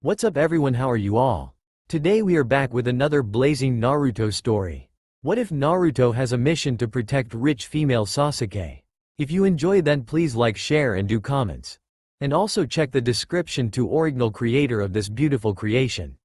What's up everyone, how are you all? Today we are back with another blazing Naruto story. What if Naruto has a mission to protect rich female Sasuke? If you enjoy then please like, share and do comments. And also check the description to original creator of this beautiful creation.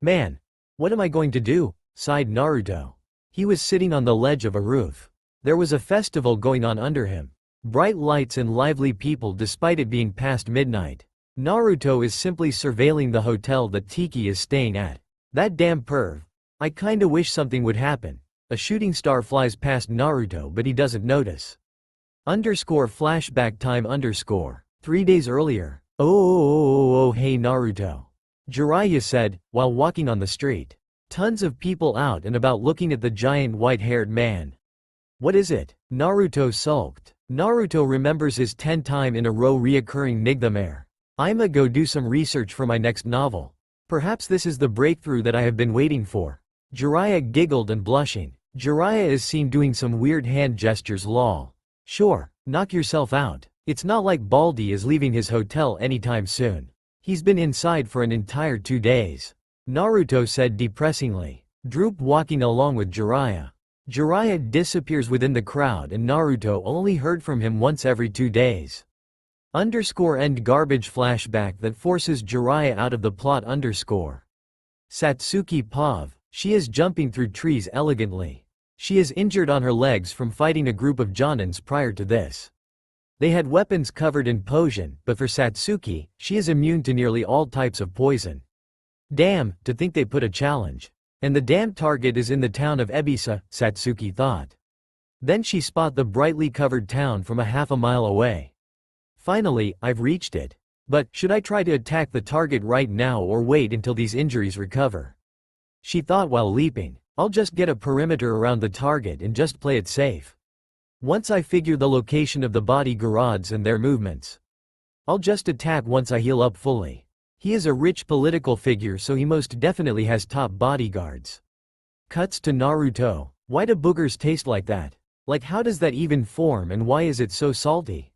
Man, what am I going to do? Sighed Naruto. He was sitting on the ledge of a roof. There was a festival going on under him. Bright lights and lively people despite it being past midnight. Naruto is simply surveilling the hotel that Tiki is staying at. That damn perv. I kinda wish something would happen. A shooting star flies past Naruto but he doesn't notice. Flashback time. 3 days earlier. Oh, hey Naruto. Jiraiya said, while walking on the street. Tons of people out and about looking at the giant white-haired man. What is it? Naruto sulked. Naruto remembers his 10-time in a row reoccurring nightmare. I'ma go do some research for my next novel. Perhaps this is the breakthrough that I have been waiting for. Jiraiya giggled and blushing. Jiraiya is seen doing some weird hand gestures lol. Sure, knock yourself out. It's not like Baldi is leaving his hotel anytime soon. He's been inside for an entire 2 days. Naruto said depressingly. Droop walking along with Jiraiya. Jiraiya disappears within the crowd and Naruto only heard from him once every 2 days. End garbage flashback that forces Jiraiya out of the plot. Satsuki Pav. She is jumping through trees elegantly. She is injured on her legs from fighting a group of Jonins prior to this. They had weapons covered in poison, but for Satsuki, she is immune to nearly all types of poison. Damn, to think they put a challenge. And the damn target is in the town of Ebisa, Satsuki thought. Then she spot the brightly covered town from a half a mile away. Finally, I've reached it. But, should I try to attack the target right now or wait until these injuries recover? She thought while leaping. I'll just get a perimeter around the target and just play it safe. Once I figure the location of the bodyguards and their movements, I'll just attack once I heal up fully. He is a rich political figure so he most definitely has top bodyguards. Cuts to Naruto. Why do boogers taste like that? Like how does that even form and why is it so salty?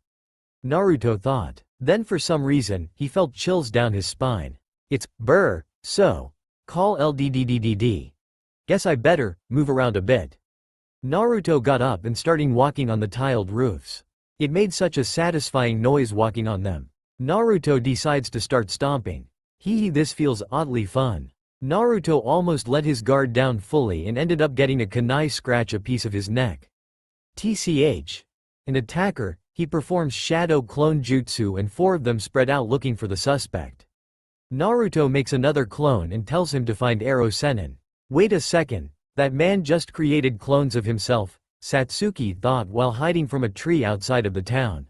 Naruto thought. Then for some reason, he felt chills down his spine. It's, brr, so. Call LDDDDD. Guess I better, move around a bit. Naruto got up and started walking on the tiled roofs. It made such a satisfying noise walking on them. Naruto decides to start stomping. This feels oddly fun. Naruto almost let his guard down fully and ended up getting a kunai scratch a piece of his neck. TCH. An attacker, he performs shadow clone jutsu and 4 of them spread out looking for the suspect. Naruto makes another clone and tells him to find Arrow Sennin. Wait a second, that man just created clones of himself, Satsuki thought while hiding from a tree outside of the town.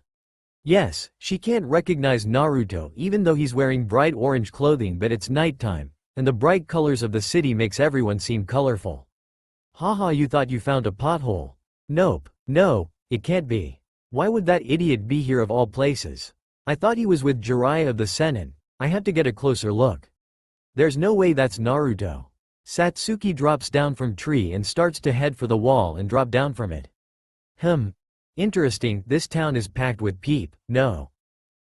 Yes, she can't recognize Naruto even though he's wearing bright orange clothing but it's nighttime, and the bright colors of the city makes everyone seem colorful. Haha, you thought you found a pothole. Nope, no, it can't be. Why would that idiot be here of all places? I thought he was with Jiraiya of the Sennin. I had to get a closer look. There's no way that's Naruto. Satsuki drops down from tree and starts to head for the wall and drop down from it. Interesting, this town is packed with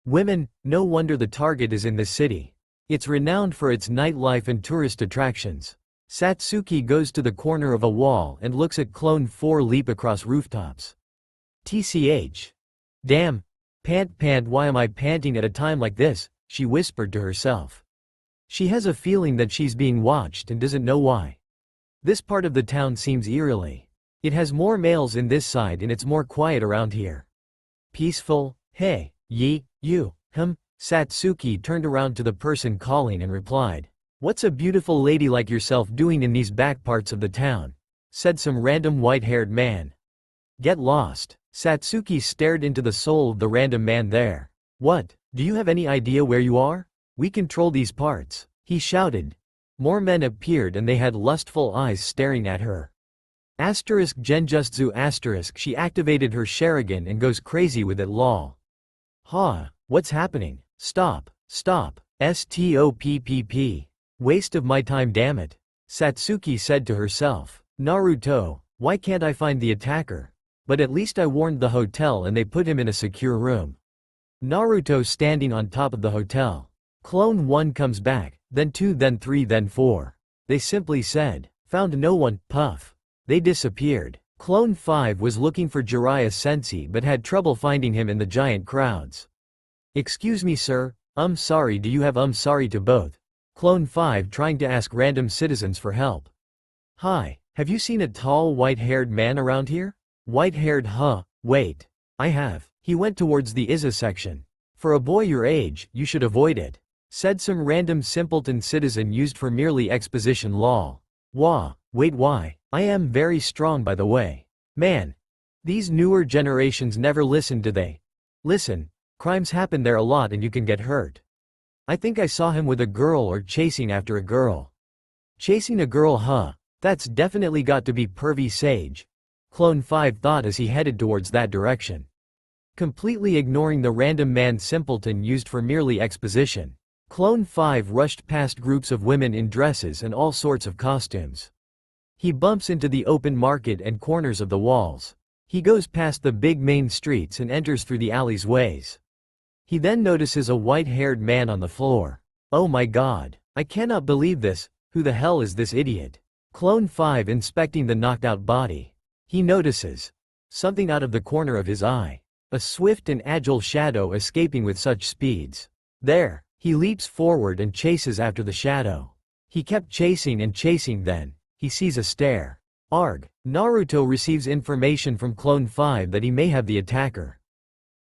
women, no wonder the target is in this city. It's renowned for its nightlife and tourist attractions. Satsuki goes to the corner of a wall and looks at Clone 4 leap across rooftops. TCH. Damn. Pant, why am I panting at a time like this? She whispered to herself. She has a feeling that she's being watched and doesn't know why. This part of the town seems eerily. It has more males in this side and it's more quiet around here. Peaceful, hey, you. Satsuki turned around to the person calling and replied. What's a beautiful lady like yourself doing in these back parts of the town? Said some random white-haired man. Get lost. Satsuki stared into the soul of the random man there. What, do you have any idea where you are? We control these parts, he shouted. More men appeared and they had lustful eyes staring at her. Genjutsu *, she activated her Sharingan and goes crazy with it lol. What's happening? Stop. Stop. Waste of my time dammit. Satsuki said to herself. Naruto, why can't I find the attacker? But at least I warned the hotel and they put him in a secure room. Naruto standing on top of the hotel. Clone 1 comes back, then 2, then 3, then 4. They simply said, found no one, puff. They disappeared. Clone 5 was looking for Jiraiya Sensei but had trouble finding him in the giant crowds. Excuse me sir, sorry, do you have sorry to both? Clone 5 trying to ask random citizens for help. Hi, have you seen a tall white-haired man around here? White-haired huh, wait. I have. He went towards the Izza section. For a boy your age, you should avoid it. Said some random simpleton citizen used for merely exposition lol. Wah, wait why? I am very strong by the way. Man. These newer generations never listen do they? Listen, crimes happen there a lot and you can get hurt. I think I saw him with a girl or chasing after a girl. Chasing a girl huh? That's definitely got to be pervy sage. Clone 5 thought as he headed towards that direction. Completely ignoring the random man simpleton used for merely exposition. Clone 5 rushed past groups of women in dresses and all sorts of costumes. He bumps into the open market and corners of the walls. He goes past the big main streets and enters through the alley's ways. He then notices a white-haired man on the floor. Oh my god. I cannot believe this, who the hell is this idiot? Clone 5 inspecting the knocked-out body. He notices something out of the corner of his eye. A swift and agile shadow escaping with such speeds. There. He leaps forward and chases after the shadow. He kept chasing and chasing then. He sees a stair. Arg. Naruto receives information from Clone 5 that he may have the attacker.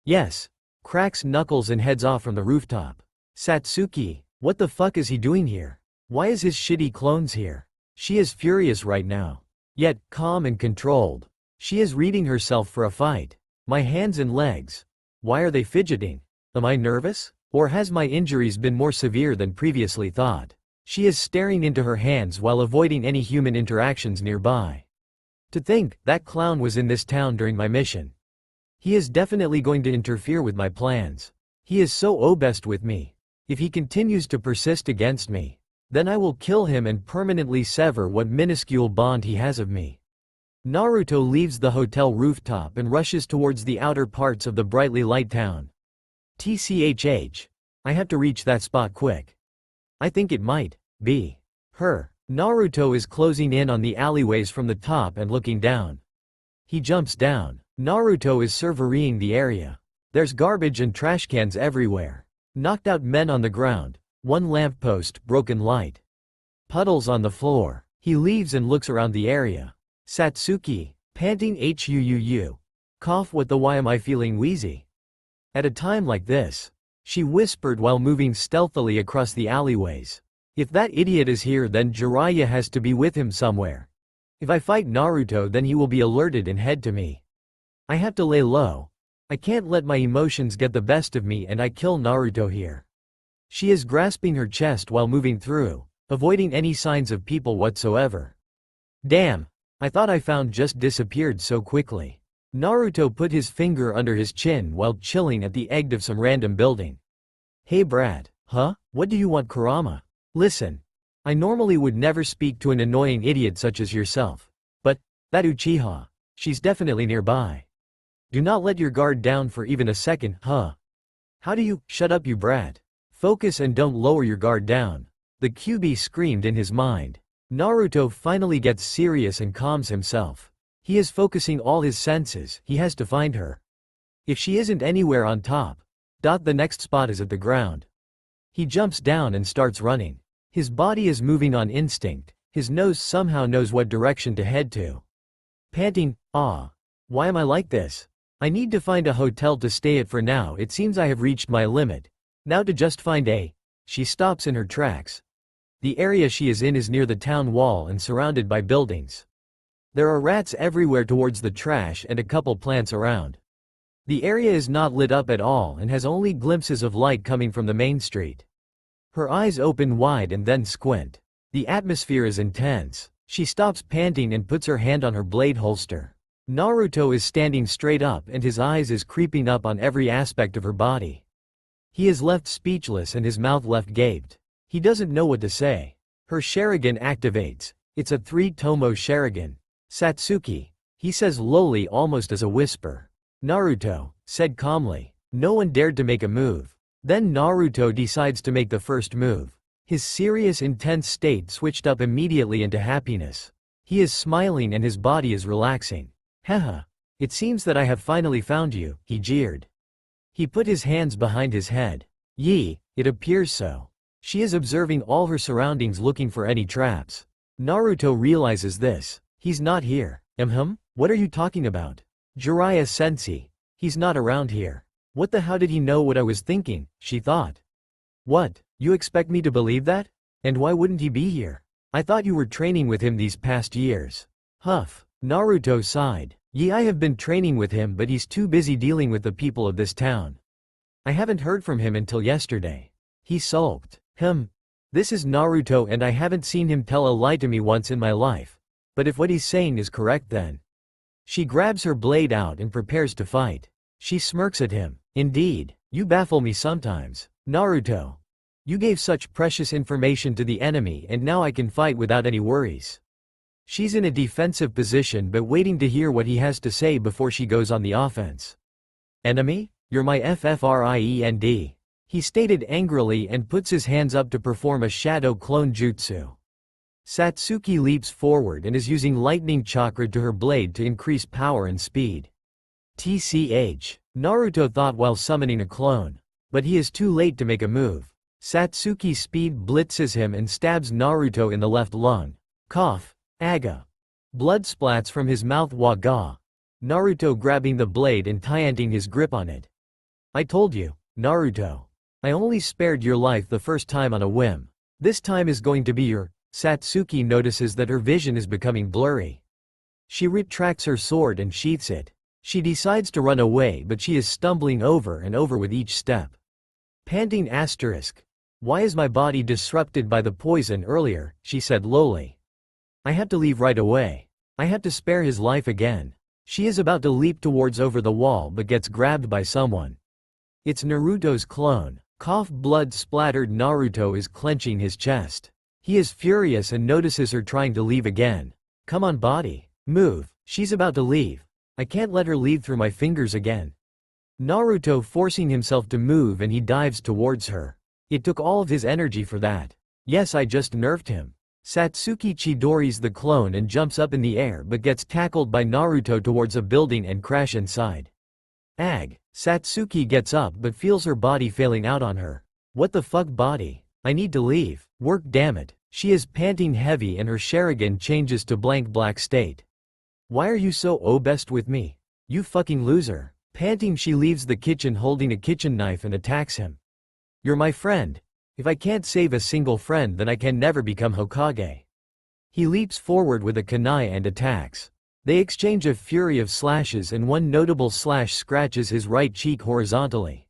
Yes. Cracks knuckles and heads off from the rooftop. Satsuki, what the fuck is he doing here? Why is his shitty clones here? She is furious right now. Yet, calm and controlled. She is reading herself for a fight. My hands and legs. Why are they fidgeting? Am I nervous? Or has my injuries been more severe than previously thought? She is staring into her hands while avoiding any human interactions nearby. To think, that clown was in this town during my mission. He is definitely going to interfere with my plans. He is so obsessed with me. If he continues to persist against me, then I will kill him and permanently sever what minuscule bond he has of me. Naruto leaves the hotel rooftop and rushes towards the outer parts of the brightly light town. TCHH. I have to reach that spot quick. I think it might be her. Naruto is closing in on the alleyways from the top and looking down. He jumps down. Naruto is surveying the area. There's garbage and trash cans everywhere. Knocked out men on the ground. One lamppost, broken light. Puddles on the floor. He leaves and looks around the area. Satsuki, panting HUUU. Cough, what the why am I feeling wheezy? At a time like this, she whispered while moving stealthily across the alleyways. If that idiot is here then Jiraiya has to be with him somewhere. If I fight Naruto then he will be alerted and head to me. I have to lay low. I can't let my emotions get the best of me and I kill Naruto here. She is grasping her chest while moving through, avoiding any signs of people whatsoever. Damn, I thought I found just disappeared so quickly. Naruto put his finger under his chin while chilling at the edge of some random building. Hey Brad, huh? What do you want Kurama? Listen. I normally would never speak to an annoying idiot such as yourself. But, that Uchiha, she's definitely nearby. Do not let your guard down for even a second, huh? How do you, shut up you Brad. Focus and don't lower your guard down. The QB screamed in his mind. Naruto finally gets serious and calms himself. He is focusing all his senses, he has to find her. If she isn't anywhere on top, the next spot is at the ground. He jumps down and starts running. His body is moving on instinct, his nose somehow knows what direction to head to. Panting, why am I like this? I need to find a hotel to stay at for now, it seems I have reached my limit. Now to just find she stops in her tracks. The area she is in is near the town wall and surrounded by buildings. There are rats everywhere towards the trash and a couple plants around. The area is not lit up at all and has only glimpses of light coming from the main street. Her eyes open wide and then squint. The atmosphere is intense. She stops panting and puts her hand on her blade holster. Naruto is standing straight up and his eyes is creeping up on every aspect of her body. He is left speechless and his mouth left gaped. He doesn't know what to say. Her Sharingan activates. It's a 3-tomo Sharingan. Satsuki, he says lowly almost as a whisper. Naruto, said calmly. No one dared to make a move. Then Naruto decides to make the first move. His serious intense state switched up immediately into happiness. He is smiling and his body is relaxing. Haha. It seems that I have finally found you, he jeered. He put his hands behind his head. Yee, it appears so. She is observing all her surroundings looking for any traps. Naruto realizes this. He's not here. What are you talking about? Jiraiya-sensei. He's not around here. What the how did he know what I was thinking, she thought. What, you expect me to believe that? And why wouldn't he be here? I thought you were training with him these past years. Huff. Naruto sighed. I have been training with him but he's too busy dealing with the people of this town. I haven't heard from him until yesterday. He sulked. This is Naruto and I haven't seen him tell a lie to me once in my life. But if what he's saying is correct then. She grabs her blade out and prepares to fight. She smirks at him. Indeed, you baffle me sometimes, Naruto. You gave such precious information to the enemy and now I can fight without any worries. She's in a defensive position but waiting to hear what he has to say before she goes on the offense. Enemy? You're my friend. He stated angrily and puts his hands up to perform a shadow clone jutsu. Satsuki leaps forward and is using lightning chakra to her blade to increase power and speed. TCH. Naruto thought while summoning a clone. But he is too late to make a move. Satsuki's speed blitzes him and stabs Naruto in the left lung. Cough. Aga. Blood splats from his mouth. Waga. Naruto grabbing the blade and tightening his grip on it. I told you, Naruto. I only spared your life the first time on a whim. This time is going to be your. Satsuki notices that her vision is becoming blurry. She retracts her sword and sheaths it. She decides to run away but she is stumbling over and over with each step. Panting asterisk. Why is my body disrupted by the poison earlier, she said lowly. I had to leave right away. I had to spare his life again. She is about to leap towards over the wall but gets grabbed by someone. It's Naruto's clone. Cough. Blood splattered. Naruto is clenching his chest. He is furious and notices her trying to leave again. Come on body. Move. She's about to leave. I can't let her leave through my fingers again. Naruto forcing himself to move and he dives towards her. It took all of his energy for that. Yes, I just nerfed him. Satsuki Chidori's the clone and jumps up in the air but gets tackled by Naruto towards a building and crash inside. Ag. Satsuki gets up but feels her body failing out on her. What the fuck body? I need to leave. Work damn it. She is panting heavy and her Sharingan changes to blank black state. Why are you so obsessed with me? You fucking loser. Panting she leaves the kitchen holding a kitchen knife and attacks him. You're my friend. If I can't save a single friend then I can never become Hokage. He leaps forward with a kunai and attacks. They exchange a fury of slashes and one notable slash scratches his right cheek horizontally.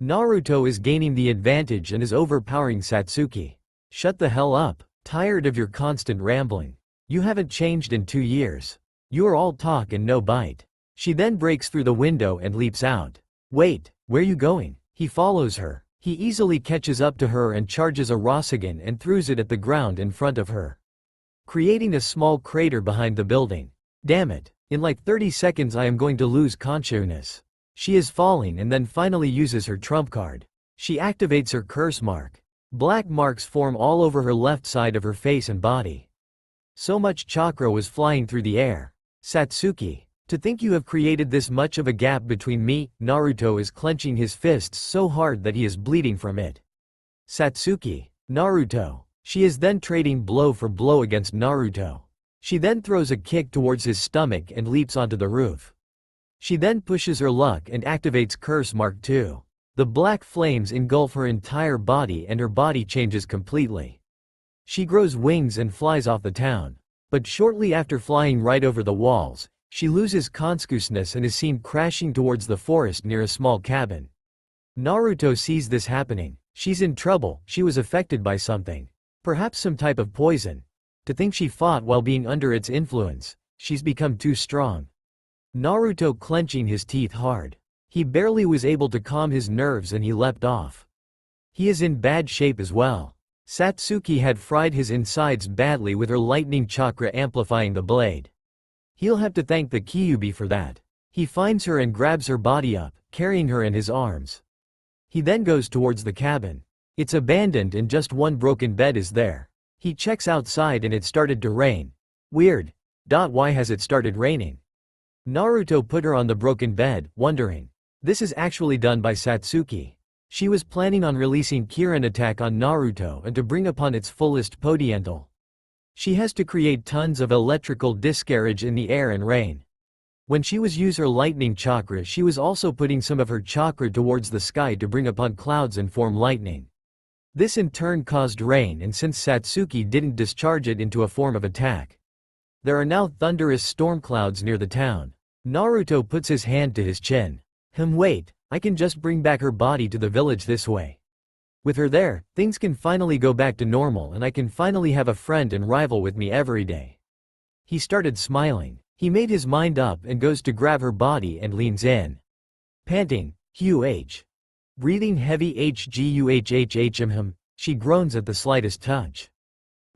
Naruto is gaining the advantage and is overpowering Satsuki. Shut the hell up. Tired of your constant rambling. You haven't changed in 2 years. You are all talk and no bite. She then breaks through the window and leaps out. Wait, where you going? He follows her. He easily catches up to her and charges a Rasengan and throws it at the ground in front of her, creating a small crater behind the building. Damn it. In like 30 seconds I am going to lose consciousness. She is falling and then finally uses her trump card. She activates her curse mark. Black marks form all over her left side of her face and body. So much chakra was flying through the air. Satsuki. To think you have created this much of a gap between me. Naruto is clenching his fists so hard that he is bleeding from it. Satsuki. Naruto. She is then trading blow for blow against Naruto. She then throws a kick towards his stomach and leaps onto the roof. She then pushes her luck and activates Curse Mark 2. The black flames engulf her entire body and her body changes completely. She grows wings and flies off the town. But shortly after flying right over the walls, she loses consciousness and is seen crashing towards the forest near a small cabin. Naruto sees this happening. She's in trouble. She was affected by something. Perhaps some type of poison. To think she fought while being under its influence. She's become too strong. Naruto clenching his teeth hard. He barely was able to calm his nerves and he leapt off. He is in bad shape as well. Satsuki had fried his insides badly with her lightning chakra amplifying the blade. He'll have to thank the Kyuubi for that. He finds her and grabs her body up, carrying her in his arms. He then goes towards the cabin. It's abandoned and just one broken bed is there. He checks outside and it started to rain. Weird. Why has it started raining? Naruto put her on the broken bed, wondering. This is actually done by Satsuki. She was planning on releasing Kirin attack on Naruto and to bring upon its fullest potential. She has to create tons of electrical discarriage in the air and rain. When she was use her lightning chakra, she was also putting some of her chakra towards the sky to bring upon clouds and form lightning. This in turn caused rain, and since Satsuki didn't discharge it into a form of attack, there are now thunderous storm clouds near the town. Naruto puts his hand to his chin. Wait, I can just bring back her body to the village this way. With her there, things can finally go back to normal and I can finally have a friend and rival with me every day. He started smiling. He made his mind up and goes to grab her body and leans in. Panting, breathing heavy she groans at the slightest touch.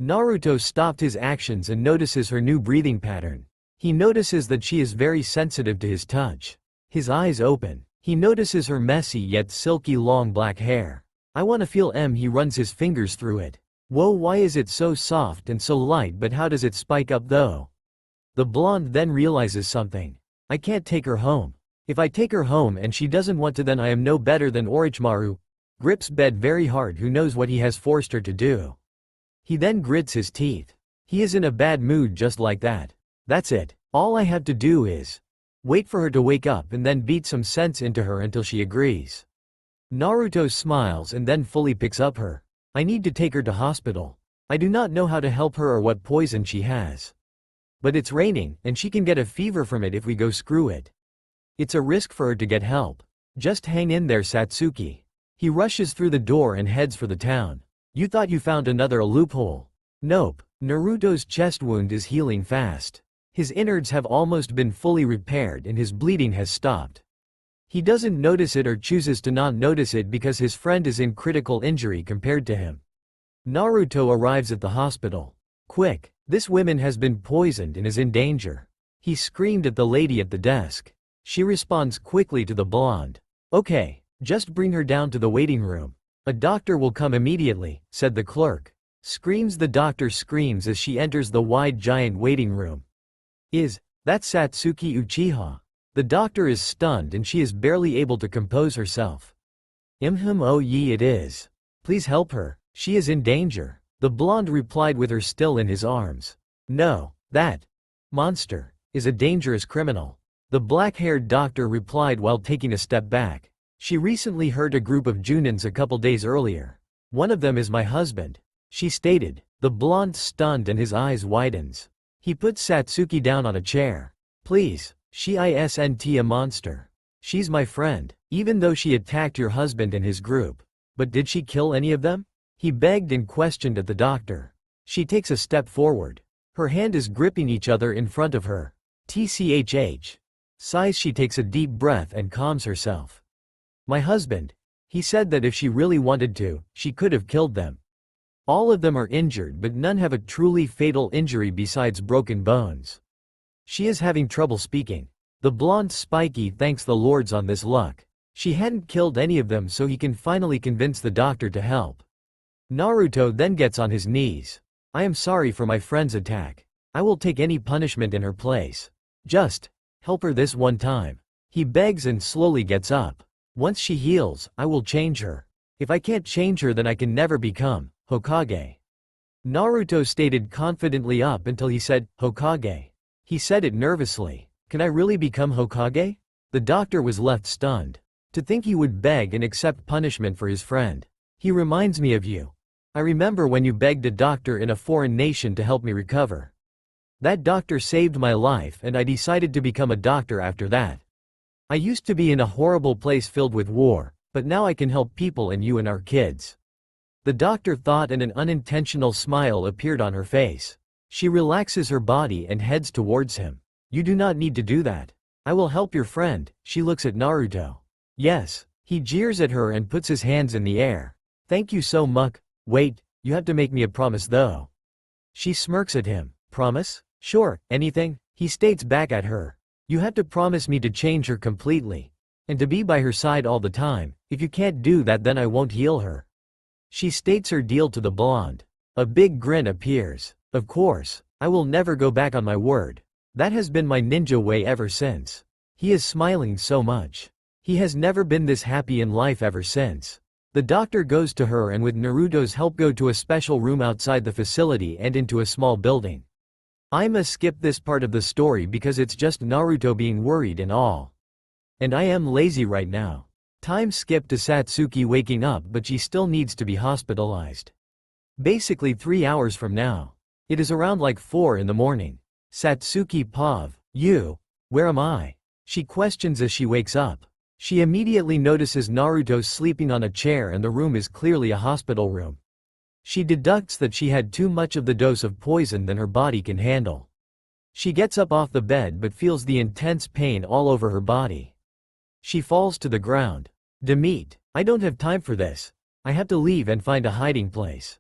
Naruto stopped his actions and notices her new breathing pattern. He notices that she is very sensitive to his touch. His eyes open. He notices her messy yet silky long black hair. I wanna feel he runs his fingers through it. Whoa, why is it so soft and so light, but how does it spike up though? The blonde then realizes something. I can't take her home. If I take her home and she doesn't want to, then I am no better than Orochimaru. Grips bed very hard, who knows what he has forced her to do. He then grits his teeth. He is in a bad mood just like that. That's it. All I have to do is wait for her to wake up and then beat some sense into her until she agrees. Naruto smiles and then fully picks up her. I need to take her to hospital. I do not know how to help her or what poison she has. But it's raining, and she can get a fever from it if we go screw it. It's a risk for her to get help. Just hang in there, Satsuki. He rushes through the door and heads for the town. You thought you found another loophole. Nope. Naruto's chest wound is healing fast. His innards have almost been fully repaired and his bleeding has stopped. He doesn't notice it or chooses to not notice it because his friend is in critical injury compared to him. Naruto arrives at the hospital. Quick, this woman has been poisoned and is in danger. He screamed at the lady at the desk. She responds quickly to the blonde. Okay, just bring her down to the waiting room. A doctor will come immediately, said the clerk. Screams. The doctor screams as she enters the wide giant waiting room. Is that Satsuki Uchiha? The doctor is stunned and she is barely able to compose herself. Oh ye it is. Please help her, she is in danger. The blonde replied with her still in his arms. No, that monster is a dangerous criminal. The black-haired doctor replied while taking a step back. She recently heard a group of Junins a couple days earlier. One of them is my husband, she stated. The blonde stunned and his eyes widens. He puts Satsuki down on a chair. Please, she isn't a monster. She's my friend, even though she attacked your husband and his group. But did she kill any of them? He begged and questioned at the doctor. She takes a step forward. Her hand is gripping each other in front of her. Tchh. Sighs. She takes a deep breath and calms herself. My husband. He said that if she really wanted to, she could have killed them. All of them are injured, but none have a truly fatal injury besides broken bones. She is having trouble speaking. The blonde Spiky thanks the lords on this luck. She hadn't killed any of them, so he can finally convince the doctor to help. Naruto then gets on his knees. I am sorry for my friend's attack. I will take any punishment in her place. Just help her this one time. He begs and slowly gets up. Once she heals, I will change her. If I can't change her, then I can never become Hokage. Naruto stated confidently up until he said, Hokage. He said it nervously. Can I really become Hokage? The doctor was left stunned. To think he would beg and accept punishment for his friend. He reminds me of you. I remember when you begged a doctor in a foreign nation to help me recover. That doctor saved my life and I decided to become a doctor after that. I used to be in a horrible place filled with war, but now I can help people and you and our kids. The doctor thought and an unintentional smile appeared on her face. She relaxes her body and heads towards him. You do not need to do that. I will help your friend. She looks at Naruto. Yes. He jeers at her and puts his hands in the air. Thank you so much. Wait, you have to make me a promise though. She smirks at him. Promise? Sure, anything? He states back at her. You have to promise me to change her completely. And to be by her side all the time. If you can't do that, then I won't heal her. She states her deal to the blonde. A big grin appears. Of course, I will never go back on my word. That has been my ninja way ever since. He is smiling so much. He has never been this happy in life ever since. The doctor goes to her and with Naruto's help go to a special room outside the facility and into a small building. I'ma skip this part of the story because it's just Naruto being worried and all. And I am lazy right now. Time skip to Satsuki waking up, but she still needs to be hospitalized. Basically 3 hours from now. It is around like 4 in the morning. Satsuki Pav, where am I? She questions as she wakes up. She immediately notices Naruto sleeping on a chair and the room is clearly a hospital room. She deducts that she had too much of the dose of poison than her body can handle. She gets up off the bed but feels the intense pain all over her body. She falls to the ground. Demeet, I don't have time for this. I have to leave and find a hiding place.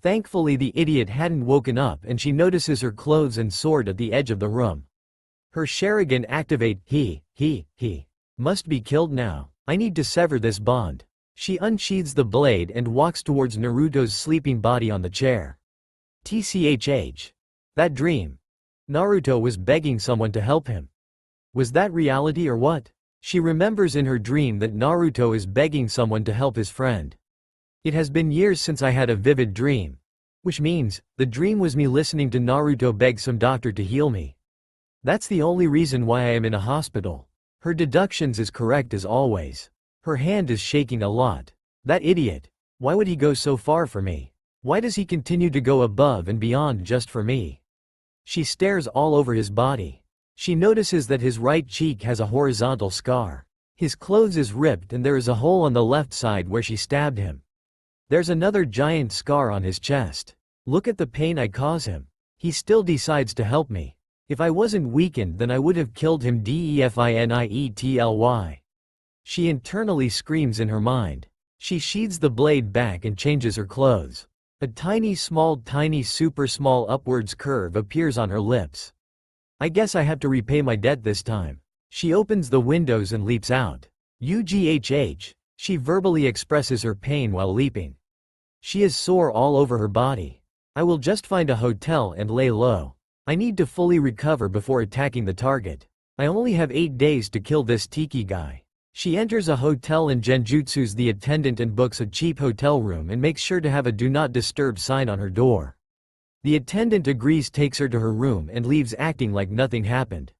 Thankfully the idiot hadn't woken up and she notices her clothes and sword at the edge of the room. Her Sharingan activate. He must be killed now. I need to sever this bond. She unsheathes the blade and walks towards Naruto's sleeping body on the chair. TCHH. That dream. Naruto was begging someone to help him. Was that reality or what? She remembers in her dream that Naruto is begging someone to help his friend. It has been years since I had a vivid dream. Which means, the dream was me listening to Naruto beg some doctor to heal me. That's the only reason why I am in a hospital. Her deductions is correct as always. Her hand is shaking a lot. That idiot. Why would he go so far for me? Why does he continue to go above and beyond just for me? She stares all over his body. She notices that his right cheek has a horizontal scar. His clothes is ripped and there is a hole on the left side where she stabbed him. There's another giant scar on his chest. Look at the pain I cause him. He still decides to help me. If I wasn't weakened then I would have killed him definitely. She internally screams in her mind. She sheathes the blade back and changes her clothes. A tiny super small upwards curve appears on her lips. I guess I have to repay my debt this time. She opens the windows and leaps out. UGHH. She verbally expresses her pain while leaping. She is sore all over her body. I will just find a hotel and lay low. I need to fully recover before attacking the target. I only have 8 days to kill this Tiki guy. She enters a hotel in Genjutsu's the attendant and books a cheap hotel room and makes sure to have a do not disturb sign on her door. The attendant agrees, takes her to her room and leaves acting like nothing happened.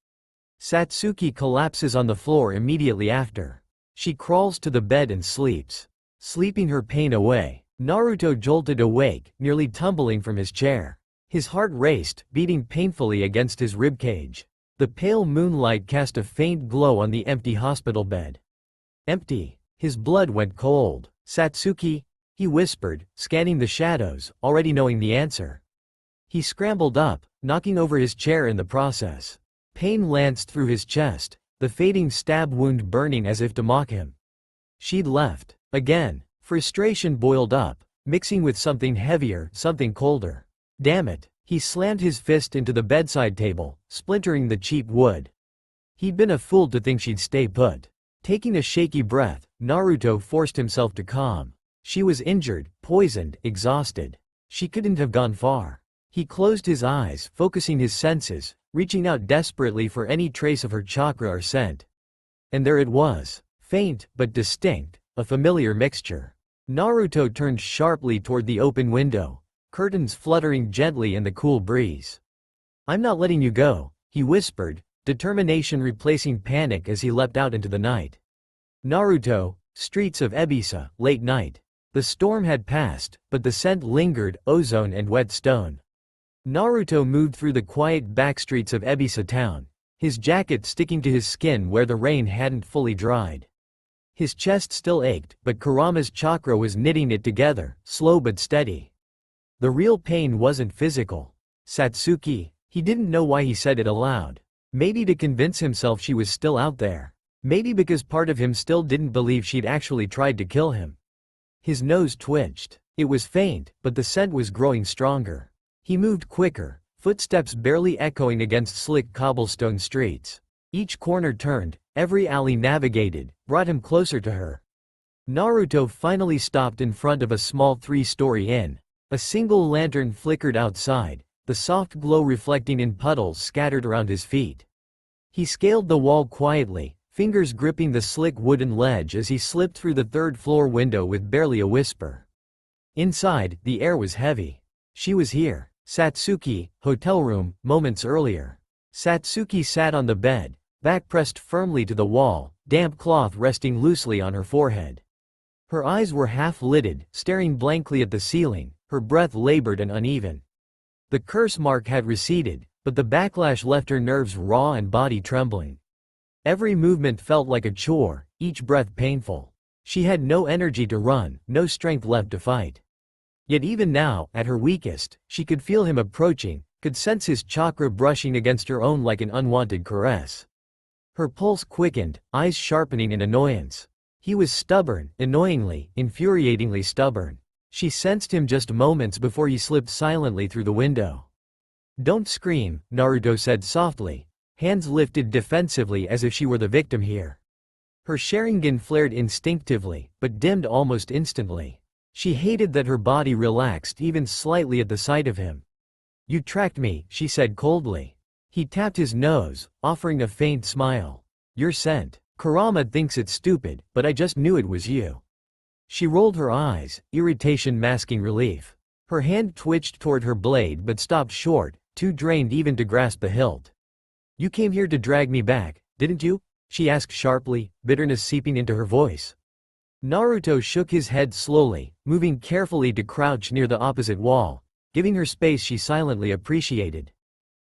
Satsuki collapses on the floor immediately after. She crawls to the bed and sleeps. Sleeping her pain away, Naruto jolted awake, nearly tumbling from his chair. His heart raced, beating painfully against his ribcage. The pale moonlight cast a faint glow on the empty hospital bed. Empty. His blood went cold. Satsuki, he whispered, scanning the shadows, already knowing the answer. He scrambled up, knocking over his chair in the process. Pain lanced through his chest, the fading stab wound burning as if to mock him. She'd left. Again, frustration boiled up, mixing with something heavier, something colder. Damn it. He slammed his fist into the bedside table, splintering the cheap wood. He'd been a fool to think she'd stay put. Taking a shaky breath, Naruto forced himself to calm. She was injured, poisoned, exhausted. She couldn't have gone far. He closed his eyes, focusing his senses, reaching out desperately for any trace of her chakra or scent. And there it was. Faint, but distinct, a familiar mixture. Naruto turned sharply toward the open window, curtains fluttering gently in the cool breeze. I'm not letting you go, he whispered, determination replacing panic as he leapt out into the night. Naruto, streets of Ebisa, late night. The storm had passed, but the scent lingered, ozone and wet stone. Naruto moved through the quiet backstreets of Ebisa town, his jacket sticking to his skin where the rain hadn't fully dried. His chest still ached, but Kurama's chakra was knitting it together, slow but steady. The real pain wasn't physical. Satsuki, he didn't know why he said it aloud. Maybe to convince himself she was still out there. Maybe because part of him still didn't believe she'd actually tried to kill him. His nose twitched. It was faint, but the scent was growing stronger. He moved quicker, footsteps barely echoing against slick cobblestone streets. Each corner turned, every alley navigated, brought him closer to her. Naruto finally stopped in front of a small three-story inn. A single lantern flickered outside, the soft glow reflecting in puddles scattered around his feet. He scaled the wall quietly, fingers gripping the slick wooden ledge as he slipped through the third-floor window with barely a whisper. Inside, the air was heavy. She was here. Satsuki, hotel room, moments earlier. Satsuki sat on the bed, back pressed firmly to the wall, damp cloth resting loosely on her forehead. Her eyes were half-lidded, staring blankly at the ceiling, her breath labored and uneven. The curse mark had receded, but the backlash left her nerves raw and body trembling. Every movement felt like a chore, each breath painful. She had no energy to run, no strength left to fight. Yet even now, at her weakest, she could feel him approaching, could sense his chakra brushing against her own like an unwanted caress. Her pulse quickened, eyes sharpening in annoyance. He was stubborn, annoyingly, infuriatingly stubborn. She sensed him just moments before he slipped silently through the window. "Don't scream," Naruto said softly, hands lifted defensively as if she were the victim here. Her Sharingan flared instinctively, but dimmed almost instantly. She hated that her body relaxed even slightly at the sight of him. "You tracked me," she said coldly. He tapped his nose, offering a faint smile. "Your scent. Kurama thinks it's stupid, but I just knew it was you." She rolled her eyes, irritation masking relief. Her hand twitched toward her blade but stopped short, too drained even to grasp the hilt. "You came here to drag me back, didn't you?" she asked sharply, bitterness seeping into her voice. Naruto shook his head slowly, moving carefully to crouch near the opposite wall, giving her space she silently appreciated.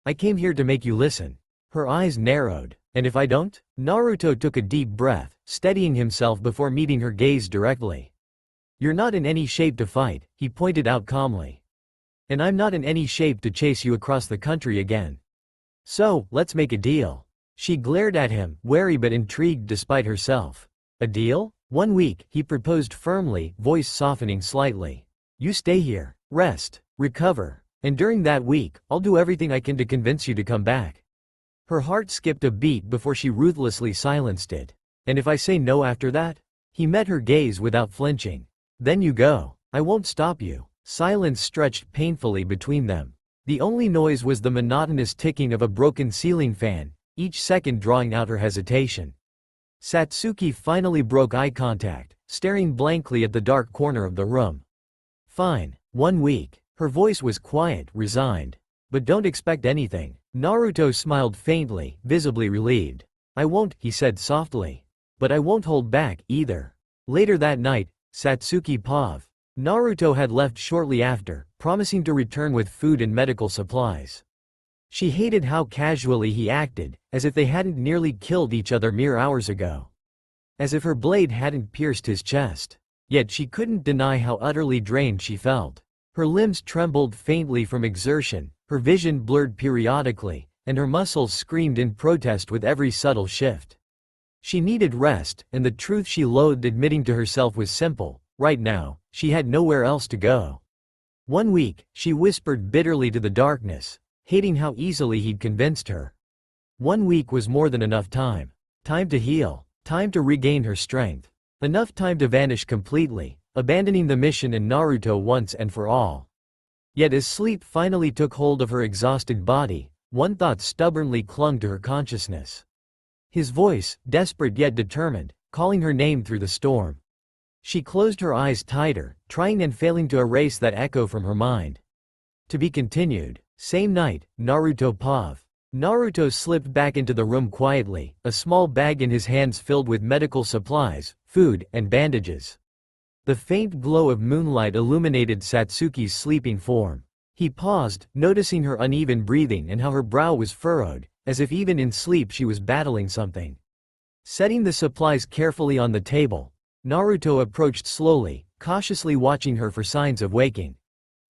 "I came here to make you listen." Her eyes narrowed. "And if I don't?" Naruto took a deep breath, steadying himself before meeting her gaze directly. "You're not in any shape to fight," he pointed out calmly. "And I'm not in any shape to chase you across the country again. So, let's make a deal." She glared at him, wary but intrigued despite herself. "A deal?" "1 week," he proposed firmly, voice softening slightly. "You stay here, rest, recover, and during that week, I'll do everything I can to convince you to come back." Her heart skipped a beat before she ruthlessly silenced it. "And if I say no after that?" He met her gaze without flinching. "Then you go. I won't stop you." Silence stretched painfully between them. The only noise was the monotonous ticking of a broken ceiling fan, each second drawing out her hesitation. Satsuki finally broke eye contact, staring blankly at the dark corner of the room. "Fine. 1 week." Her voice was quiet, resigned. "But don't expect anything." Naruto smiled faintly, visibly relieved. "I won't," he said softly. "But I won't hold back, either." Later that night, Satsuki Pav. Naruto had left shortly after, promising to return with food and medical supplies. She hated how casually he acted, as if they hadn't nearly killed each other mere hours ago. As if her blade hadn't pierced his chest. Yet she couldn't deny how utterly drained she felt. Her limbs trembled faintly from exertion, her vision blurred periodically, and her muscles screamed in protest with every subtle shift. She needed rest, and the truth she loathed admitting to herself was simple: right now, she had nowhere else to go. 1 week, she whispered bitterly to the darkness, hating how easily he'd convinced her. 1 week was more than enough time. Time to heal, time to regain her strength. Enough time to vanish completely, abandoning the mission and Naruto once and for all. Yet as sleep finally took hold of her exhausted body, one thought stubbornly clung to her consciousness. His voice, desperate yet determined, calling her name through the storm. She closed her eyes tighter, trying and failing to erase that echo from her mind. To be continued. Same night, Naruto Pav. Naruto slipped back into the room quietly, a small bag in his hands filled with medical supplies, food, and bandages. The faint glow of moonlight illuminated Satsuki's sleeping form. He paused, noticing her uneven breathing and how her brow was furrowed, as if even in sleep she was battling something. Setting the supplies carefully on the table, Naruto approached slowly, cautiously watching her for signs of waking.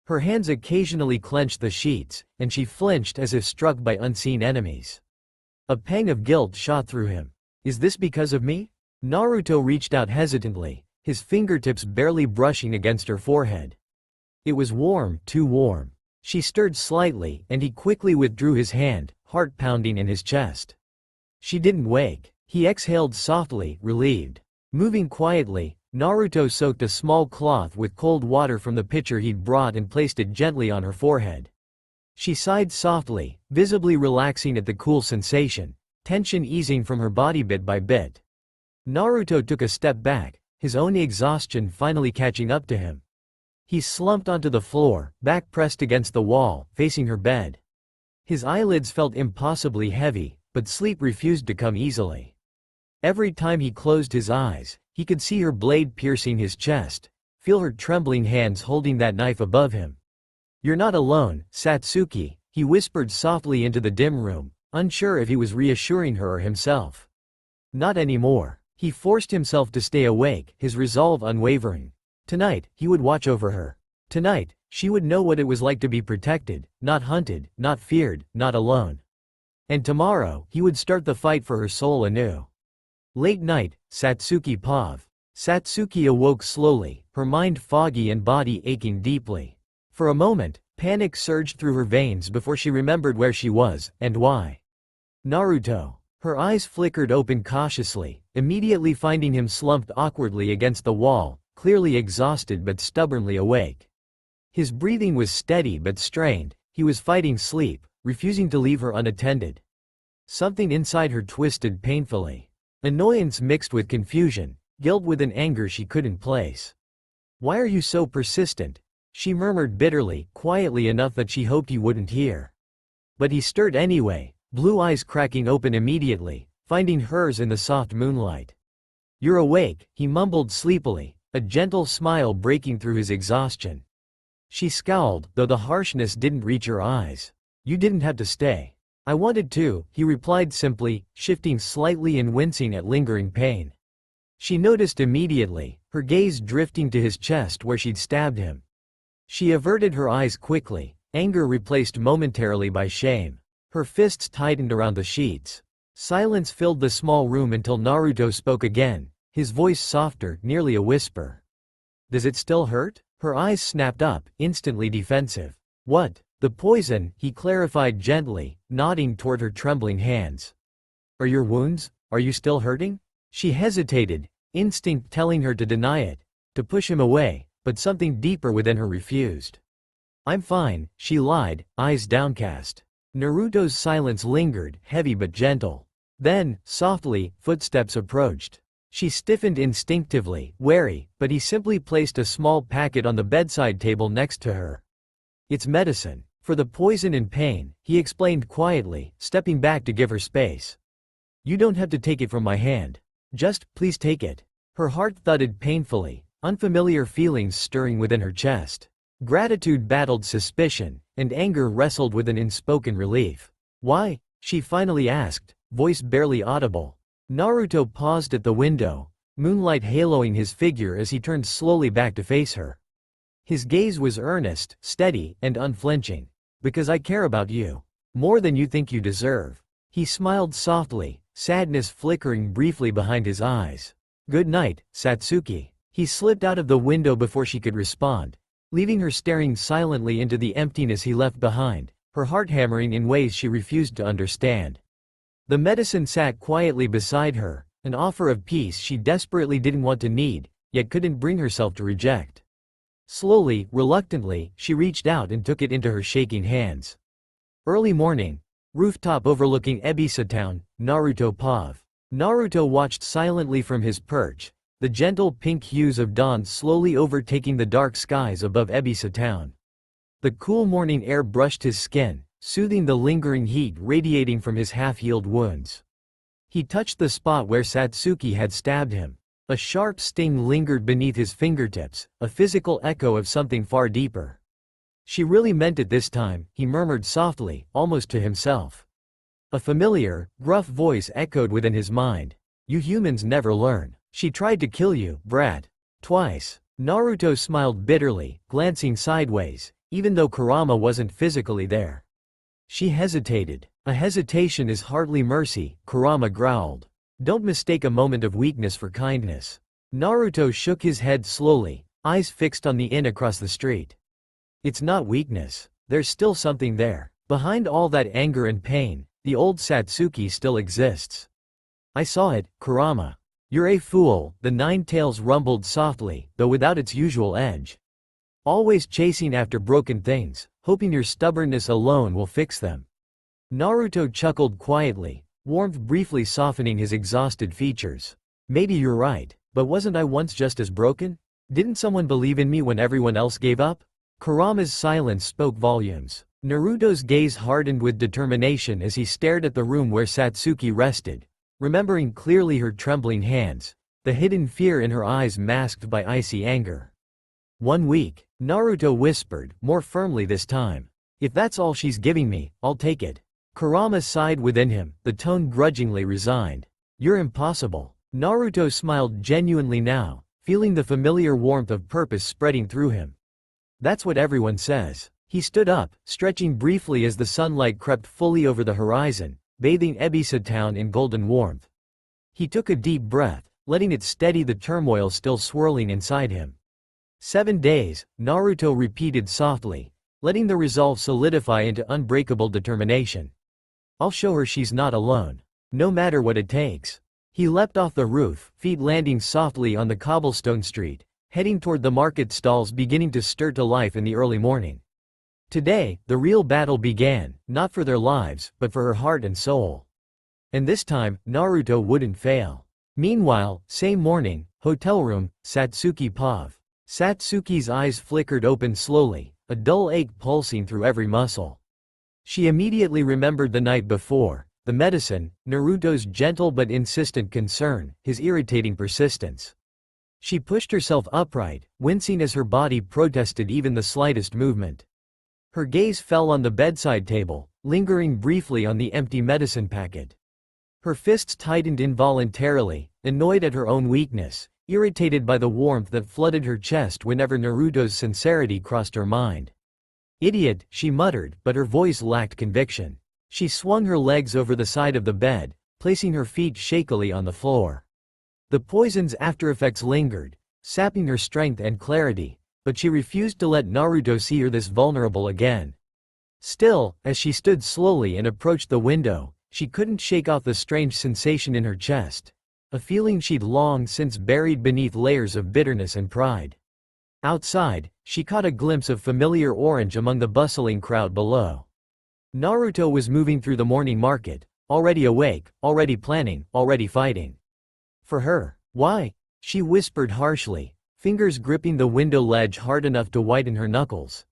Her hands occasionally clenched the sheets, and she flinched as if struck by unseen enemies. A pang of guilt shot through him. "Is this because of me?" Naruto reached out hesitantly, his fingertips barely brushing against her forehead. It was warm, too warm. She stirred slightly, and he quickly withdrew his hand, heart pounding in his chest. She didn't wake. He exhaled softly, relieved. Moving quietly, Naruto soaked a small cloth with cold water from the pitcher he'd brought and placed it gently on her forehead. She sighed softly, visibly relaxing at the cool sensation, tension easing from her body bit by bit. Naruto took a step back, his own exhaustion finally catching up to him. He slumped onto the floor, back pressed against the wall, facing her bed. His eyelids felt impossibly heavy, but sleep refused to come easily. Every time he closed his eyes, he could see her blade piercing his chest, feel her trembling hands holding that knife above him. "You're not alone, Satsuki," he whispered softly into the dim room, unsure if he was reassuring her or himself. Not anymore. He forced himself to stay awake, his resolve unwavering. Tonight, he would watch over her. Tonight, she would know what it was like to be protected, not hunted, not feared, not alone. And tomorrow, he would start the fight for her soul anew. Late night, Satsuki Pav. Satsuki awoke slowly, her mind foggy and body aching deeply. For a moment, panic surged through her veins before she remembered where she was, and why. Naruto. Her eyes flickered open cautiously, immediately finding him slumped awkwardly against the wall, clearly exhausted but stubbornly awake. His breathing was steady but strained, he was fighting sleep, refusing to leave her unattended. Something inside her twisted painfully. Annoyance mixed with confusion, guilt with an anger she couldn't place. "Why are you so persistent?" she murmured bitterly, quietly enough that she hoped he wouldn't hear. But he stirred anyway, blue eyes cracking open immediately, finding hers in the soft moonlight. "You're awake," he mumbled sleepily, a gentle smile breaking through his exhaustion. She scowled, though the harshness didn't reach her eyes. "You didn't have to stay." "I wanted to," he replied simply, shifting slightly and wincing at lingering pain. She noticed immediately, her gaze drifting to his chest where she'd stabbed him. She averted her eyes quickly, anger replaced momentarily by shame. Her fists tightened around the sheets. Silence filled the small room until Naruto spoke again, his voice softer, nearly a whisper. "Does it still hurt?" Her eyes snapped up, instantly defensive. "What?" "The poison," he clarified gently, nodding toward her trembling hands. "Are your wounds? Are you still hurting?" She hesitated, instinct telling her to deny it, to push him away, but something deeper within her refused. "I'm fine," she lied, eyes downcast. Naruto's silence lingered, heavy but gentle. Then, softly, footsteps approached. She stiffened instinctively, wary, but he simply placed a small packet on the bedside table next to her. "It's medicine. For the poison and pain," he explained quietly, stepping back to give her space. "You don't have to take it from my hand. Just, please take it." Her heart thudded painfully, unfamiliar feelings stirring within her chest. Gratitude battled suspicion, and anger wrestled with an unspoken relief. "Why?" she finally asked, voice barely audible. Naruto paused at the window, moonlight haloing his figure as he turned slowly back to face her. His gaze was earnest, steady, and unflinching. "Because I care about you. More than you think you deserve." He smiled softly, sadness flickering briefly behind his eyes. "Good night, Satsuki." He slipped out of the window before she could respond, leaving her staring silently into the emptiness he left behind, her heart hammering in ways she refused to understand. The medicine sat quietly beside her, an offer of peace she desperately didn't want to need, yet couldn't bring herself to reject. Slowly, reluctantly, she reached out and took it into her shaking hands. Early morning. Rooftop overlooking Ebisa town, Naruto Pav. Naruto watched silently from his perch, the gentle pink hues of dawn slowly overtaking the dark skies above Ebisa town. The cool morning air brushed his skin, soothing the lingering heat radiating from his half-healed wounds. He touched the spot where Satsuki had stabbed him. A sharp sting lingered beneath his fingertips, a physical echo of something far deeper. "She really meant it this time," he murmured softly, almost to himself. A familiar, gruff voice echoed within his mind. "You humans never learn. She tried to kill you, brat. Twice." Naruto smiled bitterly, glancing sideways, even though Kurama wasn't physically there. She hesitated. "A hesitation is hardly mercy," Kurama growled. "Don't mistake a moment of weakness for kindness." Naruto shook his head slowly, eyes fixed on the inn across the street. "It's not weakness. There's still something there. Behind all that anger and pain, the old Satsuki still exists." I saw it, Kurama. You're a fool, the Nine Tails rumbled softly, though without its usual edge. Always chasing after broken things, hoping your stubbornness alone will fix them. Naruto chuckled quietly, warmth briefly softening his exhausted features. Maybe you're right, but wasn't I once just as broken? Didn't someone believe in me when everyone else gave up? Kurama's silence spoke volumes. Naruto's gaze hardened with determination as he stared at the room where Satsuki rested, remembering clearly her trembling hands, the hidden fear in her eyes masked by icy anger. 1 week, Naruto whispered, more firmly this time. If that's all she's giving me, I'll take it. Kurama sighed within him, the tone grudgingly resigned. You're impossible. Naruto smiled genuinely now, feeling the familiar warmth of purpose spreading through him. That's what everyone says. He stood up, stretching briefly as the sunlight crept fully over the horizon, bathing Ebisa town in golden warmth. He took a deep breath, letting it steady the turmoil still swirling inside him. 7 days, Naruto repeated softly, letting the resolve solidify into unbreakable determination. I'll show her she's not alone. No matter what it takes. He leapt off the roof, feet landing softly on the cobblestone street, heading toward the market stalls beginning to stir to life in the early morning. Today, the real battle began, not for their lives, but for her heart and soul. And this time, Naruto wouldn't fail. Meanwhile, same morning, hotel room, Satsuki Pav. Satsuki's eyes flickered open slowly, a dull ache pulsing through every muscle. She immediately remembered the night before, the medicine, Naruto's gentle but insistent concern, his irritating persistence. She pushed herself upright, wincing as her body protested even the slightest movement. Her gaze fell on the bedside table, lingering briefly on the empty medicine packet. Her fists tightened involuntarily, annoyed at her own weakness, irritated by the warmth that flooded her chest whenever Naruto's sincerity crossed her mind. Idiot, she muttered, but her voice lacked conviction. She swung her legs over the side of the bed, placing her feet shakily on the floor. The poison's aftereffects lingered, sapping her strength and clarity, but she refused to let Naruto see her this vulnerable again. Still, as she stood slowly and approached the window, she couldn't shake off the strange sensation in her chest, a feeling she'd long since buried beneath layers of bitterness and pride. Outside, she caught a glimpse of familiar orange among the bustling crowd below. Naruto was moving through the morning market, already awake, already planning, already fighting. For her. Why? She whispered harshly, fingers gripping the window ledge hard enough to whiten her knuckles.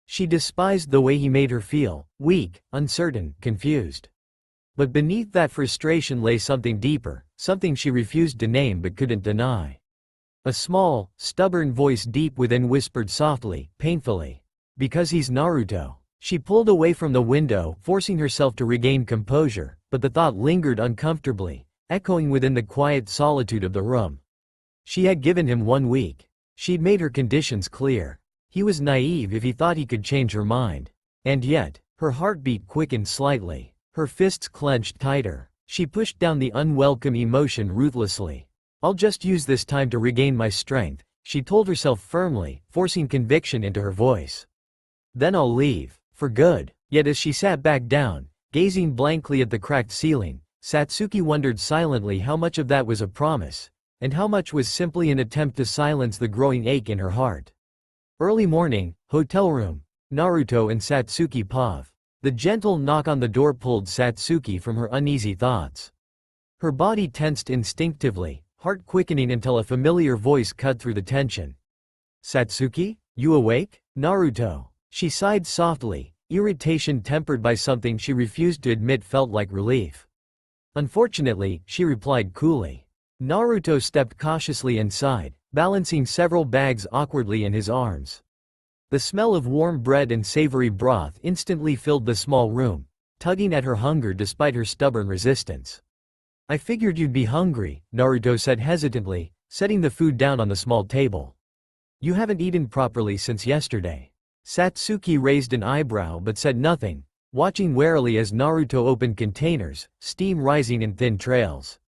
She despised the way he made her feel, weak, uncertain, confused. But beneath that frustration lay something deeper, something she refused to name but couldn't deny. A small, stubborn voice deep within whispered softly, painfully. Because he's Naruto. She pulled away from the window, forcing herself to regain composure, but the thought lingered uncomfortably, echoing within the quiet solitude of the room. She had given him 1 week. She'd made her conditions clear. He was naive if he thought he could change her mind. And yet, her heartbeat quickened slightly. Her fists clenched tighter. She pushed down the unwelcome emotion ruthlessly. I'll just use this time to regain my strength, she told herself firmly, forcing conviction into her voice. Then I'll leave. For good. Yet as she sat back down, gazing blankly at the cracked ceiling, Satsuki wondered silently how much of that was a promise, and how much was simply an attempt to silence the growing ache in her heart. Early morning, hotel room, Naruto and Satsuki Pav. The gentle knock on the door pulled Satsuki from her uneasy thoughts. Her body tensed instinctively, heart quickening until a familiar voice cut through the tension. Satsuki? You awake? Naruto. She sighed softly, irritation tempered by something she refused to admit felt like relief. Unfortunately, she replied coolly. Naruto stepped cautiously inside, balancing several bags awkwardly in his arms. The smell of warm bread and savory broth instantly filled the small room, tugging at her hunger despite her stubborn resistance. I figured you'd be hungry, Naruto said hesitantly, setting the food down on the small table. You haven't eaten properly since yesterday. Satsuki raised an eyebrow but said nothing, watching warily as Naruto opened containers, steam rising in thin trails.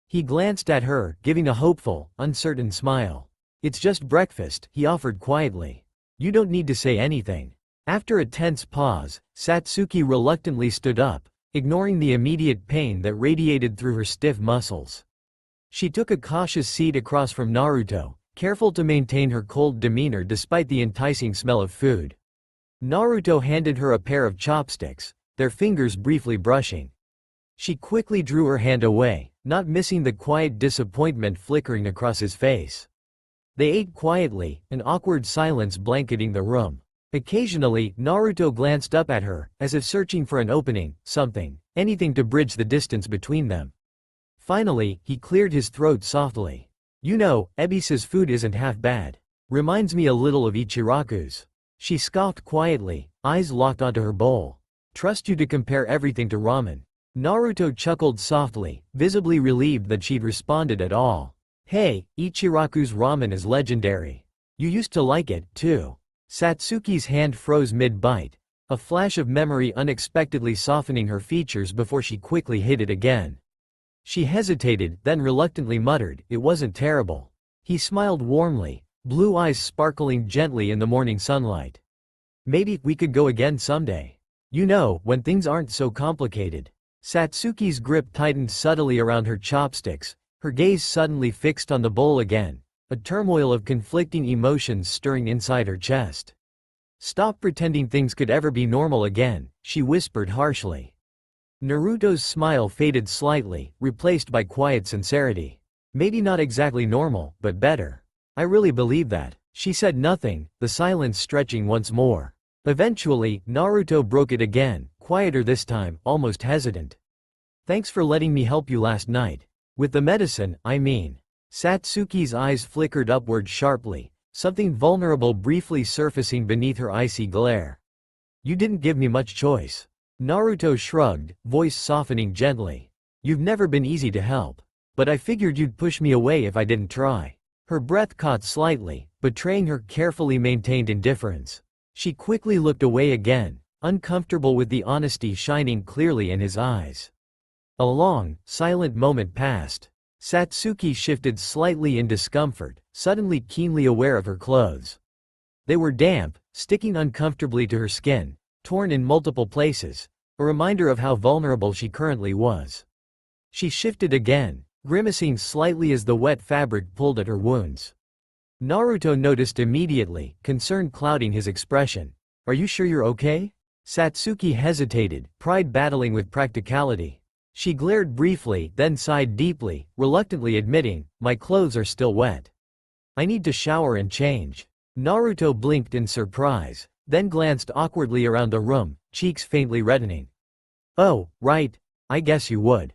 He glanced at her, giving a hopeful, uncertain smile. It's just breakfast, he offered quietly. You don't need to say anything. After a tense pause, Satsuki reluctantly stood up, ignoring the immediate pain that radiated through her stiff muscles. She took a cautious seat across from Naruto, careful to maintain her cold demeanor despite the enticing smell of food. Naruto handed her a pair of chopsticks, their fingers briefly brushing. She quickly drew her hand away, not missing the quiet disappointment flickering across his face. They ate quietly, an awkward silence blanketing the room. Occasionally, Naruto glanced up at her, as if searching for an opening, anything to bridge the distance between them. Finally, he cleared his throat softly. You know, Ebisa's food isn't half bad. Reminds me a little of Ichiraku's. She scoffed quietly, eyes locked onto her bowl. Trust you to compare everything to ramen. Naruto chuckled softly, visibly relieved that she'd responded at all. Hey, Ichiraku's ramen is legendary. You used to like it, too. Satsuki's hand froze mid-bite, a flash of memory unexpectedly softening her features before she quickly hid it again. She hesitated, then reluctantly muttered, it wasn't terrible. He smiled warmly, blue eyes sparkling gently in the morning sunlight. Maybe we could go again someday. You know, when things aren't so complicated. Satsuki's grip tightened subtly around her chopsticks, her gaze suddenly fixed on the bowl again, a turmoil of conflicting emotions stirring inside her chest. Stop pretending things could ever be normal again, she whispered harshly. Naruto's smile faded slightly, replaced by quiet sincerity. Maybe not exactly normal, but better. I really believe that. She said nothing, the silence stretching once more. Eventually, Naruto broke it again, quieter this time, almost hesitant. Thanks for letting me help you last night. With the medicine, I mean. Satsuki's eyes flickered upward sharply, something vulnerable briefly surfacing beneath her icy glare. You didn't give me much choice. Naruto shrugged, voice softening gently. You've never been easy to help. But I figured you'd push me away if I didn't try. Her breath caught slightly, betraying her carefully maintained indifference. She quickly looked away again, uncomfortable with the honesty shining clearly in his eyes. A long, silent moment passed. Satsuki shifted slightly in discomfort, suddenly keenly aware of her clothes. They were damp, sticking uncomfortably to her skin, torn in multiple places, a reminder of how vulnerable she currently was. She shifted again, grimacing slightly as the wet fabric pulled at her wounds. Naruto noticed immediately, concern clouding his expression. Are you sure you're okay? Satsuki hesitated, pride battling with practicality. She glared briefly, then sighed deeply, reluctantly admitting, my clothes are still wet. I need to shower and change. Naruto blinked in surprise, then glanced awkwardly around the room, cheeks faintly reddening. Oh, right, I guess you would.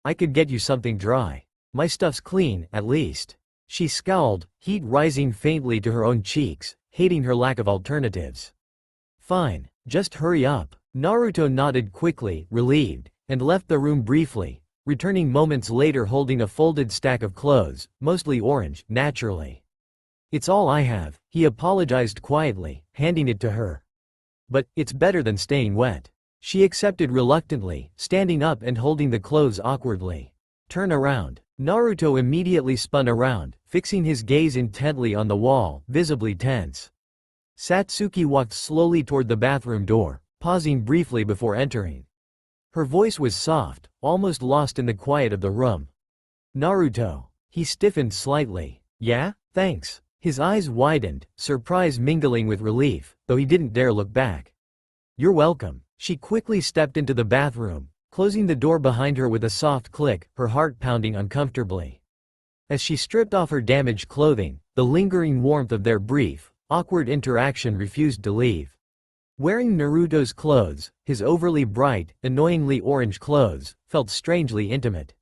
I could get you something dry. My stuff's clean, at least. She scowled, heat rising faintly to her own cheeks, hating her lack of alternatives. Fine, just hurry up. Naruto nodded quickly, relieved, and left the room briefly, returning moments later holding a folded stack of clothes, mostly orange, naturally. It's all I have, he apologized quietly, handing it to her. But, it's better than staying wet. She accepted reluctantly, standing up and holding the clothes awkwardly. Turn around. Naruto immediately spun around, fixing his gaze intently on the wall, visibly tense. Satsuki walked slowly toward the bathroom door, pausing briefly before entering. Her voice was soft, almost lost in the quiet of the room. Naruto. He stiffened slightly. Yeah, thanks. His eyes widened, surprise mingling with relief, though he didn't dare look back. You're welcome. She quickly stepped into the bathroom, closing the door behind her with a soft click, her heart pounding uncomfortably. As she stripped off her damaged clothing, the lingering warmth of their brief, awkward interaction refused to leave. Wearing Naruto's clothes, his overly bright, annoyingly orange clothes, felt strangely intimate.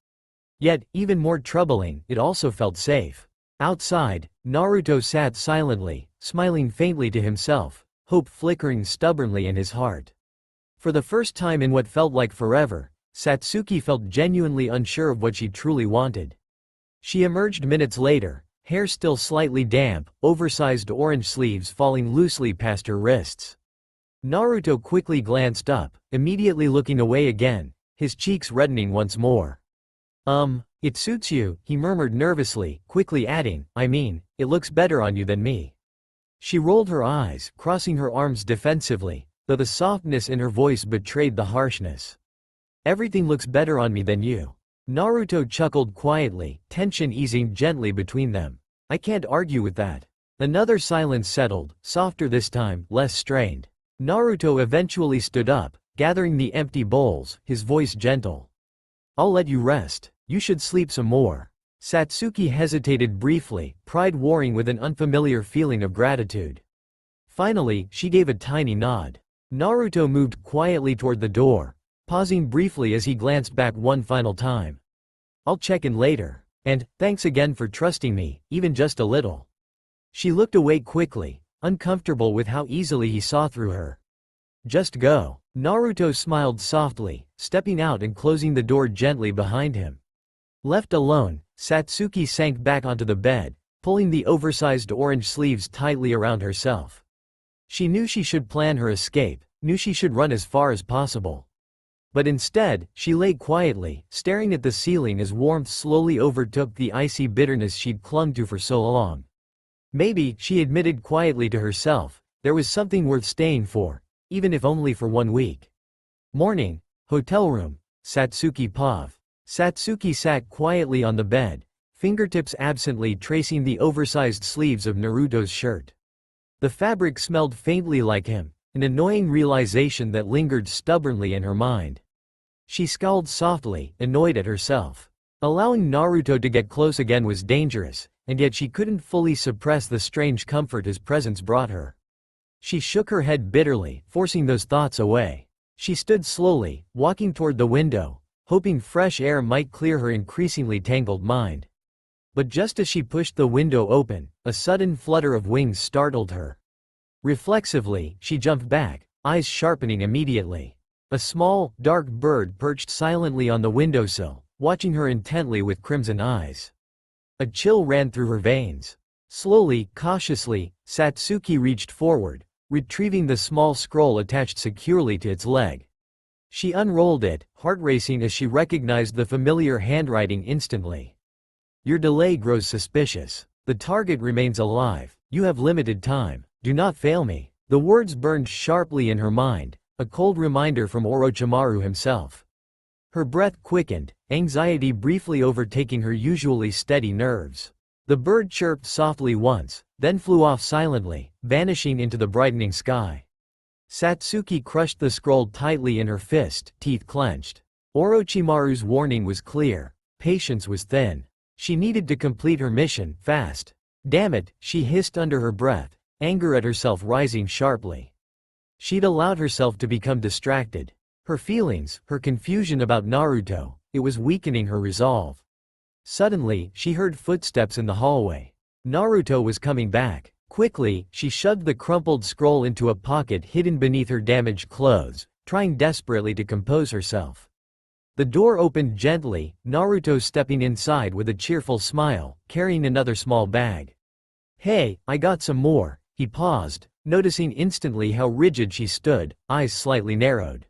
Yet, even more troubling, it also felt safe. Outside, Naruto sat silently, smiling faintly to himself, hope flickering stubbornly in his heart. For the first time in what felt like forever, Satsuki felt genuinely unsure of what she truly wanted. She emerged minutes later, hair still slightly damp, oversized orange sleeves falling loosely past her wrists. Naruto quickly glanced up, immediately looking away again, his cheeks reddening once more. It suits you, he murmured nervously, quickly adding, I mean, it looks better on you than me. She rolled her eyes, crossing her arms defensively, though the softness in her voice betrayed the harshness. Everything looks better on me than you. Naruto chuckled quietly, tension easing gently between them. I can't argue with that. Another silence settled, softer this time, less strained. Naruto eventually stood up, gathering the empty bowls, his voice gentle. I'll let you rest. You should sleep some more. Satsuki hesitated briefly, pride warring with an unfamiliar feeling of gratitude. Finally, she gave a tiny nod. Naruto moved quietly toward the door, pausing briefly as he glanced back one final time. I'll check in later. And, thanks again for trusting me, even just a little. She looked away quickly, uncomfortable with how easily he saw through her. Just go. Naruto smiled softly, stepping out and closing the door gently behind him. Left alone, Satsuki sank back onto the bed, pulling the oversized orange sleeves tightly around herself. She knew she should plan her escape, knew she should run as far as possible. But instead, she lay quietly, staring at the ceiling as warmth slowly overtook the icy bitterness she'd clung to for so long. Maybe, she admitted quietly to herself, there was something worth staying for, even if only for 1 week. Morning. Hotel room. Satsuki Pav. Satsuki sat quietly on the bed, fingertips absently tracing the oversized sleeves of Naruto's shirt. The fabric smelled faintly like him, an annoying realization that lingered stubbornly in her mind. She scowled softly, annoyed at herself. Allowing Naruto to get close again was dangerous, and yet she couldn't fully suppress the strange comfort his presence brought her. She shook her head bitterly, forcing those thoughts away. She stood slowly, walking toward the window, hoping fresh air might clear her increasingly tangled mind. But just as she pushed the window open, a sudden flutter of wings startled her. Reflexively, she jumped back, eyes sharpening immediately. A small, dark bird perched silently on the windowsill, watching her intently with crimson eyes. A chill ran through her veins. Slowly, cautiously, Satsuki reached forward, retrieving the small scroll attached securely to its leg. She unrolled it, heart racing as she recognized the familiar handwriting instantly. Your delay grows suspicious. The target remains alive. You have limited time. Do not fail me. The words burned sharply in her mind, a cold reminder from Orochimaru himself. Her breath quickened, anxiety briefly overtaking her usually steady nerves. The bird chirped softly once, then flew off silently, vanishing into the brightening sky. Satsuki crushed the scroll tightly in her fist, teeth clenched. Orochimaru's warning was clear. Patience was thin. She needed to complete her mission, fast. Damn it, she hissed under her breath, anger at herself rising sharply. She'd allowed herself to become distracted. Her feelings, her confusion about Naruto, it was weakening her resolve. Suddenly, she heard footsteps in the hallway. Naruto was coming back. Quickly, she shoved the crumpled scroll into a pocket hidden beneath her damaged clothes, trying desperately to compose herself. The door opened gently, Naruto stepping inside with a cheerful smile, carrying another small bag. Hey, I got some more. He paused, noticing instantly how rigid she stood, eyes slightly narrowed.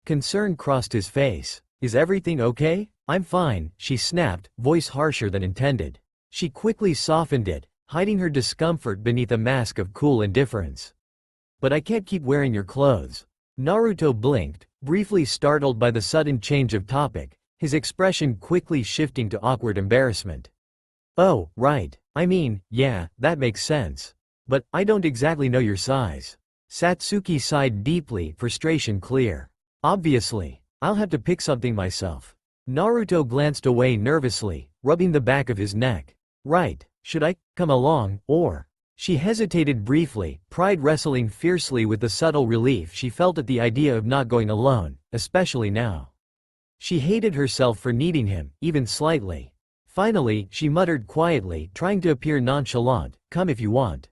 Concern crossed his face. Is everything okay? I'm fine, she snapped, voice harsher than intended. She quickly softened it, hiding her discomfort beneath a mask of cool indifference. But I can't keep wearing your clothes. Naruto blinked, briefly startled by the sudden change of topic, his expression quickly shifting to awkward embarrassment. Oh, right. I mean, yeah, that makes sense. But, I don't exactly know your size. Satsuki sighed deeply, frustration clear. Obviously. I'll have to pick something myself. Naruto glanced away nervously, rubbing the back of his neck. Right. Should I come along, or? She hesitated briefly, pride wrestling fiercely with the subtle relief she felt at the idea of not going alone, especially now. She hated herself for needing him, even slightly. Finally, she muttered quietly, trying to appear nonchalant, come if you want.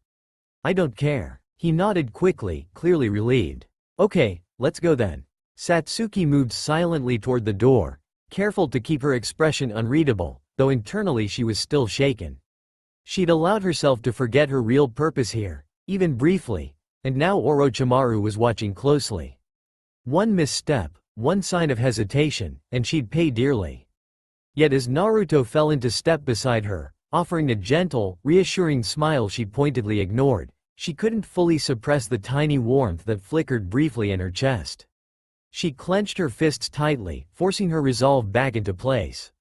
I don't care. He nodded quickly, clearly relieved. Okay, let's go then. Satsuki moved silently toward the door, careful to keep her expression unreadable, though internally she was still shaken. She'd allowed herself to forget her real purpose here, even briefly, and now Orochimaru was watching closely. One misstep, one sign of hesitation, and she'd pay dearly. Yet as Naruto fell into step beside her, offering a gentle, reassuring smile she pointedly ignored, she couldn't fully suppress the tiny warmth that flickered briefly in her chest. She clenched her fists tightly, forcing her resolve back into place.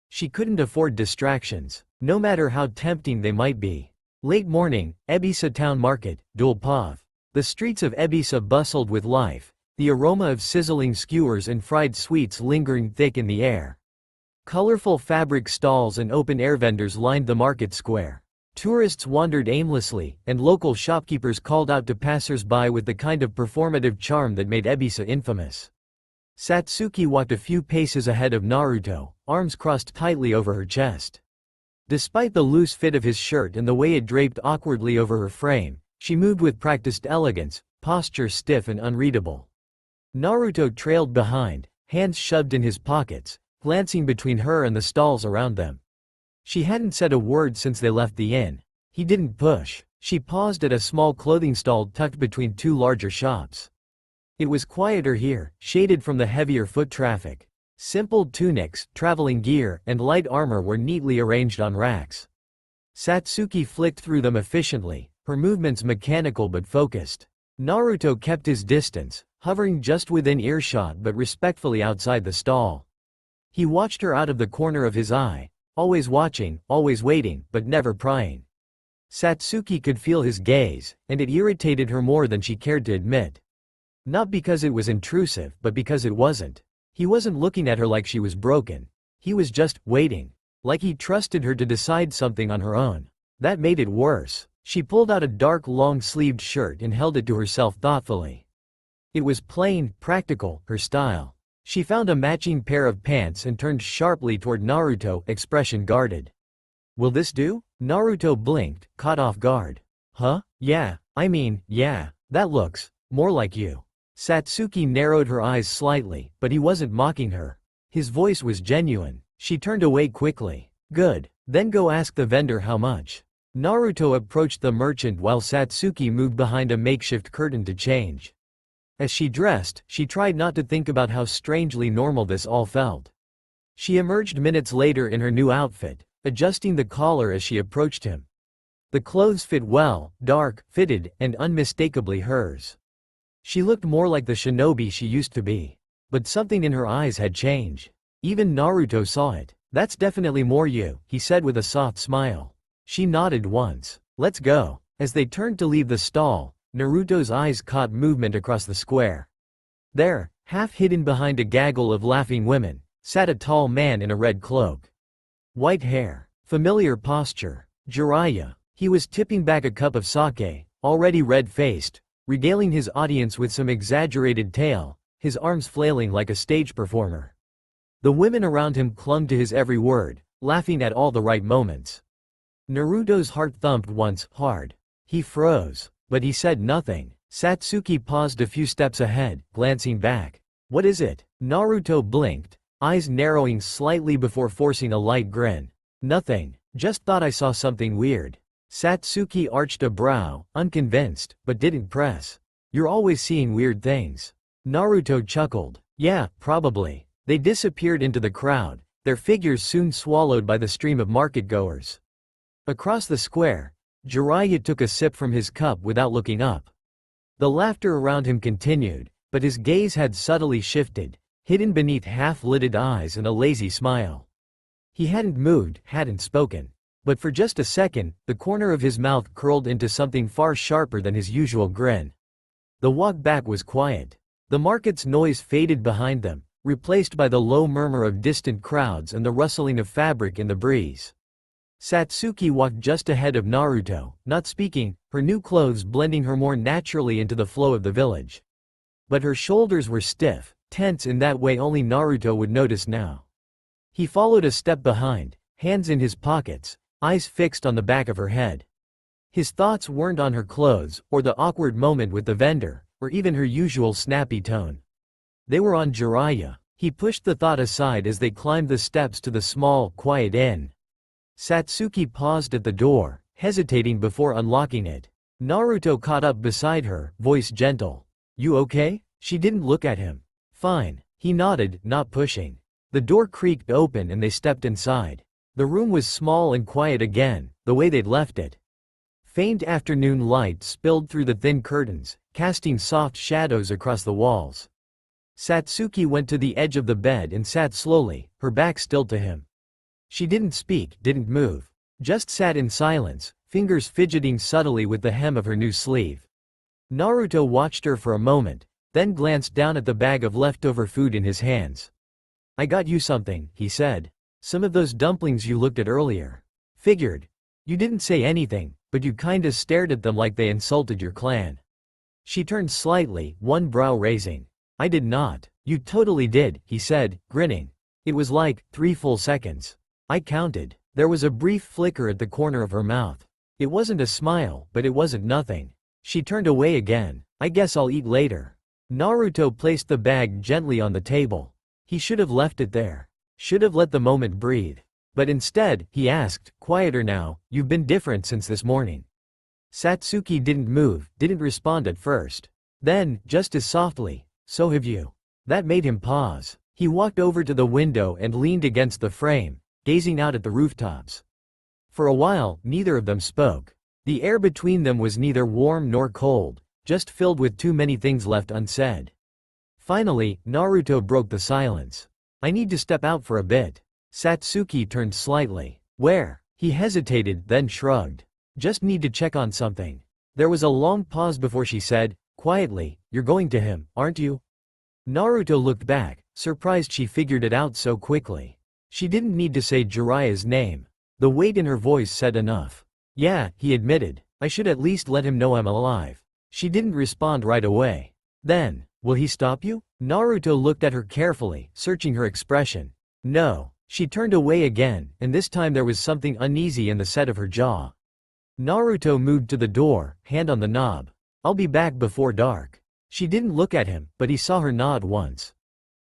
She couldn't afford distractions, no matter how tempting they might be. Late morning, Ebisa Town Market, Dulpav. The streets of Ebisa bustled with life, the aroma of sizzling skewers and fried sweets lingering thick in the air. Colorful fabric stalls and open-air vendors lined the market square. Tourists wandered aimlessly, and local shopkeepers called out to passers-by with the kind of performative charm that made Ebisa infamous. Satsuki walked a few paces ahead of Naruto, arms crossed tightly over her chest. Despite the loose fit of his shirt and the way it draped awkwardly over her frame, she moved with practiced elegance, posture stiff and unreadable. Naruto trailed behind, hands shoved in his pockets, glancing between her and the stalls around them. She hadn't said a word since they left the inn. He didn't push. She paused at a small clothing stall tucked between two larger shops. It was quieter here, shaded from the heavier foot traffic. Simple tunics, traveling gear, and light armor were neatly arranged on racks. Satsuki flicked through them efficiently, her movements mechanical but focused. Naruto kept his distance, hovering just within earshot but respectfully outside the stall. He watched her out of the corner of his eye, always watching, always waiting, but never prying. Satsuki could feel his gaze, and it irritated her more than she cared to admit. Not because it was intrusive, but because it wasn't. He wasn't looking at her like she was broken. He was just waiting, like he trusted her to decide something on her own. That made it worse. She pulled out a dark long-sleeved shirt and held it to herself thoughtfully. It was plain, practical, her style. She found a matching pair of pants and turned sharply toward Naruto, expression guarded. "Will this do?" Naruto blinked, caught off guard. "Huh? Yeah, that looks more like you." Satsuki narrowed her eyes slightly, but he wasn't mocking her. His voice was genuine. She turned away quickly. "Good. Then go ask the vendor how much." Naruto approached the merchant while Satsuki moved behind a makeshift curtain to change. As she dressed, she tried not to think about how strangely normal this all felt. She emerged minutes later in her new outfit, adjusting the collar as she approached him. The clothes fit well, dark, fitted, and unmistakably hers. She looked more like the shinobi she used to be. But something in her eyes had changed. Even Naruto saw it. "That's definitely more you," he said with a soft smile. She nodded once. "Let's go." As they turned to leave the stall, Naruto's eyes caught movement across the square. There, half hidden behind a gaggle of laughing women, sat a tall man in a red cloak. White hair, familiar posture. Jiraiya. He was tipping back a cup of sake, already red-faced, regaling his audience with some exaggerated tale, his arms flailing like a stage performer. The women around him clung to his every word, laughing at all the right moments. Naruto's heart thumped once, hard. He froze, but he said nothing. Satsuki paused a few steps ahead, glancing back. "What is it?" Naruto blinked, eyes narrowing slightly before forcing a light grin. "Nothing. Just thought I saw something weird." Satsuki arched a brow, unconvinced, but didn't press. "You're always seeing weird things." Naruto chuckled. "Yeah, probably." They disappeared into the crowd, their figures soon swallowed by the stream of market-goers. Across the square, Jiraiya took a sip from his cup without looking up. The laughter around him continued, but his gaze had subtly shifted, hidden beneath half-lidded eyes and a lazy smile. He hadn't moved, hadn't spoken. But for just a second, the corner of his mouth curled into something far sharper than his usual grin. The walk back was quiet. The market's noise faded behind them, replaced by the low murmur of distant crowds and the rustling of fabric in the breeze. Satsuki walked just ahead of Naruto, not speaking, her new clothes blending her more naturally into the flow of the village. But her shoulders were stiff, tense in that way only Naruto would notice now. He followed a step behind, hands in his pockets, eyes fixed on the back of her head. His thoughts weren't on her clothes, or the awkward moment with the vendor, or even her usual snappy tone. They were on Jiraiya. He pushed the thought aside as they climbed the steps to the small, quiet inn. Satsuki paused at the door, hesitating before unlocking it. Naruto caught up beside her, voice gentle. "You okay?" She didn't look at him. "Fine." He nodded, not pushing. The door creaked open and they stepped inside. The room was small and quiet again, the way they'd left it. Faint afternoon light spilled through the thin curtains, casting soft shadows across the walls. Satsuki went to the edge of the bed and sat slowly, her back still to him. She didn't speak, didn't move. Just sat in silence, fingers fidgeting subtly with the hem of her new sleeve. Naruto watched her for a moment, then glanced down at the bag of leftover food in his hands. "I got you something," he said. "Some of those dumplings you looked at earlier. Figured. You didn't say anything, but you kinda stared at them like they insulted your clan." She turned slightly, one brow raising. "I did not." "You totally did," he said, grinning. "It was like 3 full seconds. I counted." There was a brief flicker at the corner of her mouth. It wasn't a smile, but it wasn't nothing. She turned away again. "I guess I'll eat later." Naruto placed the bag gently on the table. He should have left it there. Should have let the moment breathe. But instead, he asked, quieter now, "You've been different since this morning." Satsuki didn't move, didn't respond at first. Then, just as softly, "So have you." That made him pause. He walked over to the window and leaned against the frame, gazing out at the rooftops. For a while, neither of them spoke. The air between them was neither warm nor cold, just filled with too many things left unsaid. Finally, Naruto broke the silence. "I need to step out for a bit." Satsuki turned slightly. "Where?" He hesitated, then shrugged. "Just need to check on something." There was a long pause before she said, quietly, "You're going to him, aren't you?" Naruto looked back, surprised she figured it out so quickly. She didn't need to say Jiraiya's name. The weight in her voice said enough. "Yeah," he admitted. "I should at least let him know I'm alive." She didn't respond right away. Then, "Will he stop you?" Naruto looked at her carefully, searching her expression. "No." She turned away again, and this time there was something uneasy in the set of her jaw. Naruto moved to the door, hand on the knob. "I'll be back before dark." She didn't look at him, but he saw her nod once.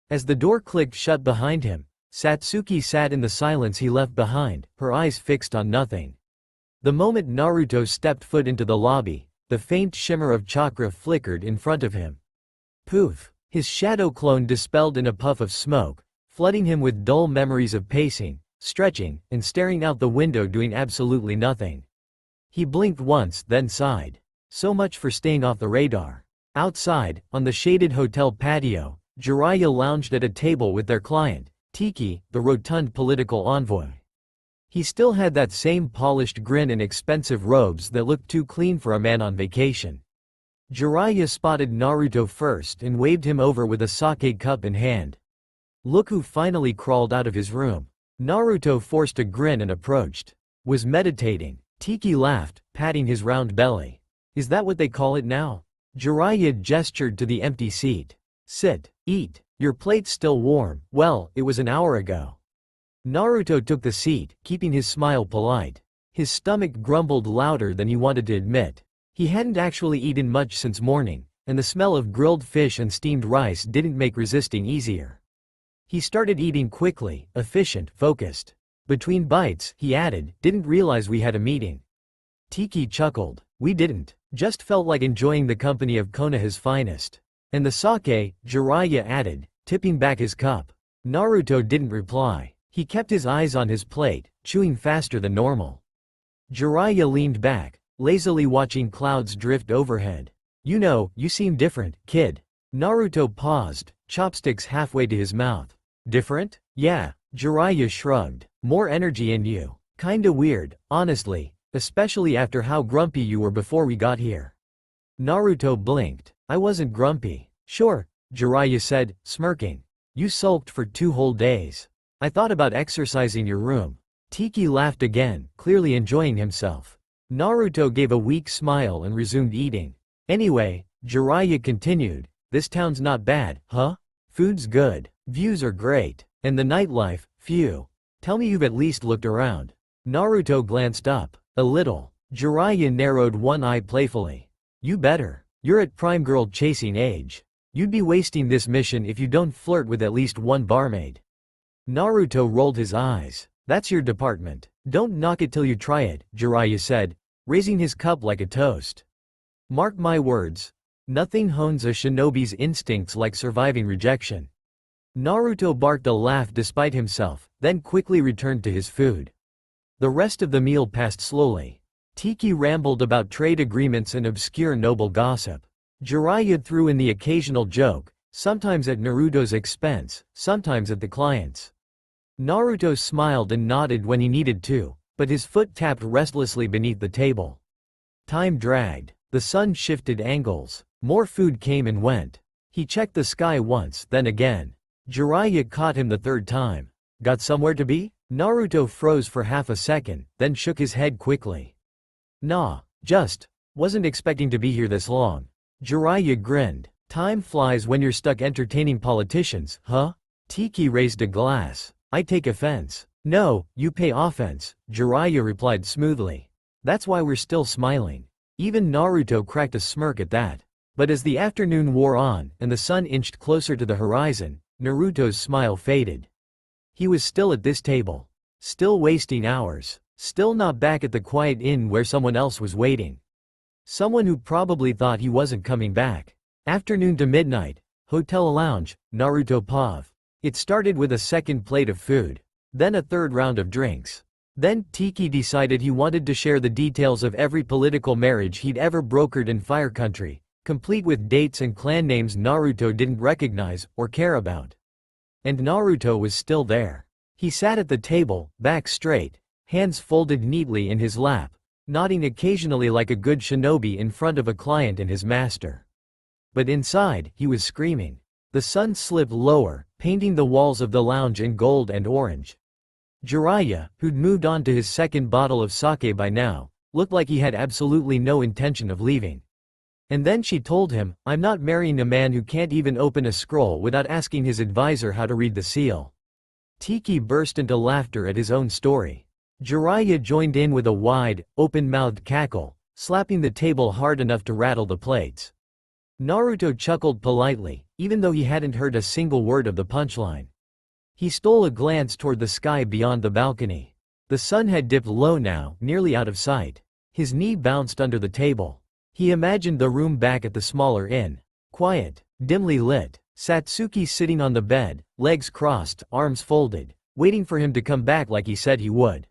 As the door clicked shut behind him, Satsuki sat in the silence he left behind, her eyes fixed on nothing. The moment Naruto stepped foot into the lobby, the faint shimmer of chakra flickered in front of him. Poof! His shadow clone dispelled in a puff of smoke, flooding him with dull memories of pacing, stretching, and staring out the window doing absolutely nothing. He blinked once, then sighed. So much for staying off the radar. Outside, on the shaded hotel patio, Jiraiya lounged at a table with their client, Tiki, the rotund political envoy. He still had that same polished grin and expensive robes that looked too clean for a man on vacation. Jiraiya spotted Naruto first and waved him over with a sake cup in hand. "Look who finally crawled out of his room." Naruto forced a grin and approached. "Was meditating." Tiki laughed, patting his round belly. "Is that what they call it now?" Jiraiya gestured to the empty seat. "Sit. Eat. Your plate's still warm." "Well, it was an hour ago." Naruto took the seat, keeping his smile polite. His stomach grumbled louder than he wanted to admit. He hadn't actually eaten much since morning, and the smell of grilled fish and steamed rice didn't make resisting easier. He started eating quickly, efficient, focused. Between bites, he added, "Didn't realize we had a meeting." Tiki chuckled. "We didn't. Just felt like enjoying the company of Konoha's finest." "And the sake," Jiraiya added, tipping back his cup. Naruto didn't reply. He kept his eyes on his plate, chewing faster than normal. Jiraiya leaned back, lazily watching clouds drift overhead. "You know, you seem different, kid." Naruto paused, chopsticks halfway to his mouth. "Different?" "Yeah." Jiraiya shrugged. "More energy in you. Kinda weird, honestly, especially after how grumpy you were before we got here." Naruto blinked. "I wasn't grumpy." "Sure," Jiraiya said, smirking. "You sulked for 2 whole days. I thought about exercising your room." Tiki laughed again, clearly enjoying himself. Naruto gave a weak smile and resumed eating. "Anyway," Jiraiya continued, "this town's not bad, huh? Food's good, views are great, and the nightlife, phew. Tell me you've at least looked around." Naruto glanced up. "A little." Jiraiya narrowed one eye playfully. "You better. You're at prime girl chasing age. You'd be wasting this mission if you don't flirt with at least one barmaid." Naruto rolled his eyes. "That's your department. Don't knock it till you try it," Jiraiya said, raising his cup like a toast. "Mark my words. Nothing hones a shinobi's instincts like surviving rejection." Naruto barked a laugh despite himself, then quickly returned to his food. The rest of the meal passed slowly. Tiki rambled about trade agreements and obscure noble gossip. Jiraiya threw in the occasional joke, sometimes at Naruto's expense, sometimes at the client's. Naruto smiled and nodded when he needed to, but his foot tapped restlessly beneath the table. Time dragged. The sun shifted angles. More food came and went. He checked the sky once, then again. Jiraiya caught him the third time. Got somewhere to be? Naruto froze for half a second, then shook his head quickly. Nah, just wasn't expecting to be here this long. Jiraiya grinned. Time flies when you're stuck entertaining politicians, huh? Tiki raised a glass. I take offense. No, you pay offense, Jiraiya replied smoothly. That's why we're still smiling. Even Naruto cracked a smirk at that. But as the afternoon wore on, and the sun inched closer to the horizon, Naruto's smile faded. He was still at this table. Still wasting hours. Still not back at the quiet inn where someone else was waiting. Someone who probably thought he wasn't coming back. Afternoon to midnight. Hotel lounge, Naruto Pav. It started with a second plate of food. Then a third round of drinks. Then Tiki decided he wanted to share the details of every political marriage he'd ever brokered in Fire Country, complete with dates and clan names Naruto didn't recognize or care about. And Naruto was still there. He sat at the table, back straight, hands folded neatly in his lap, nodding occasionally like a good shinobi in front of a client and his master. But inside, he was screaming. The sun slipped lower, painting the walls of the lounge in gold and orange. Jiraiya, who'd moved on to his second bottle of sake by now, looked like he had absolutely no intention of leaving. And then she told him, I'm not marrying a man who can't even open a scroll without asking his advisor how to read the seal. Tiki burst into laughter at his own story. Jiraiya joined in with a wide, open-mouthed cackle, slapping the table hard enough to rattle the plates. Naruto chuckled politely, even though he hadn't heard a single word of the punchline. He stole a glance toward the sky beyond the balcony. The sun had dipped low now, nearly out of sight. His knee bounced under the table. He imagined the room back at the smaller inn. Quiet, dimly lit. Satsuki sitting on the bed, legs crossed, arms folded, waiting for him to come back like he said he would.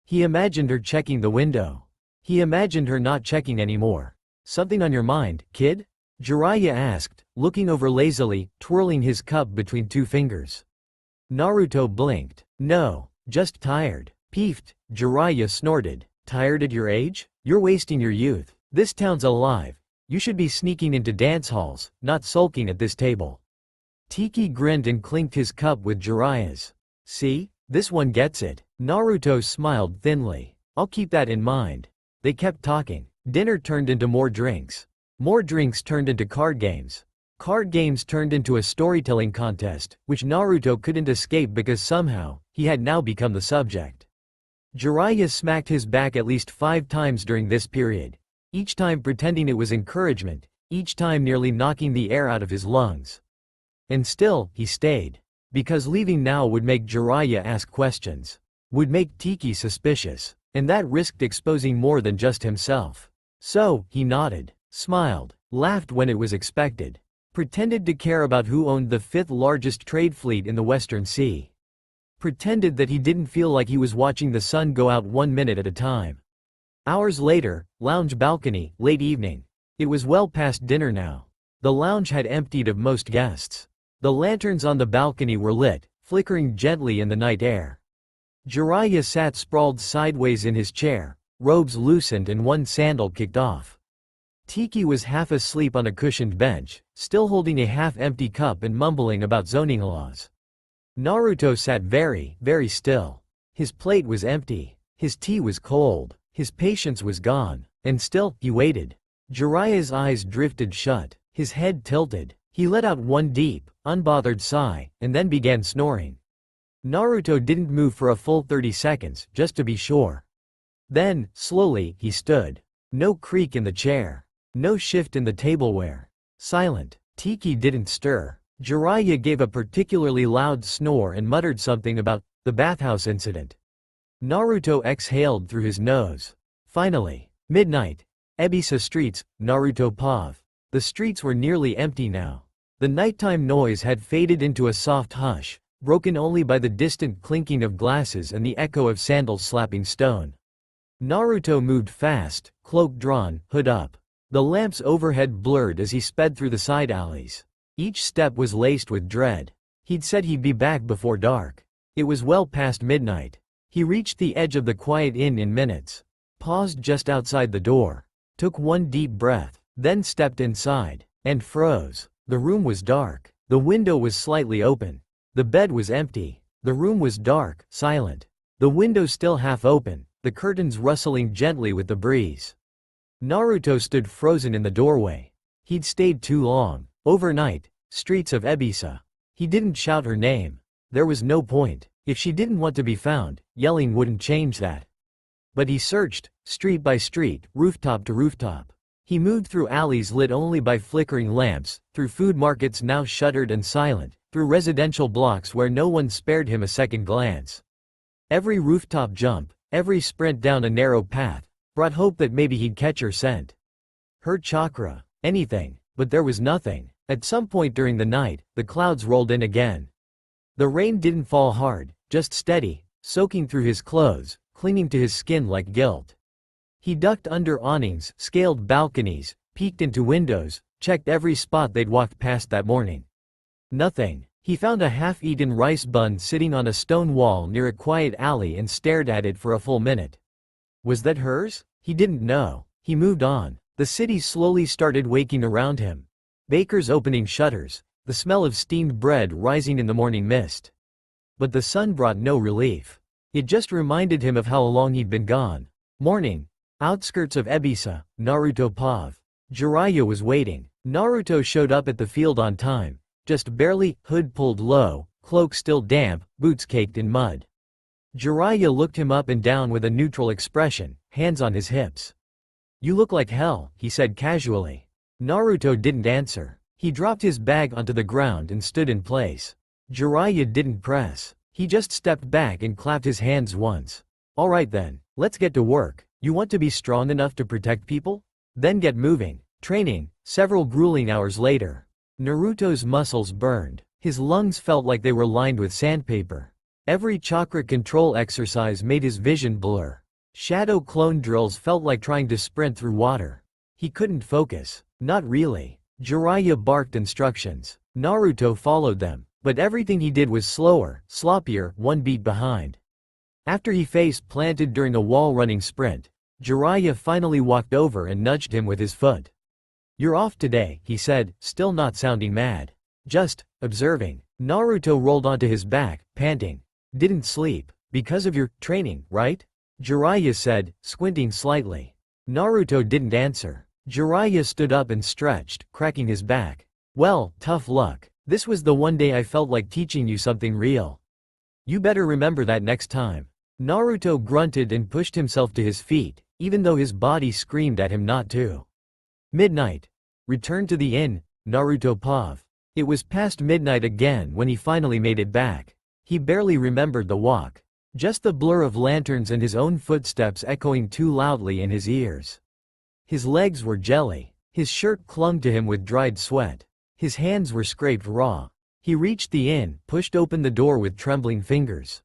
He imagined her checking the window. He imagined her not checking anymore. Something on your mind, kid? Jiraiya asked, looking over lazily, twirling his cup between two fingers. Naruto blinked. No, just tired. Peeved, Jiraiya snorted. Tired at your age? You're wasting your youth. This town's alive. You should be sneaking into dance halls, not sulking at this table. Tiki grinned and clinked his cup with Jiraiya's. See? This one gets it. Naruto smiled thinly. I'll keep that in mind. They kept talking. Dinner turned into more drinks. More drinks turned into card games. Card games turned into a storytelling contest, which Naruto couldn't escape because somehow, he had now become the subject. Jiraiya smacked his back at least 5 times during this period, each time pretending it was encouragement, each time nearly knocking the air out of his lungs. And still, he stayed. Because leaving now would make Jiraiya ask questions. Would make Tiki suspicious. And that risked exposing more than just himself. So, he nodded, smiled, laughed when it was expected. Pretended to care about who owned the 5th largest trade fleet in the Western Sea. Pretended that he didn't feel like he was watching the sun go out 1 minute at a time. Hours later, lounge balcony, late evening. It was well past dinner now. The lounge had emptied of most guests. The lanterns on the balcony were lit, flickering gently in the night air. Jiraiya sat sprawled sideways in his chair, robes loosened and one sandal kicked off. Tiki was half asleep on a cushioned bench, still holding a half-empty cup and mumbling about zoning laws. Naruto sat very, very still. His plate was empty. His tea was cold. His patience was gone. And still, he waited. Jiraiya's eyes drifted shut. His head tilted. He let out one deep, unbothered sigh, and then began snoring. Naruto didn't move for a full 30 seconds, just to be sure. Then, slowly, he stood. No creak in the chair. No shift in the tableware. Silent. Tiki didn't stir. Jiraiya gave a particularly loud snore and muttered something about the bathhouse incident. Naruto exhaled through his nose. Finally. Midnight. Ebisa streets, Naruto Pav. The streets were nearly empty now. The nighttime noise had faded into a soft hush, broken only by the distant clinking of glasses and the echo of sandals slapping stone. Naruto moved fast, cloak drawn, hood up. The lamps overhead blurred as he sped through the side alleys. Each step was laced with dread. He'd said he'd be back before dark. It was well past midnight. He reached the edge of the quiet inn in minutes. Paused just outside the door. Took one deep breath, then stepped inside, and froze. The room was dark. The window was slightly open. The bed was empty. The room was dark, silent. The window still half open, the curtains rustling gently with the breeze. Naruto stood frozen in the doorway. He'd stayed too long. Overnight, streets of Ebisa. He didn't shout her name. There was no point. If she didn't want to be found, yelling wouldn't change that. But he searched, street by street, rooftop to rooftop. He moved through alleys lit only by flickering lamps, through food markets now shuttered and silent, through residential blocks where no one spared him a second glance. Every rooftop jump, every sprint down a narrow path, brought hope that maybe he'd catch her scent. Her chakra, anything, but there was nothing. At some point during the night, the clouds rolled in again. The rain didn't fall hard, just steady, soaking through his clothes, clinging to his skin like guilt. He ducked under awnings, scaled balconies, peeked into windows, checked every spot they'd walked past that morning. Nothing. He found a half-eaten rice bun sitting on a stone wall near a quiet alley and stared at it for a full minute. Was that hers? He didn't know. He moved on. The city slowly started waking around him. Bakers opening shutters, the smell of steamed bread rising in the morning mist. But the sun brought no relief. It just reminded him of how long he'd been gone. Morning. Outskirts of Ebisa, Naruto Pav. Jiraiya was waiting. Naruto showed up at the field on time. Just barely, hood pulled low, cloak still damp, boots caked in mud. Jiraiya looked him up and down with a neutral expression, hands on his hips. "You look like hell," he said casually. Naruto didn't answer. He dropped his bag onto the ground and stood in place. Jiraiya didn't press. He just stepped back and clapped his hands once. "All right then, let's get to work. You want to be strong enough to protect people? Then get moving." Training, several grueling hours later. Naruto's muscles burned. His lungs felt like they were lined with sandpaper. Every chakra control exercise made his vision blur. Shadow clone drills felt like trying to sprint through water. He couldn't focus. Not really. Jiraiya barked instructions. Naruto followed them, but everything he did was slower, sloppier, one beat behind. After he face planted during a wall-running sprint, Jiraiya finally walked over and nudged him with his foot. "You're off today," he said, still not sounding mad. "Just observing." Naruto rolled onto his back, panting. "Didn't sleep. Because of your training, right?" Jiraiya said, squinting slightly. Naruto didn't answer. Jiraiya stood up and stretched, cracking his back. "Well, tough luck. This was the one day I felt like teaching you something real. You better remember that next time." Naruto grunted and pushed himself to his feet, even though his body screamed at him not to. Midnight. Returned to the inn, Naruto Pav. It was past midnight again when he finally made it back. He barely remembered the walk. Just the blur of lanterns and his own footsteps echoing too loudly in his ears. His legs were jelly. His shirt clung to him with dried sweat. His hands were scraped raw. He reached the inn, pushed open the door with trembling fingers.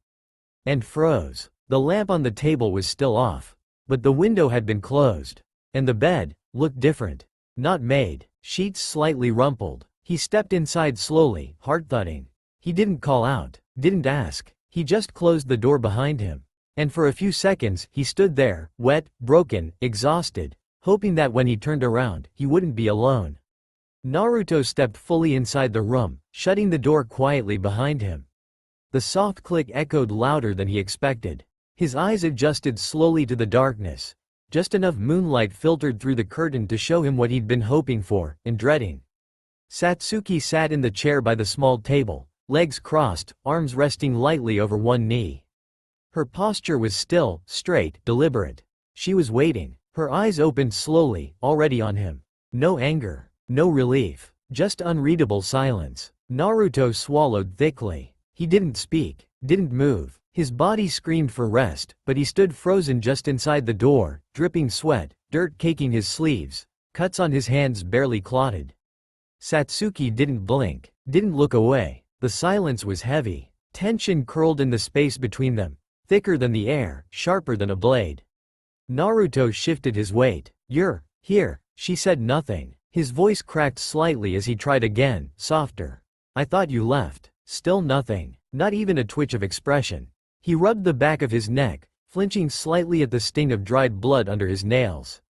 And froze. The lamp on the table was still off. But the window had been closed. And the bed looked different. Not made. Sheets slightly rumpled. He stepped inside slowly, heart thudding. He didn't call out. Didn't ask. He just closed the door behind him. And for a few seconds, he stood there, wet, broken, exhausted, hoping that when he turned around, he wouldn't be alone. Naruto stepped fully inside the room, shutting the door quietly behind him. The soft click echoed louder than he expected. His eyes adjusted slowly to the darkness. Just enough moonlight filtered through the curtain to show him what he'd been hoping for, and dreading. Satsuki sat in the chair by the small table, legs crossed, arms resting lightly over one knee. Her posture was still, straight, deliberate. She was waiting, her eyes opened slowly, already on him. No anger, no relief, just unreadable silence. Naruto swallowed thickly. He didn't speak, didn't move. His body screamed for rest, but he stood frozen just inside the door, dripping sweat, dirt caking his sleeves, cuts on his hands barely clotted. Satsuki didn't blink, didn't look away. The silence was heavy. Tension curled in the space between them, thicker than the air, sharper than a blade. Naruto shifted his weight. "You're here." She said nothing. His voice cracked slightly as he tried again, softer. "I thought you left." Still nothing. Not even a twitch of expression. He rubbed the back of his neck, flinching slightly at the sting of dried blood under his nails.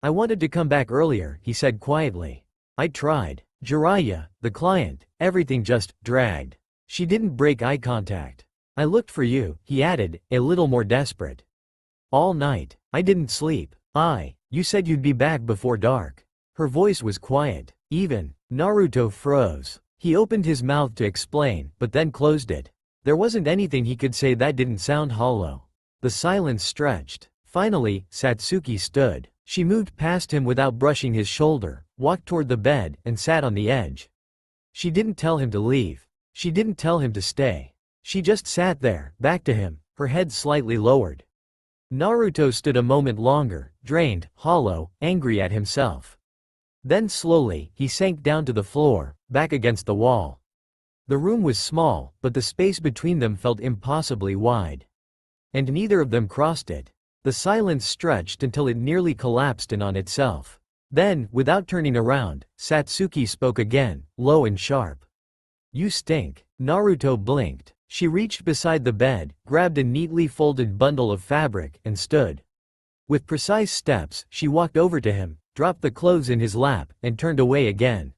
"I wanted to come back earlier," he said quietly. "I tried. Jiraiya, the client, everything just dragged." She didn't break eye contact. "I looked for you," he added, a little more desperate. "All night. I didn't sleep." You said you'd be back before dark." Her voice was quiet, even. Naruto froze. He opened his mouth to explain, but then closed it. There wasn't anything he could say that didn't sound hollow. The silence stretched. Finally, Satsuki stood. She moved past him without brushing his shoulder, walked toward the bed, and sat on the edge. She didn't tell him to leave. She didn't tell him to stay. She just sat there, back to him, her head slightly lowered. Naruto stood a moment longer, drained, hollow, angry at himself. Then slowly, he sank down to the floor, back against the wall. The room was small, but the space between them felt impossibly wide. And neither of them crossed it. The silence stretched until it nearly collapsed in on itself. Then, without turning around, Satsuki spoke again, low and sharp. "You stink." Naruto blinked. She reached beside the bed, grabbed a neatly folded bundle of fabric, and stood. With precise steps, she walked over to him, dropped the clothes in his lap, and turned away again.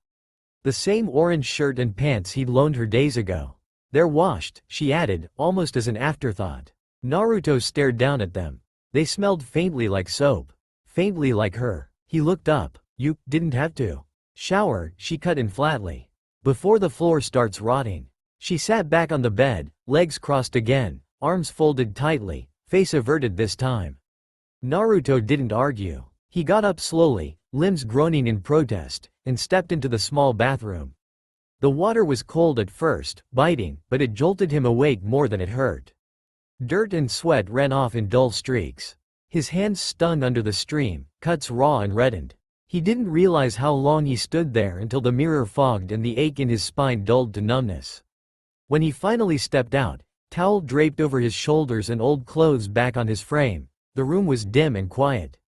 The same orange shirt and pants he'd loaned her days ago. "They're washed," she added, almost as an afterthought. Naruto stared down at them. They smelled faintly like soap. Faintly like her. He looked up. "You didn't have to shower," she cut in flatly. "Before the floor starts rotting." She sat back on the bed, legs crossed again, arms folded tightly, face averted this time. Naruto didn't argue. He got up slowly, limbs groaning in protest, and stepped into the small bathroom. The water was cold at first, biting, but it jolted him awake more than it hurt. Dirt and sweat ran off in dull streaks. His hands stung under the stream, cuts raw and reddened. He didn't realize how long he stood there until the mirror fogged and the ache in his spine dulled to numbness. When he finally stepped out, towel draped over his shoulders and old clothes back on his frame, the room was dim and quiet.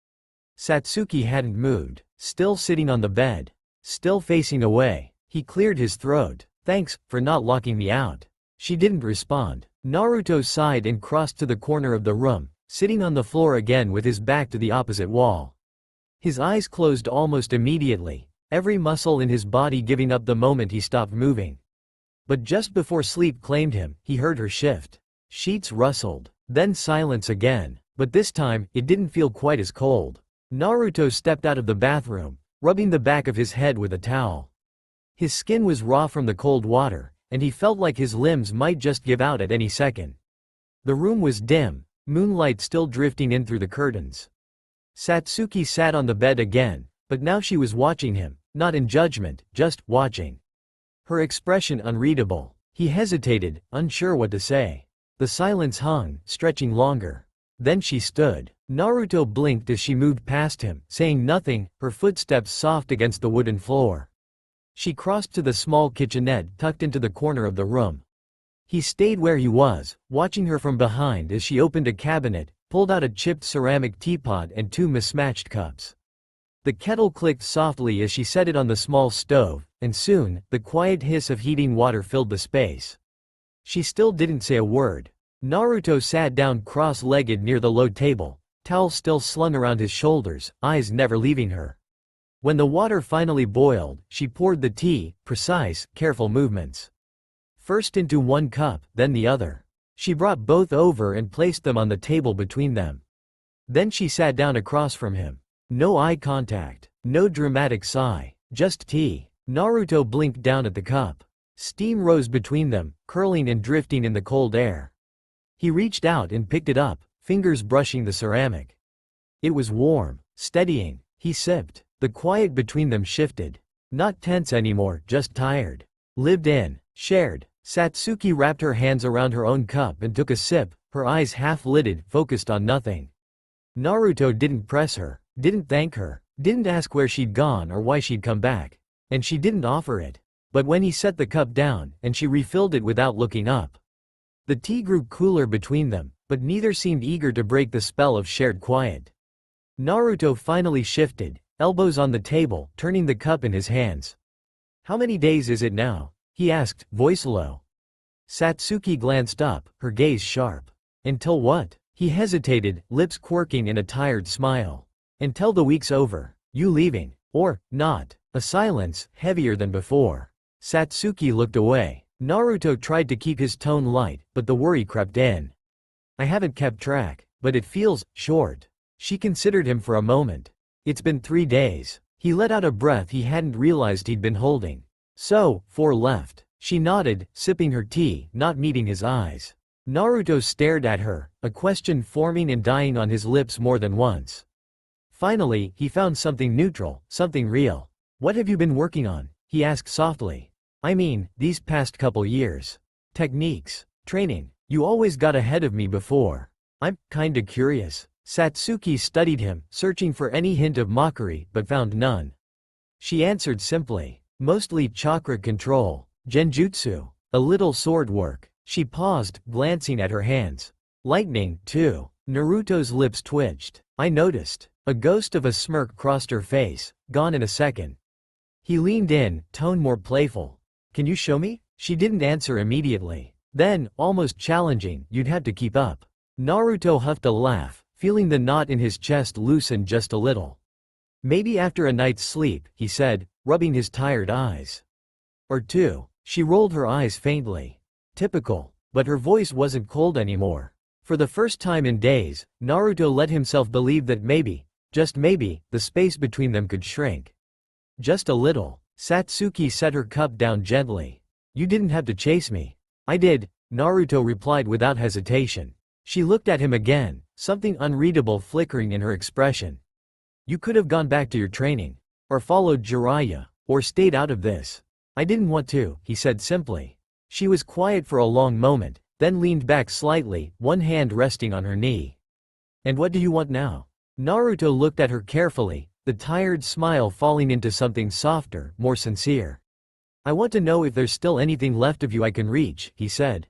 Satsuki hadn't moved, still sitting on the bed, still facing away. He cleared his throat. "Thanks for not locking me out." She didn't respond. Naruto sighed and crossed to the corner of the room, sitting on the floor again with his back to the opposite wall. His eyes closed almost immediately, every muscle in his body giving up the moment he stopped moving. But just before sleep claimed him, he heard her shift. Sheets rustled, then silence again, but this time, it didn't feel quite as cold. Naruto stepped out of the bathroom, rubbing the back of his head with a towel. His skin was raw from the cold water, and he felt like his limbs might just give out at any second. The room was dim, moonlight still drifting in through the curtains. Satsuki sat on the bed again, but now she was watching him, not in judgment, just watching. Her expression unreadable. He hesitated, unsure what to say. The silence hung, stretching longer. Then she stood. Naruto blinked as she moved past him, saying nothing, her footsteps soft against the wooden floor. She crossed to the small kitchenette tucked into the corner of the room. He stayed where he was, watching her from behind as she opened a cabinet, pulled out a chipped ceramic teapot and two mismatched cups. The kettle clicked softly as she set it on the small stove, and soon, the quiet hiss of heating water filled the space. She still didn't say a word. Naruto sat down cross-legged near the low table, towel still slung around his shoulders, eyes never leaving her. When the water finally boiled, she poured the tea, precise, careful movements. First into one cup, then the other. She brought both over and placed them on the table between them. Then she sat down across from him. No eye contact, no dramatic sigh, just tea. Naruto blinked down at the cup. Steam rose between them, curling and drifting in the cold air. He reached out and picked it up, fingers brushing the ceramic. It was warm, steadying. He sipped. The quiet between them shifted. Not tense anymore, just tired. Lived in, shared. Satsuki wrapped her hands around her own cup and took a sip, her eyes half-lidded, focused on nothing. Naruto didn't press her, didn't thank her, didn't ask where she'd gone or why she'd come back. And she didn't offer it. But when he set the cup down, and she refilled it without looking up. The tea grew cooler between them, but neither seemed eager to break the spell of shared quiet. Naruto finally shifted, elbows on the table, turning the cup in his hands. How many days is it now? He asked, voice low. Satsuki glanced up, her gaze sharp. Until what? He hesitated, lips quirking in a tired smile. Until the week's over. You leaving? Or, not? A silence, heavier than before. Satsuki looked away. Naruto tried to keep his tone light, but the worry crept in. I haven't kept track, but it feels short. She considered him for a moment. It's been 3 days. He let out a breath he hadn't realized he'd been holding. So, 4 left. She nodded, sipping her tea, not meeting his eyes. Naruto stared at her, a question forming and dying on his lips more than once. Finally, he found something neutral, something real. What have you been working on? He asked softly. I mean, these past couple years. Techniques. Training. You always got ahead of me before. I'm kinda curious. Satsuki studied him, searching for any hint of mockery, but found none. She answered simply. Mostly chakra control. Genjutsu. A little sword work. She paused, glancing at her hands. Lightning, too. Naruto's lips twitched. I noticed. A ghost of a smirk crossed her face, gone in a second. He leaned in, tone more playful. Can you show me? She didn't answer immediately. Then, almost challenging, you'd have to keep up. Naruto huffed a laugh, feeling the knot in his chest loosen just a little. Maybe after a night's sleep, he said, rubbing his tired eyes. Or 2. She rolled her eyes faintly. Typical. But her voice wasn't cold anymore. For the first time in days, Naruto let himself believe that maybe, just maybe, the space between them could shrink. Just a little. Satsuki set her cup down gently. You didn't have to chase me. I did, Naruto replied without hesitation. She looked at him again, something unreadable flickering in her expression. You could have gone back to your training. Or followed Jiraiya. Or stayed out of this. I didn't want to, he said simply. She was quiet for a long moment, then leaned back slightly, one hand resting on her knee. And what do you want now? Naruto looked at her carefully, the tired smile falling into something softer, more sincere. I want to know if there's still anything left of you I can reach, he said.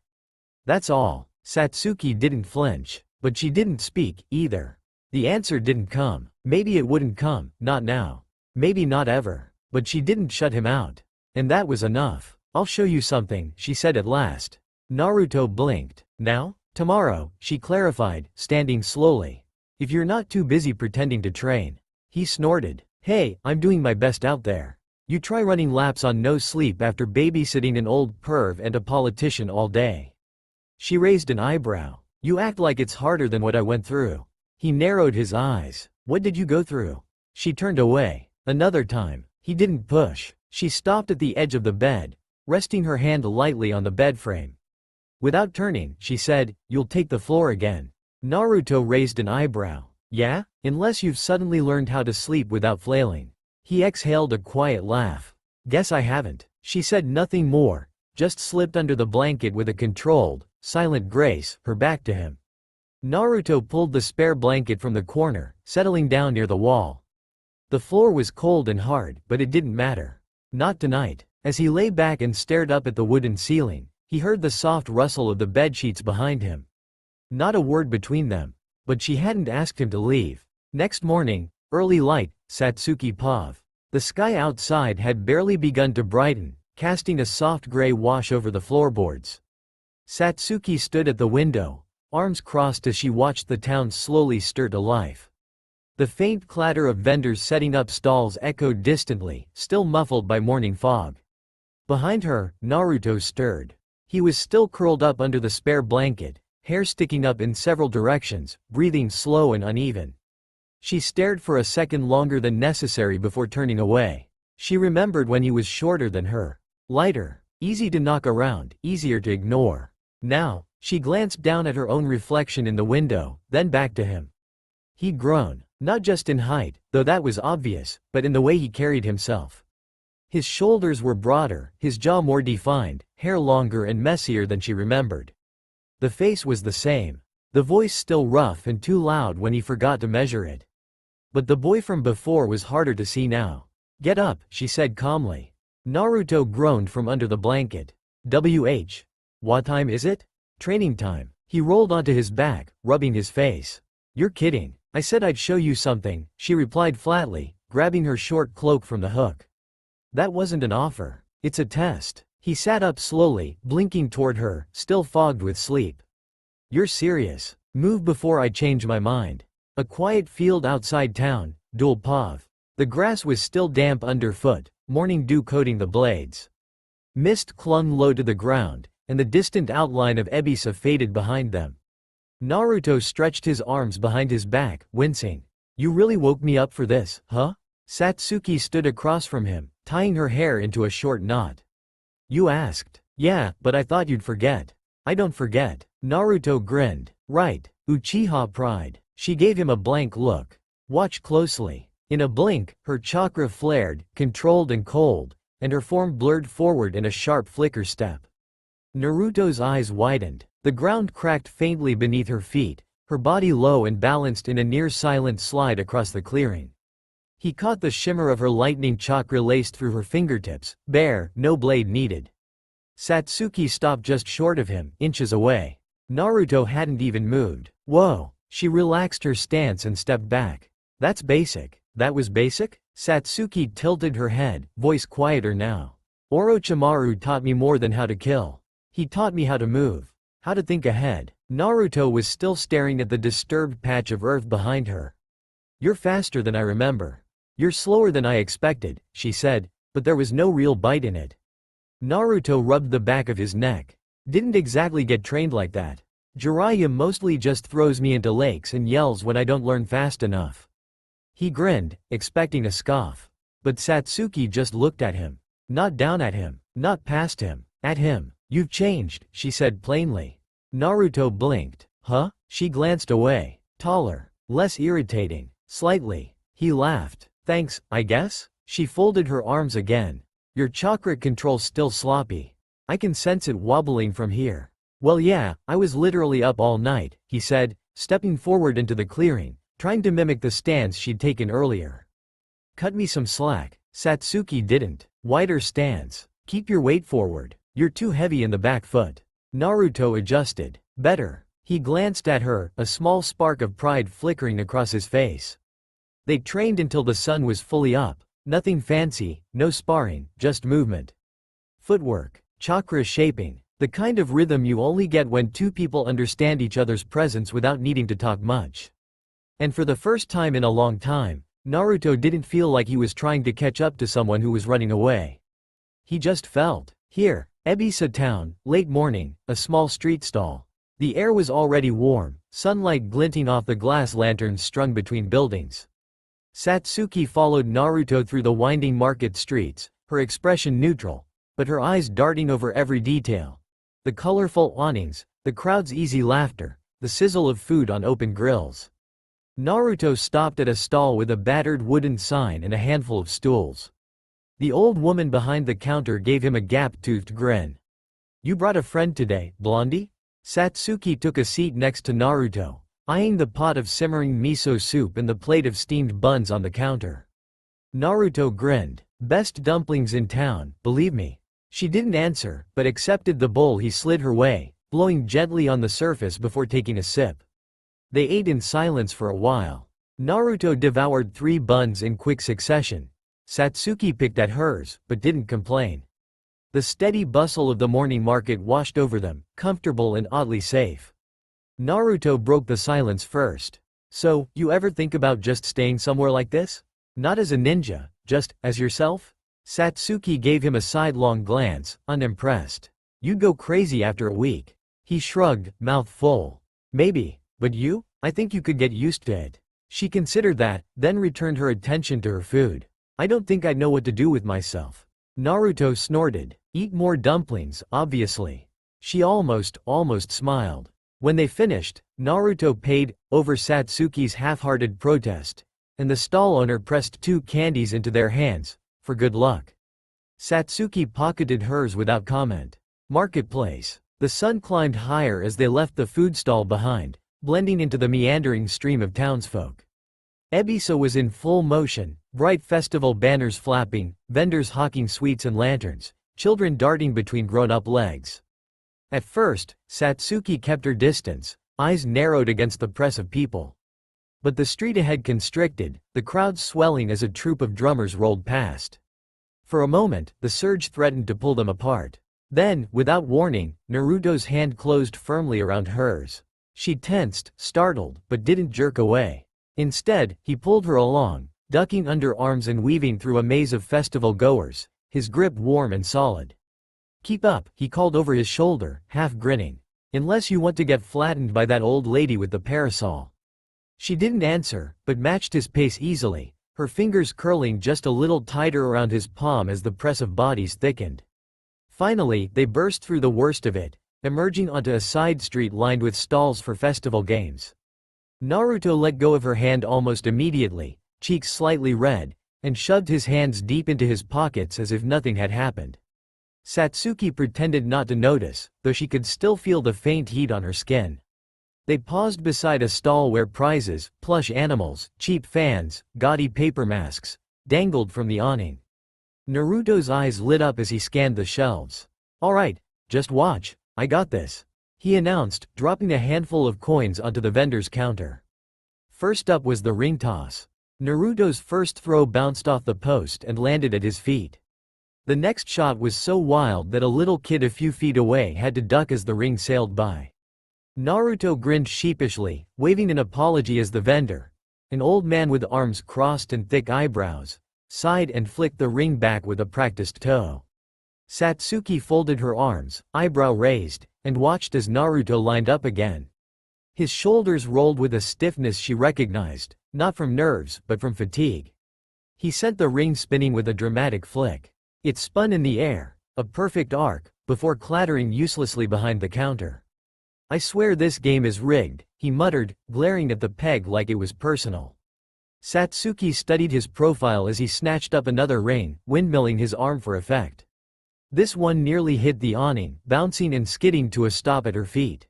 That's all. Satsuki didn't flinch, but she didn't speak, either. The answer didn't come. Maybe it wouldn't come, not now. Maybe not ever. But she didn't shut him out. And that was enough. I'll show you something, she said at last. Naruto blinked. Now? Tomorrow, she clarified, standing slowly. If you're not too busy pretending to train. He snorted. Hey, I'm doing my best out there. You try running laps on no sleep after babysitting an old perv and a politician all day. She raised an eyebrow. You act like it's harder than what I went through. He narrowed his eyes. What did you go through? She turned away. Another time. He didn't push. She stopped at the edge of the bed, resting her hand lightly on the bed frame. Without turning, she said, You'll take the floor again. Naruto raised an eyebrow. Yeah? Unless you've suddenly learned how to sleep without flailing. He exhaled a quiet laugh. Guess I haven't. She said nothing more, just slipped under the blanket with a controlled, silent grace, her back to him. Naruto pulled the spare blanket from the corner, settling down near the wall. The floor was cold and hard, but it didn't matter. Not tonight. As he lay back and stared up at the wooden ceiling, he heard the soft rustle of the bedsheets behind him. Not a word between them. But she hadn't asked him to leave. Next morning, early light, Satsuki Pav. The sky outside had barely begun to brighten, casting a soft gray wash over the floorboards. Satsuki stood at the window, arms crossed as she watched the town slowly stir to life. The faint clatter of vendors setting up stalls echoed distantly, still muffled by morning fog. Behind her, Naruto stirred. He was still curled up under the spare blanket, hair sticking up in several directions, breathing slow and uneven. She stared for a second longer than necessary before turning away. She remembered when he was shorter than her. Lighter, easy to knock around, easier to ignore. Now, she glanced down at her own reflection in the window, then back to him. He'd grown, not just in height, though that was obvious, but in the way he carried himself. His shoulders were broader, his jaw more defined, hair longer and messier than she remembered. The face was the same. The voice still rough and too loud when he forgot to measure it. But the boy from before was harder to see now. Get up, she said calmly. Naruto groaned from under the blanket. What time is it? Training time. He rolled onto his back, rubbing his face. You're kidding. I said I'd show you something, she replied flatly, grabbing her short cloak from the hook. That wasn't an offer. It's a test. He sat up slowly, blinking toward her, still fogged with sleep. You're serious? Move before I change my mind. A quiet field outside town, Dulpav. The grass was still damp underfoot, morning dew coating the blades. Mist clung low to the ground, and the distant outline of Ebisa faded behind them. Naruto stretched his arms behind his back, wincing. You really woke me up for this, huh? Satsuki stood across from him, tying her hair into a short knot. You asked. Yeah, but I thought you'd forget. I don't forget. Naruto grinned. Right, Uchiha pride. She gave him a blank look. Watch closely. In a blink, her chakra flared, controlled and cold, and her form blurred forward in a sharp flicker step. Naruto's eyes widened. The ground cracked faintly beneath her feet, her body low and balanced in a near-silent slide across the clearing. He caught the shimmer of her lightning chakra laced through her fingertips, bare, no blade needed. Satsuki stopped just short of him, inches away. Naruto hadn't even moved. Whoa! She relaxed her stance and stepped back. That's basic. That was basic? Satsuki tilted her head, voice quieter now. Orochimaru taught me more than how to kill. He taught me how to move. How to think ahead. Naruto was still staring at the disturbed patch of earth behind her. You're faster than I remember. You're slower than I expected, she said, but there was no real bite in it. Naruto rubbed the back of his neck. Didn't exactly get trained like that. Jiraiya mostly just throws me into lakes and yells when I don't learn fast enough. He grinned, expecting a scoff. But Satsuki just looked at him. Not down at him, not past him, at him. You've changed, she said plainly. Naruto blinked. Huh? She glanced away. Taller, less irritating, slightly. He laughed. Thanks, I guess? She folded her arms again. Your chakra control's still sloppy. I can sense it wobbling from here. Well yeah, I was literally up all night, he said, stepping forward into the clearing, trying to mimic the stance she'd taken earlier. Cut me some slack. Satsuki didn't. Wider stance. Keep your weight forward. You're too heavy in the back foot. Naruto adjusted. Better. He glanced at her, a small spark of pride flickering across his face. They trained until the sun was fully up. Nothing fancy, no sparring, just movement. Footwork. Chakra shaping. The kind of rhythm you only get when two people understand each other's presence without needing to talk much. And for the first time in a long time, Naruto didn't feel like he was trying to catch up to someone who was running away. He just felt. Here, Ebisa town, late morning, a small street stall. The air was already warm, sunlight glinting off the glass lanterns strung between buildings. Satsuki followed Naruto through the winding market streets, her expression neutral, but her eyes darting over every detail. The colorful awnings, the crowd's easy laughter, the sizzle of food on open grills. Naruto stopped at a stall with a battered wooden sign and a handful of stools. The old woman behind the counter gave him a gap-toothed grin. You brought a friend today, Blondie? Satsuki took a seat next to Naruto, eyeing the pot of simmering miso soup and the plate of steamed buns on the counter. Naruto grinned. Best dumplings in town, believe me. She didn't answer, but accepted the bowl he slid her way, blowing gently on the surface before taking a sip. They ate in silence for a while. Naruto devoured 3 buns in quick succession. Satsuki picked at hers, but didn't complain. The steady bustle of the morning market washed over them, comfortable and oddly safe. Naruto broke the silence first. So, you ever think about just staying somewhere like this? Not as a ninja, just as yourself? Satsuki gave him a sidelong glance, unimpressed. You'd go crazy after a week. He shrugged, mouth full. Maybe. But you? I think you could get used to it. She considered that, then returned her attention to her food. I don't think I'd know what to do with myself. Naruto snorted. Eat more dumplings, obviously. She almost smiled. When they finished, Naruto paid, over Satsuki's half-hearted protest, and the stall owner pressed 2 candies into their hands, for good luck. Satsuki pocketed hers without comment. Marketplace. The sun climbed higher as they left the food stall behind, blending into the meandering stream of townsfolk. Ebisa was in full motion, bright festival banners flapping, vendors hawking sweets and lanterns, children darting between grown-up legs. At first, Satsuki kept her distance, eyes narrowed against the press of people. But the street ahead constricted, the crowd swelling as a troupe of drummers rolled past. For a moment, the surge threatened to pull them apart. Then, without warning, Naruto's hand closed firmly around hers. She tensed, startled, but didn't jerk away. Instead, he pulled her along, ducking under arms and weaving through a maze of festival-goers, his grip warm and solid. "Keep up," he called over his shoulder, half grinning. "Unless you want to get flattened by that old lady with the parasol." She didn't answer, but matched his pace easily, her fingers curling just a little tighter around his palm as the press of bodies thickened. Finally, they burst through the worst of it, emerging onto a side street lined with stalls for festival games. Naruto let go of her hand almost immediately, cheeks slightly red, and shoved his hands deep into his pockets as if nothing had happened. Satsuki pretended not to notice, though she could still feel the faint heat on her skin. They paused beside a stall where prizes, plush animals, cheap fans, gaudy paper masks, dangled from the awning. Naruto's eyes lit up as he scanned the shelves. "All right, just watch, I got this," he announced, dropping a handful of coins onto the vendor's counter. First up was the ring toss. Naruto's first throw bounced off the post and landed at his feet. The next shot was so wild that a little kid a few feet away had to duck as the ring sailed by. Naruto grinned sheepishly, waving an apology as the vendor, an old man with arms crossed and thick eyebrows, sighed and flicked the ring back with a practiced toe. Satsuki folded her arms, eyebrow raised, and watched as Naruto lined up again. His shoulders rolled with a stiffness she recognized, not from nerves but from fatigue. He sent the ring spinning with a dramatic flick. It spun in the air, a perfect arc, before clattering uselessly behind the counter. "I swear this game is rigged," he muttered, glaring at the peg like it was personal. Satsuki studied his profile as he snatched up another ring, windmilling his arm for effect. This one nearly hit the awning, bouncing and skidding to a stop at her feet.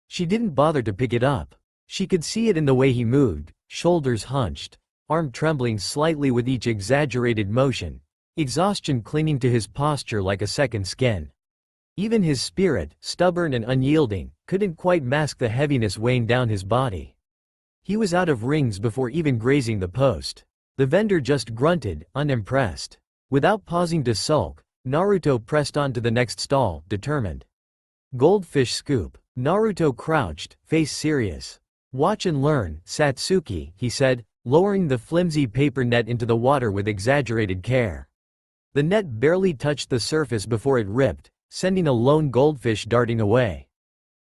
She didn't bother to pick it up. She could see it in the way he moved, shoulders hunched, arm trembling slightly with each exaggerated motion, exhaustion clinging to his posture like a second skin. Even his spirit, stubborn and unyielding, couldn't quite mask the heaviness weighing down his body. He was out of rings before even grazing the post. The vendor just grunted, unimpressed. Without pausing to sulk, Naruto pressed on to the next stall, determined. "Goldfish scoop." Naruto crouched, face serious. "Watch and learn, Satsuki," he said, lowering the flimsy paper net into the water with exaggerated care. The net barely touched the surface before it ripped, sending a lone goldfish darting away.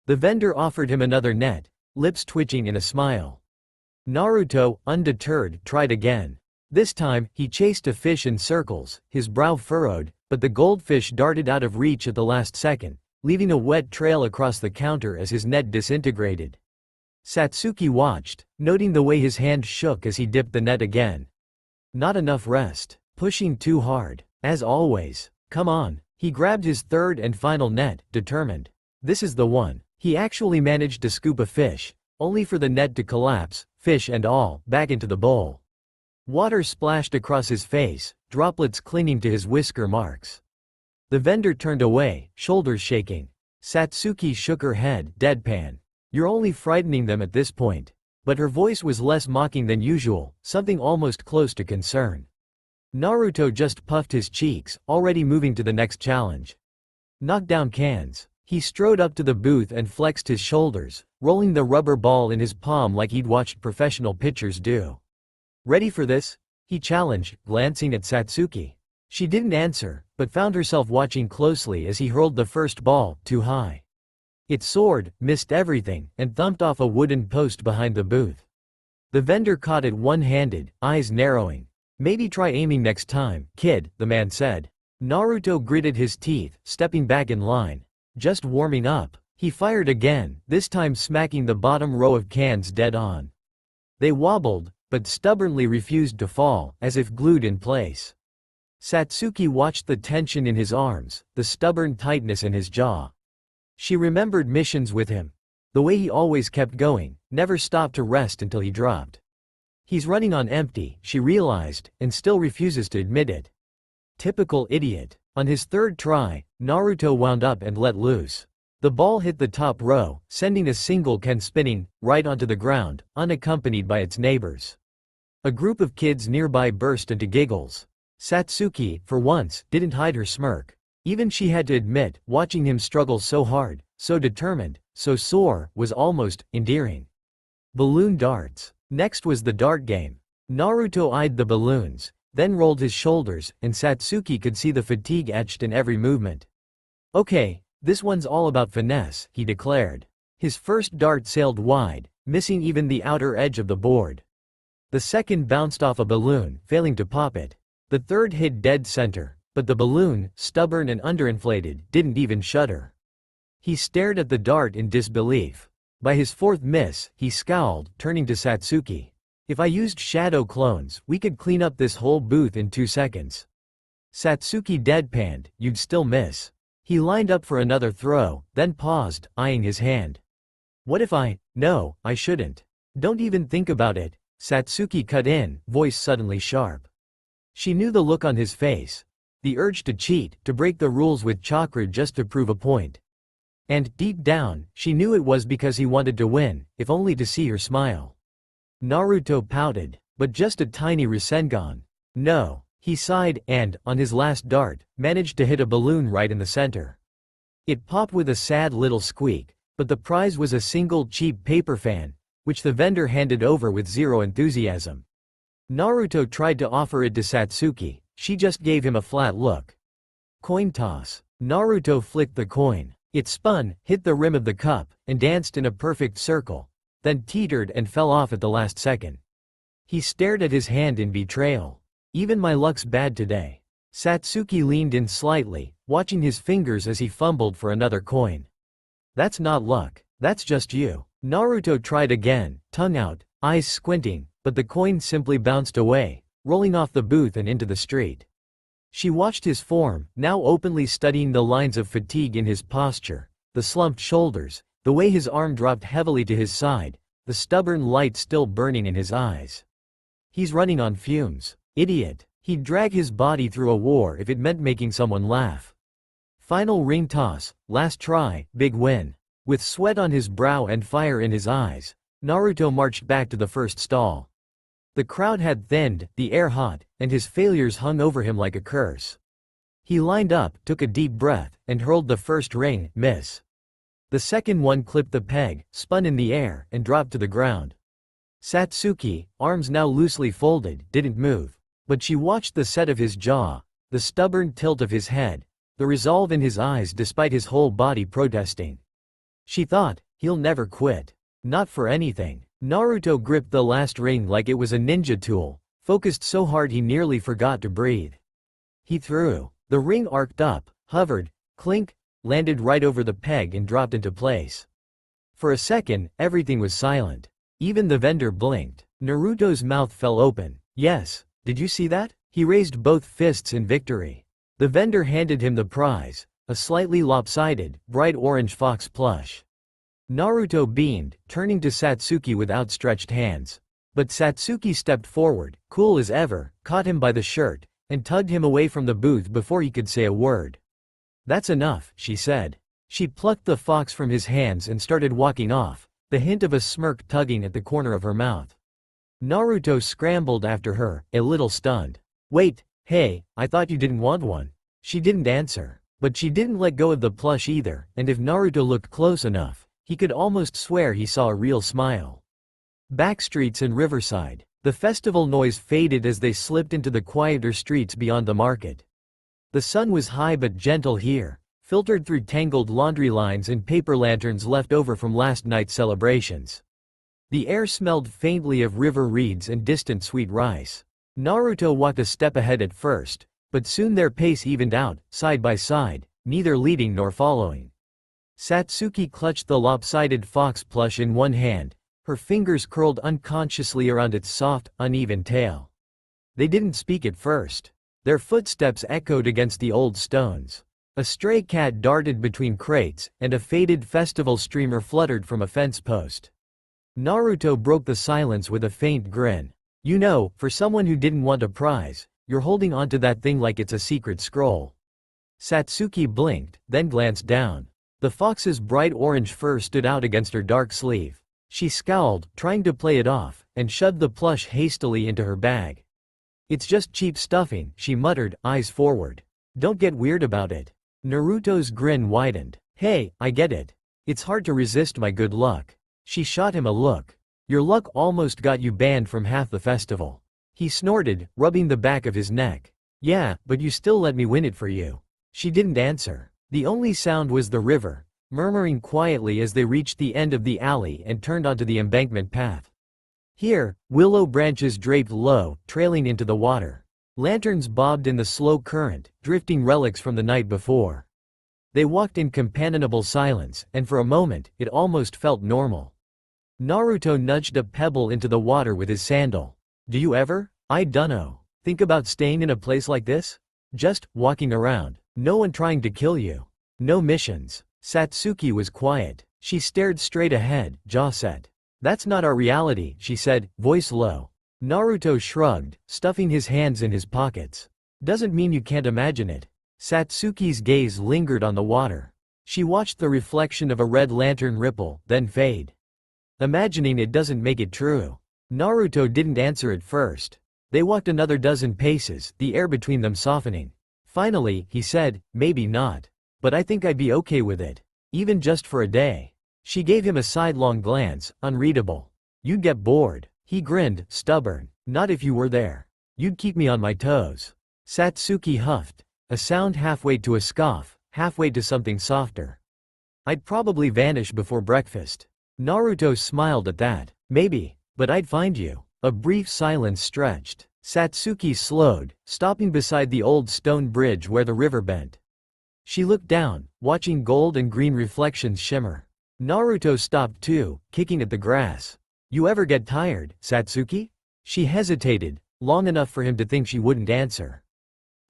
The vendor offered him another net, lips twitching in a smile. Naruto, undeterred, tried again. This time, he chased a fish in circles, his brow furrowed, but the goldfish darted out of reach at the last second, leaving a wet trail across the counter as his net disintegrated. Satsuki watched, noting the way his hand shook as he dipped the net again. Not enough rest. Pushing too hard. As always. Come on. He grabbed his third and final net, determined. This is the one. He actually managed to scoop a fish, only for the net to collapse, fish and all, back into the bowl. Water splashed across his face, droplets clinging to his whisker marks. The vendor turned away, shoulders shaking. Satsuki shook her head, deadpan. "You're only frightening them at this point." But her voice was less mocking than usual, something almost close to concern. Naruto just puffed his cheeks, already moving to the next challenge. Knock down cans. He strode up to the booth and flexed his shoulders, rolling the rubber ball in his palm like he'd watched professional pitchers do. "Ready for this?" he challenged, glancing at Satsuki. She didn't answer, but found herself watching closely as he hurled the first ball, too high. It soared, missed everything, and thumped off a wooden post behind the booth. The vendor caught it one-handed, eyes narrowing. "Maybe try aiming next time, kid," the man said. Naruto gritted his teeth, stepping back in line. Just warming up. He fired again, this time smacking the bottom row of cans dead on. They wobbled, but stubbornly refused to fall, as if glued in place. Satsuki watched the tension in his arms, the stubborn tightness in his jaw. She remembered missions with him. The way he always kept going, never stopped to rest until he dropped. He's running on empty, she realized, and still refuses to admit it. Typical idiot. On his third try, Naruto wound up and let loose. The ball hit the top row, sending a single can spinning right onto the ground, unaccompanied by its neighbors. A group of kids nearby burst into giggles. Satsuki, for once, didn't hide her smirk. Even she had to admit, watching him struggle so hard, so determined, so sore, was almost endearing. Balloon darts. Next was the dart game. Naruto eyed the balloons, then rolled his shoulders, and Satsuki could see the fatigue etched in every movement. "Okay, this one's all about finesse," he declared. His first dart sailed wide, missing even the outer edge of the board. The second bounced off a balloon, failing to pop it. The third hit dead center, but the balloon, stubborn and underinflated, didn't even shudder. He stared at the dart in disbelief. By his fourth miss, he scowled, turning to Satsuki. "If I used shadow clones, we could clean up this whole booth in 2 seconds. Satsuki deadpanned, "You'd still miss." He lined up for another throw, then paused, eyeing his hand. "What if No, I shouldn't. Don't even think about it," Satsuki cut in, voice suddenly sharp. She knew the look on his face. The urge to cheat, to break the rules with chakra just to prove a point. And, deep down, she knew it was because he wanted to win, if only to see her smile. Naruto pouted, but just a tiny Rasengan. "No." He sighed and, on his last dart, managed to hit a balloon right in the center. It popped with a sad little squeak, but the prize was a single cheap paper fan, which the vendor handed over with zero enthusiasm. Naruto tried to offer it to Satsuki, she just gave him a flat look. Coin toss. Naruto flicked the coin. It spun, hit the rim of the cup, and danced in a perfect circle, then teetered and fell off at the last second. He stared at his hand in betrayal. "Even my luck's bad today." Satsuki leaned in slightly, watching his fingers as he fumbled for another coin. "That's not luck, that's just you." Naruto tried again, tongue out, eyes squinting, but the coin simply bounced away, rolling off the booth and into the street. She watched his form, now openly studying the lines of fatigue in his posture, the slumped shoulders, the way his arm dropped heavily to his side, the stubborn light still burning in his eyes. He's running on fumes. Idiot. He'd drag his body through a war if it meant making someone laugh. Final ring toss, last try, big win. With sweat on his brow and fire in his eyes, Naruto marched back to the first stall. The crowd had thinned, the air hot, and his failures hung over him like a curse. He lined up, took a deep breath, and hurled the first ring, miss. The second one clipped the peg, spun in the air, and dropped to the ground. Satsuki, arms now loosely folded, didn't move. But she watched the set of his jaw, the stubborn tilt of his head, the resolve in his eyes despite his whole body protesting. She thought, he'll never quit. Not for anything. Naruto gripped the last ring like it was a ninja tool, focused so hard he nearly forgot to breathe. He threw. The ring arced up, hovered, clink, landed right over the peg and dropped into place. For a second, everything was silent. Even the vendor blinked. Naruto's mouth fell open. "Yes. Did you see that?" He raised both fists in victory. The vendor handed him the prize, a slightly lopsided, bright orange fox plush. Naruto beamed, turning to Satsuki with outstretched hands. But Satsuki stepped forward, cool as ever, caught him by the shirt, and tugged him away from the booth before he could say a word. "That's enough," she said. She plucked the fox from his hands and started walking off, the hint of a smirk tugging at the corner of her mouth. Naruto scrambled after her, a little stunned. "Wait, hey, I thought you didn't want one." She didn't answer. But she didn't let go of the plush either, and if Naruto looked close enough, he could almost swear he saw a real smile. Backstreets and Riverside. The festival noise faded as they slipped into the quieter streets beyond the market. The sun was high but gentle here, filtered through tangled laundry lines and paper lanterns left over from last night's celebrations. The air smelled faintly of river reeds and distant sweet rice. Naruto walked a step ahead at first, but soon their pace evened out, side by side, neither leading nor following. Satsuki clutched the lopsided fox plush in one hand, her fingers curled unconsciously around its soft, uneven tail. They didn't speak at first. Their footsteps echoed against the old stones. A stray cat darted between crates, and a faded festival streamer fluttered from a fence post. Naruto broke the silence with a faint grin. "You know, for someone who didn't want a prize, you're holding onto that thing like it's a secret scroll." Satsuki blinked, then glanced down. The fox's bright orange fur stood out against her dark sleeve. She scowled, trying to play it off, and shoved the plush hastily into her bag. "It's just cheap stuffing," she muttered, eyes forward. "Don't get weird about it." Naruto's grin widened. "Hey, I get it. It's hard to resist my good luck." She shot him a look. "Your luck almost got you banned from half the festival." He snorted, rubbing the back of his neck. "Yeah, but you still let me win it for you." She didn't answer. The only sound was the river, murmuring quietly as they reached the end of the alley and turned onto the embankment path. Here, willow branches draped low, trailing into the water. Lanterns bobbed in the slow current, drifting relics from the night before. They walked in companionable silence, and for a moment, it almost felt normal. Naruto nudged a pebble into the water with his sandal. "Do you ever, I dunno, think about staying in a place like this? Just walking around, no one trying to kill you. No missions." Satsuki was quiet. She stared straight ahead, jaw set. "That's not our reality," she said, voice low. Naruto shrugged, stuffing his hands in his pockets. "Doesn't mean you can't imagine it." Satsuki's gaze lingered on the water. She watched the reflection of a red lantern ripple, then fade. "Imagining it doesn't make it true." Naruto didn't answer at first. They walked another dozen paces, the air between them softening. Finally, he said, "Maybe not. But I think I'd be okay with it. Even just for a day." She gave him a sidelong glance, unreadable. "You'd get bored." He grinned, stubborn. "Not if you were there. You'd keep me on my toes." Satsuki huffed. A sound halfway to a scoff, halfway to something softer. "I'd probably vanish before breakfast." Naruto smiled at that. "Maybe, but I'd find you." A brief silence stretched. Satsuki slowed, stopping beside the old stone bridge where the river bent. She looked down, watching gold and green reflections shimmer. Naruto stopped too, kicking at the grass. "You ever get tired, Satsuki?" She hesitated, long enough for him to think she wouldn't answer.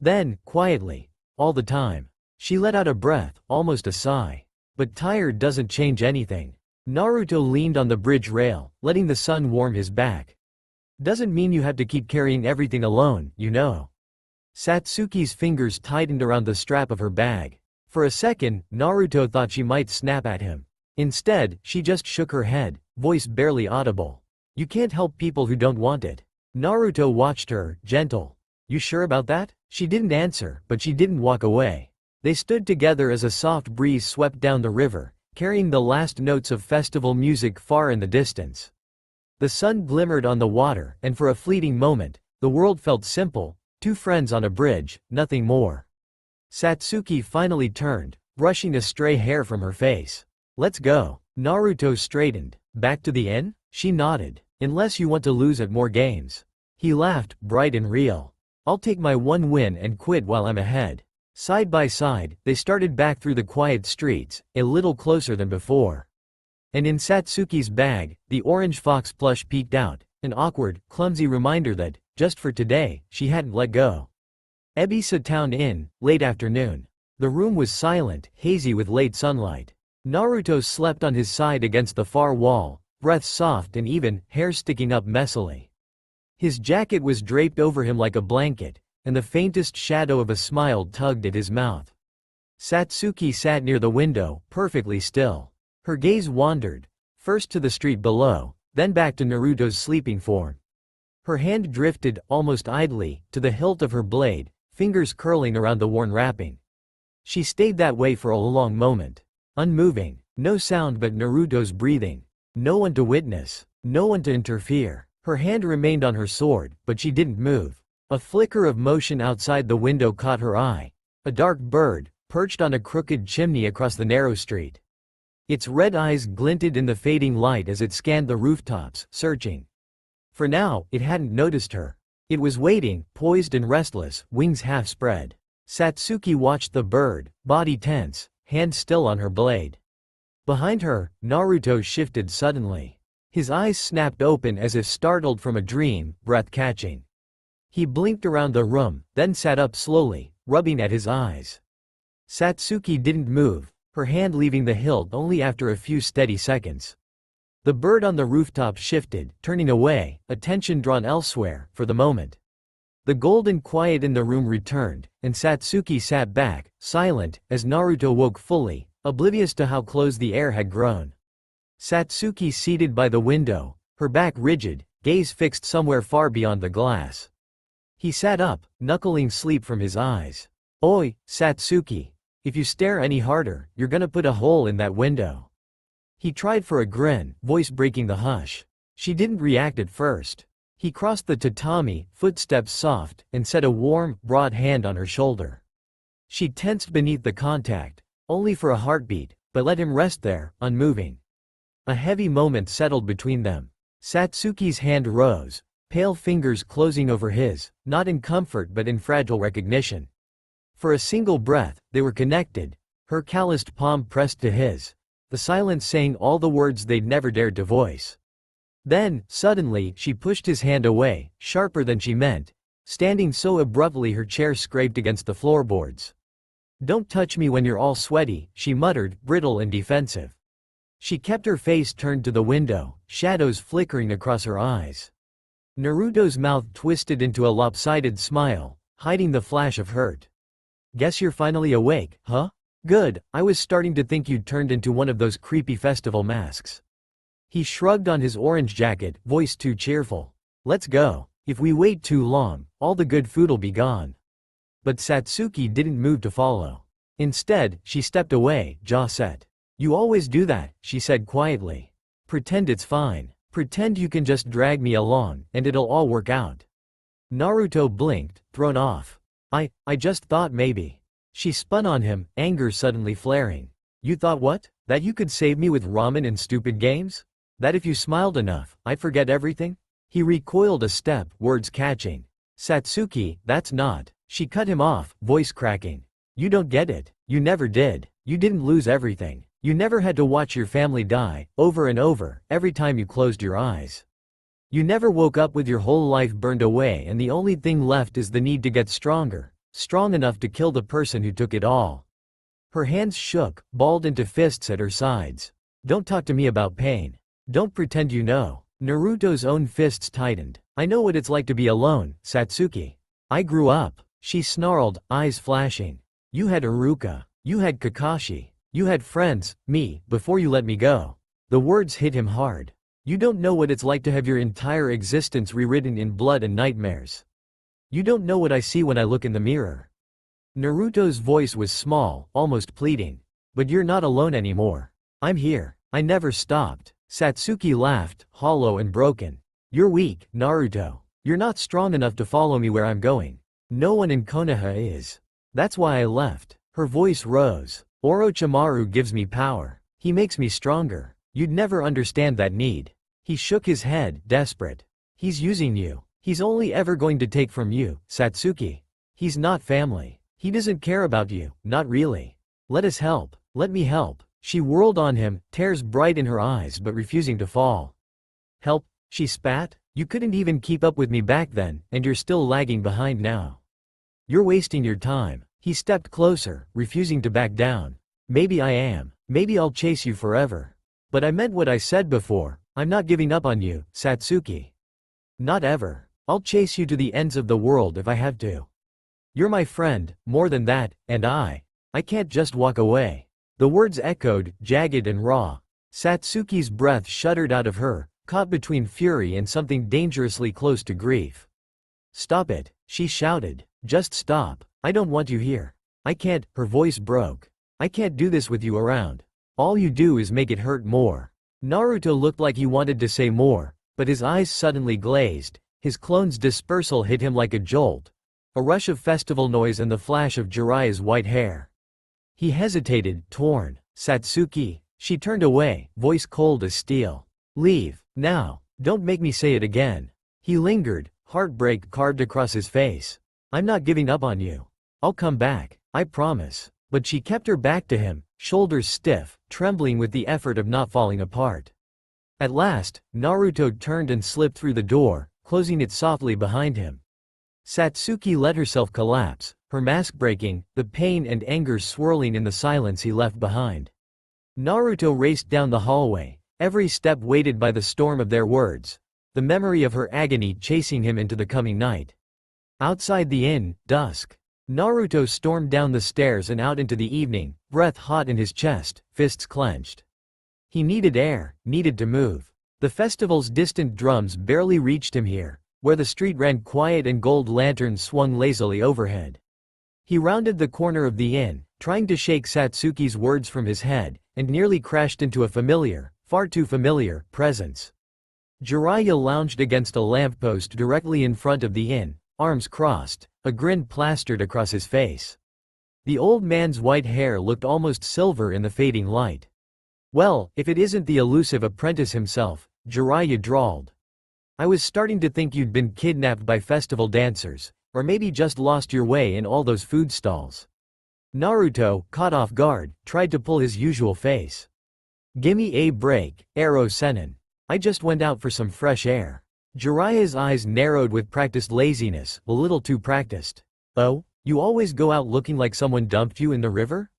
Then, quietly, "All the time." She let out a breath, almost a sigh. "But tired doesn't change anything." Naruto leaned on the bridge rail, letting the sun warm his back. "Doesn't mean you have to keep carrying everything alone, you know." Satsuki's fingers tightened around the strap of her bag. For a second, Naruto thought she might snap at him. Instead, she just shook her head, voice barely audible. "You can't help people who don't want it." Naruto watched her, gentle. "You sure about that?" She didn't answer, but she didn't walk away. They stood together as a soft breeze swept down the river, carrying the last notes of festival music far in the distance. The sun glimmered on the water, and for a fleeting moment, the world felt simple, two friends on a bridge, nothing more. Satsuki finally turned, brushing a stray hair from her face. "Let's go." Naruto straightened. "Back to the inn?" She nodded. "Unless you want to lose at more games." He laughed, bright and real. "I'll take my one win and quit while I'm ahead." Side by side, they started back through the quiet streets, a little closer than before. And in Satsuki's bag, the orange fox plush peeked out, an awkward, clumsy reminder that, just for today, she hadn't let go. Ebisa Town Inn, late afternoon. The room was silent, hazy with late sunlight. Naruto slept on his side against the far wall, breath soft and even, hair sticking up messily. His jacket was draped over him like a blanket, and the faintest shadow of a smile tugged at his mouth. Satsuki sat near the window, perfectly still. Her gaze wandered, first to the street below, then back to Naruto's sleeping form. Her hand drifted, almost idly, to the hilt of her blade, fingers curling around the worn wrapping. She stayed that way for a long moment. Unmoving, no sound but Naruto's breathing. No one to witness, no one to interfere. Her hand remained on her sword, but she didn't move. A flicker of motion outside the window caught her eye. A dark bird, perched on a crooked chimney across the narrow street. Its red eyes glinted in the fading light as it scanned the rooftops, searching. For now, it hadn't noticed her. It was waiting, poised and restless, wings half spread. Satsuki watched the bird, body tense, hand still on her blade. Behind her, Naruto shifted suddenly. His eyes snapped open as if startled from a dream, breath-catching. He blinked around the room, then sat up slowly, rubbing at his eyes. Satsuki didn't move, her hand leaving the hilt only after a few steady seconds. The bird on the rooftop shifted, turning away, attention drawn elsewhere, for the moment. The golden quiet in the room returned, and Satsuki sat back, silent, as Naruto woke fully, oblivious to how close the air had grown. Satsuki seated by the window, her back rigid, gaze fixed somewhere far beyond the glass. He sat up, knuckling sleep from his eyes. Oi, Satsuki. If you stare any harder, you're gonna put a hole in that window. He tried for a grin, voice breaking the hush. She didn't react at first. He crossed the tatami, footsteps soft, and set a warm, broad hand on her shoulder. She tensed beneath the contact, only for a heartbeat, but let him rest there, unmoving. A heavy moment settled between them. Satsuki's hand rose, pale fingers closing over his, not in comfort but in fragile recognition. For a single breath, they were connected, her calloused palm pressed to his, the silence saying all the words they'd never dared to voice. Then, suddenly, she pushed his hand away, sharper than she meant, standing so abruptly her chair scraped against the floorboards. Don't touch me when you're all sweaty, she muttered, brittle and defensive. She kept her face turned to the window, shadows flickering across her eyes. Naruto's mouth twisted into a lopsided smile, hiding the flash of hurt. Guess you're finally awake, huh? Good, I was starting to think you'd turned into one of those creepy festival masks. He shrugged on his orange jacket, voice too cheerful. Let's go. If we wait too long, all the good food'll be gone. But Satsuki didn't move to follow. Instead, she stepped away, jaw set. You always do that, she said quietly. Pretend it's fine. Pretend you can just drag me along, and it'll all work out. Naruto blinked, thrown off. I just thought maybe. She spun on him, anger suddenly flaring. You thought what? That you could save me with ramen and stupid games? That if you smiled enough, I'd forget everything? He recoiled a step, words catching. Satsuki, that's not. She cut him off, voice cracking. You don't get it. You never did. You didn't lose everything. You never had to watch your family die, over and over, every time you closed your eyes. You never woke up with your whole life burned away and the only thing left is the need to get stronger, strong enough to kill the person who took it all. Her hands shook, balled into fists at her sides. Don't talk to me about pain. Don't pretend you know. Naruto's own fists tightened. I know what it's like to be alone, Satsuki. I grew up. She snarled, eyes flashing. You had Iruka. You had Kakashi. You had friends, me, before you let me go. The words hit him hard. You don't know what it's like to have your entire existence rewritten in blood and nightmares. You don't know what I see when I look in the mirror. Naruto's voice was small, almost pleading. But you're not alone anymore. I'm here. I never stopped. Satsuki laughed, hollow and broken. You're weak, Naruto. You're not strong enough to follow me where I'm going. No one in Konoha is. That's why I left. Her voice rose. Orochimaru gives me power. He makes me stronger. You'd never understand that need. He shook his head, desperate. He's using you. He's only ever going to take from you, Satsuki. He's not family. He doesn't care about you, not really. Let us help. Let me help. She whirled on him, tears bright in her eyes but refusing to fall. Help? She spat. You couldn't even keep up with me back then, and you're still lagging behind now. You're wasting your time. He stepped closer, refusing to back down. Maybe I am. Maybe I'll chase you forever. But I meant what I said before. I'm not giving up on you, Satsuki. Not ever. I'll chase you to the ends of the world if I have to. You're my friend, more than that, and I can't just walk away. The words echoed, jagged and raw. Satsuki's breath shuddered out of her, caught between fury and something dangerously close to grief. Stop it, she shouted. Just stop. I don't want you here. I can't, her voice broke. I can't do this with you around. All you do is make it hurt more. Naruto looked like he wanted to say more, but his eyes suddenly glazed, his clone's dispersal hit him like a jolt. A rush of festival noise and the flash of Jiraiya's white hair. He hesitated, torn. Satsuki. She turned away, voice cold as steel. Leave, now. Don't make me say it again. He lingered, heartbreak carved across his face. I'm not giving up on you. I'll come back, I promise. But she kept her back to him, shoulders stiff, trembling with the effort of not falling apart. At last, Naruto turned and slipped through the door, closing it softly behind him. Satsuki let herself collapse, her mask breaking, the pain and anger swirling in the silence he left behind. Naruto raced down the hallway, every step weighted by the storm of their words, the memory of her agony chasing him into the coming night. Outside the inn, dusk. Naruto stormed down the stairs and out into the evening, breath hot in his chest, fists clenched. He needed air, needed to move. The festival's distant drums barely reached him here, where the street ran quiet and gold lanterns swung lazily overhead. He rounded the corner of the inn, trying to shake Satsuki's words from his head, and nearly crashed into a familiar, far too familiar, presence. Jiraiya lounged against a lamppost directly in front of the inn, arms crossed, a grin plastered across his face. The old man's white hair looked almost silver in the fading light. "Well, if it isn't the elusive apprentice himself," Jiraiya drawled. "I was starting to think you'd been kidnapped by festival dancers, or maybe just lost your way in all those food stalls." Naruto, caught off guard, tried to pull his usual face. "Gimme a break, Arrow Sennin. I just went out for some fresh air." Jiraiya's eyes narrowed with practiced laziness, a little too practiced. "Oh? You always go out looking like someone dumped you in the river?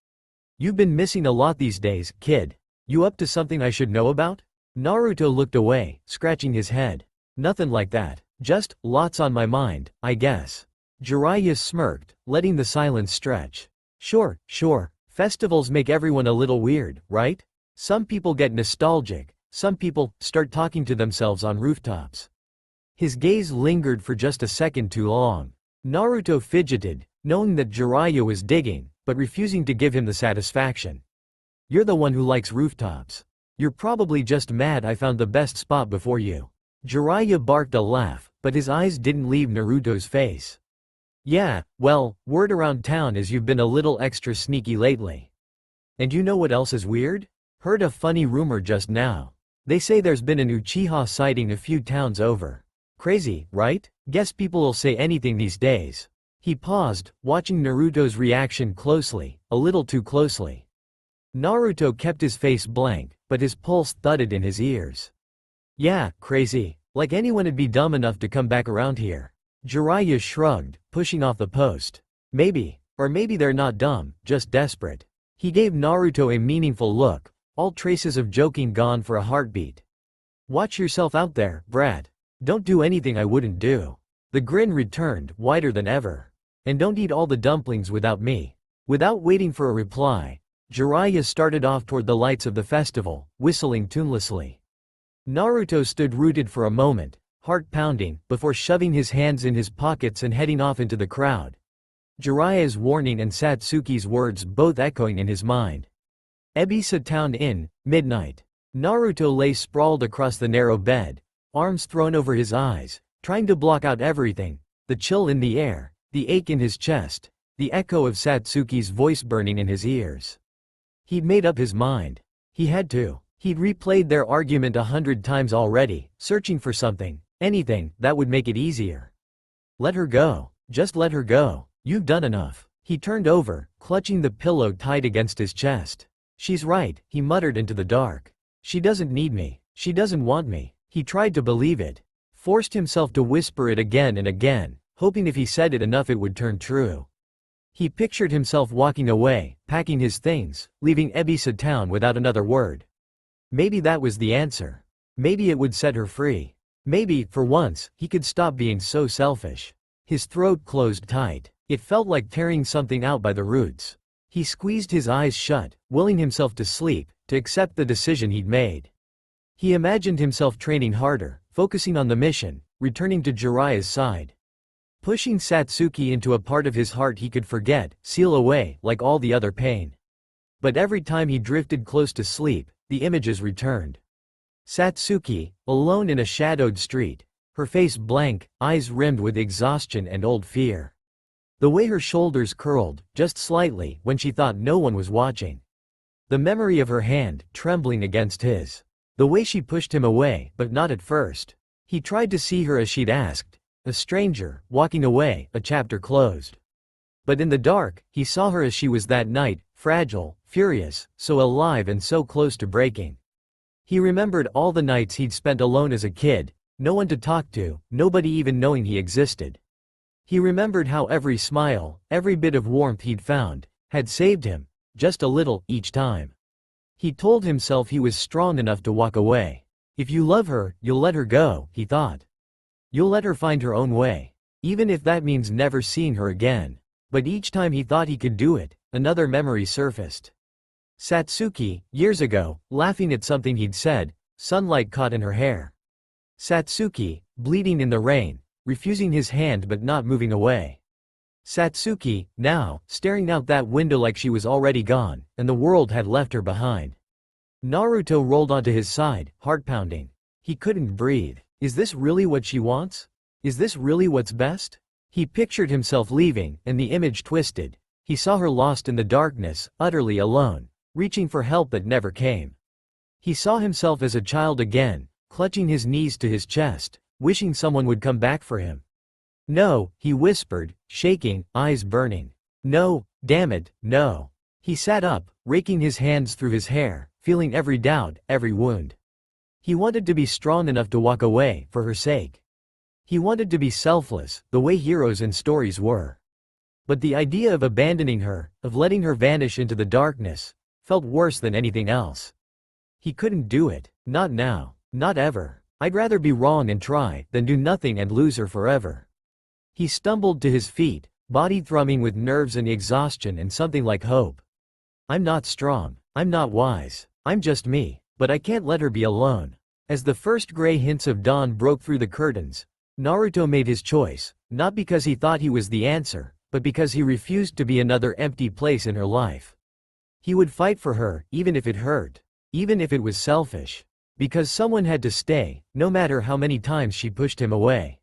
You've been missing a lot these days, kid. You up to something I should know about?" Naruto looked away, scratching his head. "Nothing like that. Just, lots on my mind, I guess." Jiraiya smirked, letting the silence stretch. Sure. Festivals make everyone a little weird, right? Some people get nostalgic, some people start talking to themselves on rooftops." His gaze lingered for just a second too long. Naruto fidgeted, knowing that Jiraiya was digging, but refusing to give him the satisfaction. "You're the one who likes rooftops. You're probably just mad I found the best spot before you." Jiraiya barked a laugh, but his eyes didn't leave Naruto's face. "Yeah, well, word around town is you've been a little extra sneaky lately. And you know what else is weird? Heard a funny rumor just now. They say there's been an Uchiha sighting a few towns over. Crazy, right? Guess people'll say anything these days." He paused, watching Naruto's reaction closely, a little too closely. Naruto kept his face blank, but his pulse thudded in his ears. "Yeah, crazy. Like anyone'd be dumb enough to come back around here." Jiraiya shrugged, pushing off the post. "Maybe. Or maybe they're not dumb, just desperate." He gave Naruto a meaningful look, all traces of joking gone for a heartbeat. "Watch yourself out there, brat. Don't do anything I wouldn't do." The grin returned, wider than ever. "And don't eat all the dumplings without me." Without waiting for a reply, Jiraiya started off toward the lights of the festival, whistling tunelessly. Naruto stood rooted for a moment, heart pounding, before shoving his hands in his pockets and heading off into the crowd. Jiraiya's warning and Satsuki's words both echoing in his mind. Ebisa Town Inn, midnight. Naruto lay sprawled across the narrow bed, arms thrown over his eyes, trying to block out everything, the chill in the air, the ache in his chest, the echo of Satsuki's voice burning in his ears. He'd made up his mind. He had to. He'd replayed their argument 100 times already, searching for something, anything, that would make it easier. "Let her go. Just let her go. You've done enough." He turned over, clutching the pillow tight against his chest. "She's right," he muttered into the dark. "She doesn't need me. She doesn't want me." He tried to believe it, forced himself to whisper it again and again, hoping if he said it enough it would turn true. He pictured himself walking away, packing his things, leaving Ebisa Town without another word. Maybe that was the answer. Maybe it would set her free. Maybe, for once, he could stop being so selfish. His throat closed tight. It felt like tearing something out by the roots. He squeezed his eyes shut, willing himself to sleep, to accept the decision he'd made. He imagined himself training harder, focusing on the mission, returning to Jiraiya's side. Pushing Satsuki into a part of his heart he could forget, seal away, like all the other pain. But every time he drifted close to sleep, the images returned. Satsuki, alone in a shadowed street, her face blank, eyes rimmed with exhaustion and old fear. The way her shoulders curled, just slightly, when she thought no one was watching. The memory of her hand, trembling against his. The way she pushed him away, but not at first. He tried to see her as she'd asked. A stranger, walking away, a chapter closed. But in the dark, he saw her as she was that night, fragile, furious, so alive and so close to breaking. He remembered all the nights he'd spent alone as a kid, no one to talk to, nobody even knowing he existed. He remembered how every smile, every bit of warmth he'd found, had saved him, just a little, each time. He told himself he was strong enough to walk away. If you love her, you'll let her go, he thought. You'll let her find her own way. Even if that means never seeing her again. But each time he thought he could do it, another memory surfaced. Satsuki, years ago, laughing at something he'd said, sunlight caught in her hair. Satsuki, bleeding in the rain, refusing his hand but not moving away. Satsuki, now, staring out that window like she was already gone, and the world had left her behind. Naruto rolled onto his side, heart pounding. He couldn't breathe. Is this really what she wants? Is this really what's best? He pictured himself leaving, and the image twisted. He saw her lost in the darkness, utterly alone, reaching for help that never came. He saw himself as a child again, clutching his knees to his chest, wishing someone would come back for him. No, he whispered, shaking, eyes burning. No, damn it, no. He sat up, raking his hands through his hair, feeling every doubt, every wound. He wanted to be strong enough to walk away, for her sake. He wanted to be selfless, the way heroes in stories were. But the idea of abandoning her, of letting her vanish into the darkness, felt worse than anything else. He couldn't do it, not now, not ever. I'd rather be wrong and try, than do nothing and lose her forever. He stumbled to his feet, body thrumming with nerves and exhaustion and something like hope. I'm not strong, I'm not wise, I'm just me, but I can't let her be alone. As the first gray hints of dawn broke through the curtains, Naruto made his choice, not because he thought he was the answer, but because he refused to be another empty place in her life. He would fight for her, even if it hurt, even if it was selfish. Because someone had to stay, no matter how many times she pushed him away.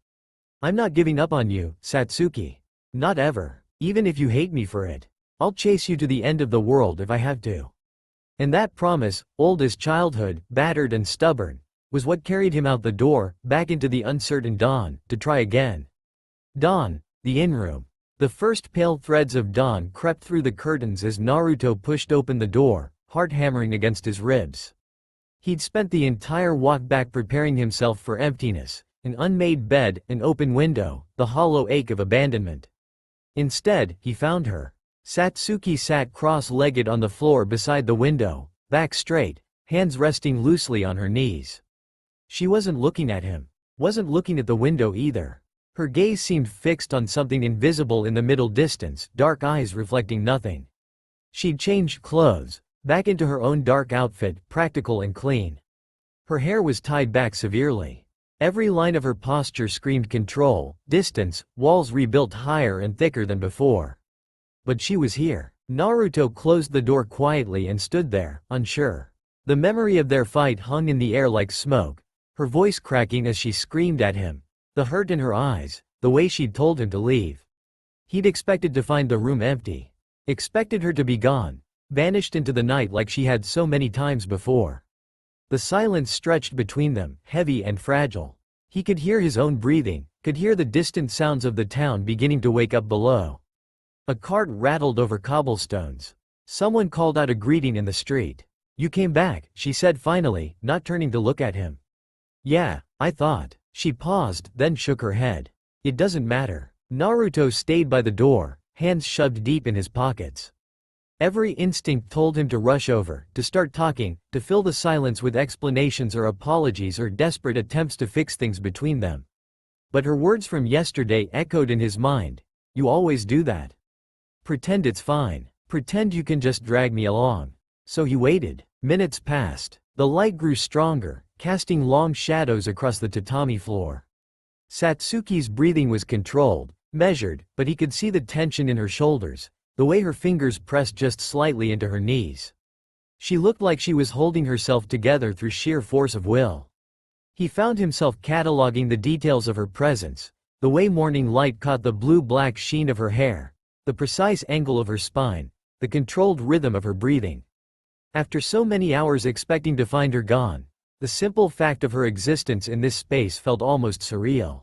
I'm not giving up on you, Satsuki. Not ever. Even if you hate me for it. I'll chase you to the end of the world if I have to. And that promise, old as childhood, battered and stubborn, was what carried him out the door, back into the uncertain dawn, to try again. Dawn, the in-room. The first pale threads of dawn crept through the curtains as Naruto pushed open the door, heart hammering against his ribs. He'd spent the entire walk back preparing himself for emptiness, an unmade bed, an open window, the hollow ache of abandonment. Instead, he found her. Satsuki sat cross-legged on the floor beside the window, back straight, hands resting loosely on her knees. She wasn't looking at him, wasn't looking at the window either. Her gaze seemed fixed on something invisible in the middle distance, dark eyes reflecting nothing. She'd changed clothes, back into her own dark outfit, practical and clean. Her hair was tied back severely. Every line of her posture screamed control, distance, walls rebuilt higher and thicker than before. But she was here. Naruto closed the door quietly and stood there, unsure. The memory of their fight hung in the air like smoke, her voice cracking as she screamed at him, the hurt in her eyes, the way she'd told him to leave. He'd expected to find the room empty. Expected her to be gone, vanished into the night like she had so many times before. The silence stretched between them, heavy and fragile. He could hear his own breathing, could hear the distant sounds of the town beginning to wake up below. A cart rattled over cobblestones. Someone called out a greeting in the street. You came back, she said finally, not turning to look at him. Yeah, I thought. She paused, then shook her head. It doesn't matter. Naruto stayed by the door, hands shoved deep in his pockets. Every instinct told him to rush over, to start talking, to fill the silence with explanations or apologies or desperate attempts to fix things between them. But her words from yesterday echoed in his mind. You always do that. Pretend it's fine. Pretend you can just drag me along. So he waited. Minutes passed. The light grew stronger, casting long shadows across the tatami floor. Satsuki's breathing was controlled, measured, but he could see the tension in her shoulders, the way her fingers pressed just slightly into her knees. She looked like she was holding herself together through sheer force of will. He found himself cataloging the details of her presence, the way morning light caught the blue-black sheen of her hair, the precise angle of her spine, the controlled rhythm of her breathing. After so many hours expecting to find her gone, the simple fact of her existence in this space felt almost surreal.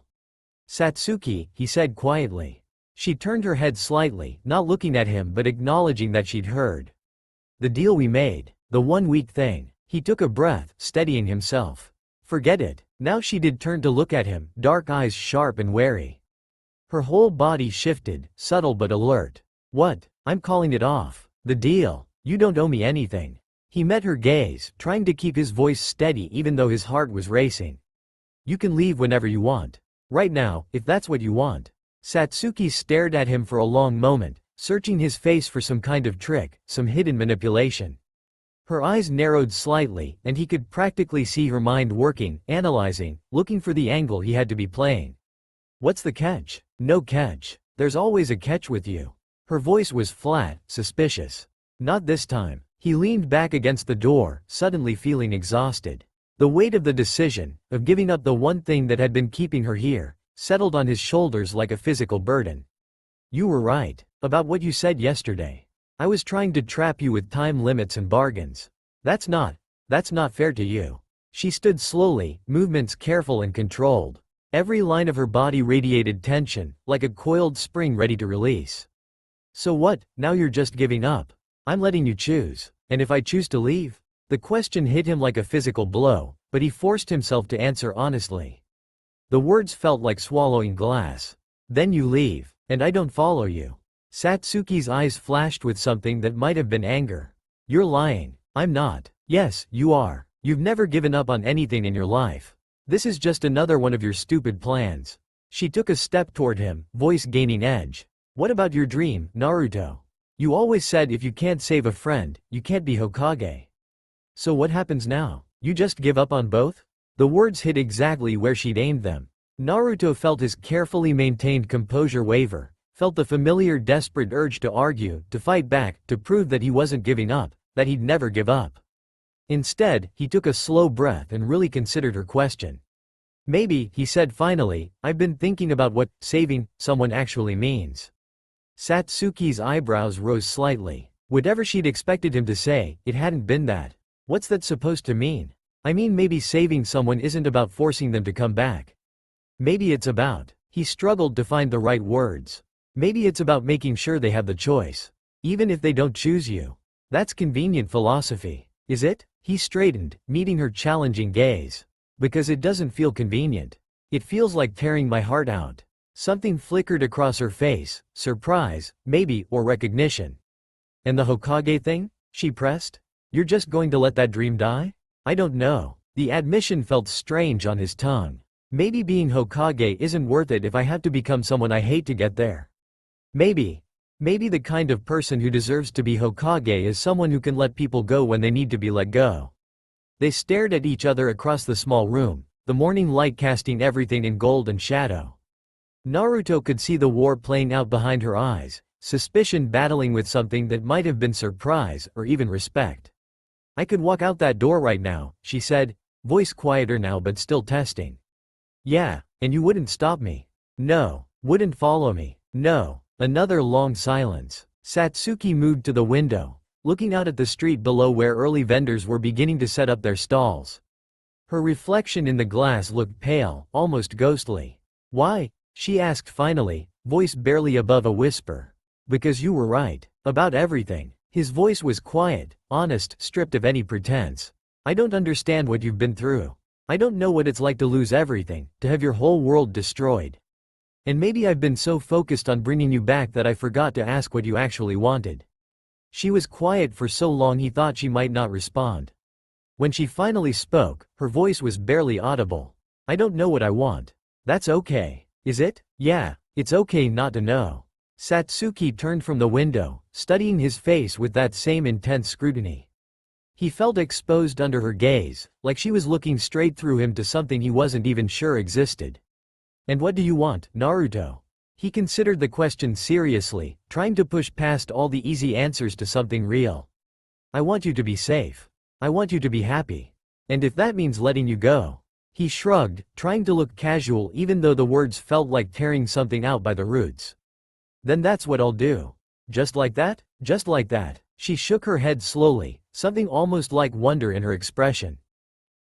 Satsuki, he said quietly. She turned her head slightly, not looking at him but acknowledging that she'd heard. The deal we made, the 1 week thing. He took a breath, steadying himself. Forget it. Now she did turn to look at him, dark eyes sharp and wary. Her whole body shifted, subtle but alert. What? I'm calling it off. The deal. You don't owe me anything. He met her gaze, trying to keep his voice steady even though his heart was racing. You can leave whenever you want. Right now, if that's what you want. Satsuki stared at him for a long moment, searching his face for some kind of trick, some hidden manipulation. Her eyes narrowed slightly, and he could practically see her mind working, analyzing, looking for the angle he had to be playing. What's the catch? No catch. There's always a catch with you. Her voice was flat, suspicious. Not this time. He leaned back against the door, suddenly feeling exhausted. The weight of the decision, of giving up the one thing that had been keeping her here, settled on his shoulders like a physical burden. You were right about what you said yesterday. I was trying to trap you with time limits and bargains. That's not fair to you. She stood slowly, movements careful and controlled. Every line of her body radiated tension, like a coiled spring ready to release. So what, now you're just giving up? I'm letting you choose. And if I choose to leave? The question hit him like a physical blow, but he forced himself to answer honestly. The words felt like swallowing glass. Then you leave, and I don't follow you. Satsuki's eyes flashed with something that might have been anger. You're lying. I'm not. Yes, you are. You've never given up on anything in your life. This is just another one of your stupid plans. She took a step toward him, voice gaining edge. What about your dream, Naruto? You always said if you can't save a friend, you can't be Hokage. So what happens now? You just give up on both? The words hit exactly where she'd aimed them. Naruto felt his carefully maintained composure waver, felt the familiar desperate urge to argue, to fight back, to prove that he wasn't giving up, that he'd never give up. Instead, he took a slow breath and really considered her question. Maybe, he said finally, I've been thinking about what saving someone actually means. Satsuki's eyebrows rose slightly. Whatever she'd expected him to say, it hadn't been that. What's that supposed to mean? I mean, maybe saving someone isn't about forcing them to come back. Maybe it's about, he struggled to find the right words. Maybe it's about making sure they have the choice. Even if they don't choose you. That's convenient philosophy. Is it? He straightened, meeting her challenging gaze. Because it doesn't feel convenient. It feels like tearing my heart out. Something flickered across her face, surprise, maybe, or recognition. And the Hokage thing? She pressed. You're just going to let that dream die? I don't know. The admission felt strange on his tongue. Maybe being Hokage isn't worth it if I have to become someone I hate to get there. Maybe the kind of person who deserves to be Hokage is someone who can let people go when they need to be let go. They stared at each other across the small room, the morning light casting everything in gold and shadow. Naruto could see the war playing out behind her eyes, suspicion battling with something that might have been surprise or even respect. I could walk out that door right now, she said, voice quieter now but still testing. Yeah, and you wouldn't stop me. No, wouldn't follow me. No. Another long silence. Satsuki moved to the window, looking out at the street below where early vendors were beginning to set up their stalls. Her reflection in the glass looked pale, almost ghostly. Why? She asked finally, voice barely above a whisper. Because you were right. About everything. His voice was quiet, honest, stripped of any pretense. I don't understand what you've been through. I don't know what it's like to lose everything, to have your whole world destroyed. And maybe I've been so focused on bringing you back that I forgot to ask what you actually wanted. She was quiet for so long he thought she might not respond. When she finally spoke, her voice was barely audible. I don't know what I want. That's okay. Is it? Yeah, it's okay not to know. Satsuki turned from the window, studying his face with that same intense scrutiny. He felt exposed under her gaze, like she was looking straight through him to something he wasn't even sure existed. And what do you want, Naruto? He considered the question seriously, trying to push past all the easy answers to something real. I want you to be safe. I want you to be happy. And if that means letting you go. He shrugged, trying to look casual even though the words felt like tearing something out by the roots. Then that's what I'll do. Just like that? Just like that. She shook her head slowly, something almost like wonder in her expression.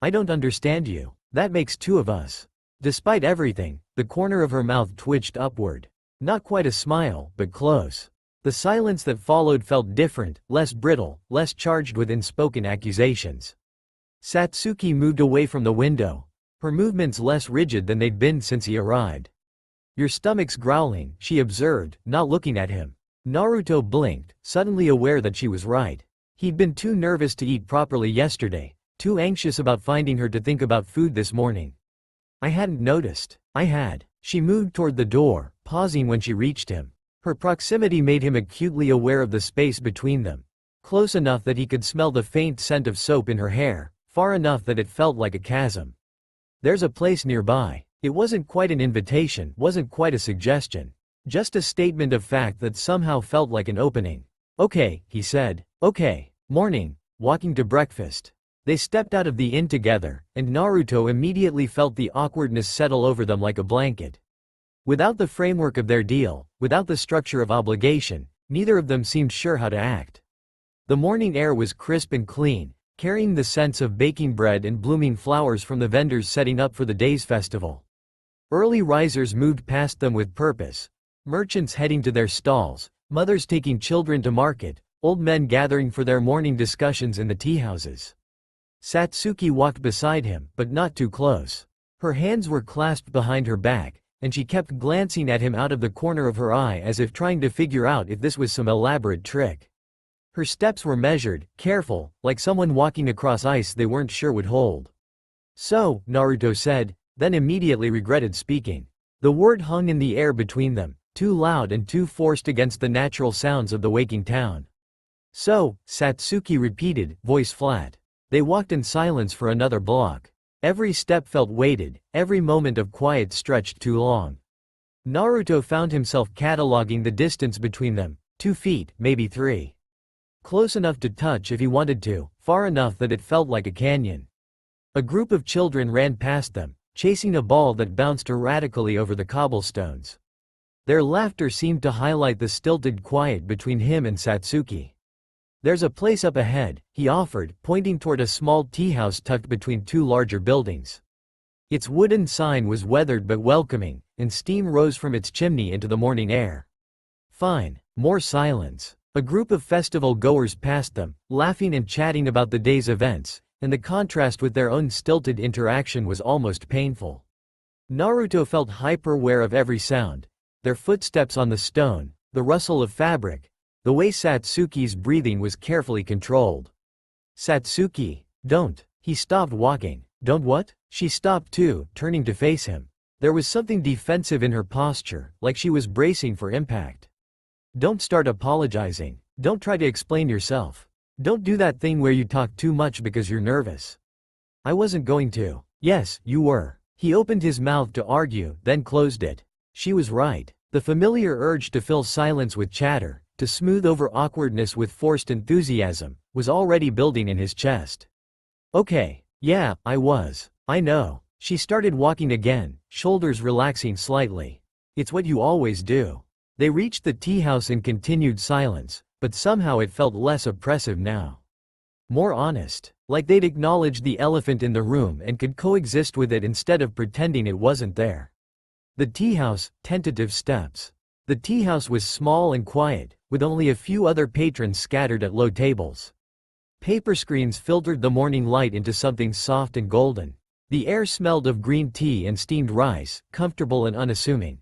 I don't understand you. That makes two of us. Despite everything, the corner of her mouth twitched upward. Not quite a smile, but close. The silence that followed felt different, less brittle, less charged with unspoken accusations. Satsuki moved away from the window, her movements less rigid than they'd been since he arrived. Your stomach's growling, she observed, not looking at him. Naruto blinked, suddenly aware that she was right. He'd been too nervous to eat properly yesterday, too anxious about finding her to think about food this morning. I hadn't noticed. I had. She moved toward the door, pausing when she reached him. Her proximity made him acutely aware of the space between them. Close enough that he could smell the faint scent of soap in her hair, far enough that it felt like a chasm. There's a place nearby. It wasn't quite an invitation, wasn't quite a suggestion. Just a statement of fact that somehow felt like an opening. Okay, he said. Okay. Morning. Walking to breakfast. They stepped out of the inn together, and Naruto immediately felt the awkwardness settle over them like a blanket. Without the framework of their deal, without the structure of obligation, neither of them seemed sure how to act. The morning air was crisp and clean, carrying the scents of baking bread and blooming flowers from the vendors setting up for the day's festival. Early risers moved past them with purpose. Merchants heading to their stalls, mothers taking children to market, old men gathering for their morning discussions in the tea houses. Satsuki walked beside him, but not too close. Her hands were clasped behind her back, and she kept glancing at him out of the corner of her eye as if trying to figure out if this was some elaborate trick. Her steps were measured, careful, like someone walking across ice they weren't sure would hold. So, Naruto said, then immediately regretted speaking. The word hung in the air between them, too loud and too forced against the natural sounds of the waking town. So, Satsuki repeated, voice flat. They walked in silence for another block. Every step felt weighted, every moment of quiet stretched too long. Naruto found himself cataloging the distance between them, 2 feet, maybe 3. Close enough to touch if he wanted to, far enough that it felt like a canyon. A group of children ran past them, chasing a ball that bounced erratically over the cobblestones. Their laughter seemed to highlight the stilted quiet between him and Satsuki. There's a place up ahead, he offered, pointing toward a small tea house tucked between 2 larger buildings. Its wooden sign was weathered but welcoming, and steam rose from its chimney into the morning air. Fine. More silence. A group of festival goers passed them, laughing and chatting about the day's events, and the contrast with their own stilted interaction was almost painful. Naruto felt hyper-aware of every sound. Their footsteps on the stone, the rustle of fabric, the way Satsuki's breathing was carefully controlled. Satsuki, don't. He stopped walking. Don't what? She stopped too, turning to face him. There was something defensive in her posture, like she was bracing for impact. Don't start apologizing. Don't try to explain yourself. Don't do that thing where you talk too much because you're nervous. I wasn't going to. Yes, you were. He opened his mouth to argue, then closed it. She was right. The familiar urge to fill silence with chatter, to smooth over awkwardness with forced enthusiasm, was already building in his chest. Okay. Yeah, I was. I know. She started walking again, shoulders relaxing slightly. It's what you always do. They reached the tea house in continued silence, but somehow it felt less oppressive now. More honest, like they'd acknowledged the elephant in the room and could coexist with it instead of pretending it wasn't there. The tea house, tentative steps. The tea house was small and quiet, with only a few other patrons scattered at low tables. Paper screens filtered the morning light into something soft and golden. The air smelled of green tea and steamed rice, comfortable and unassuming.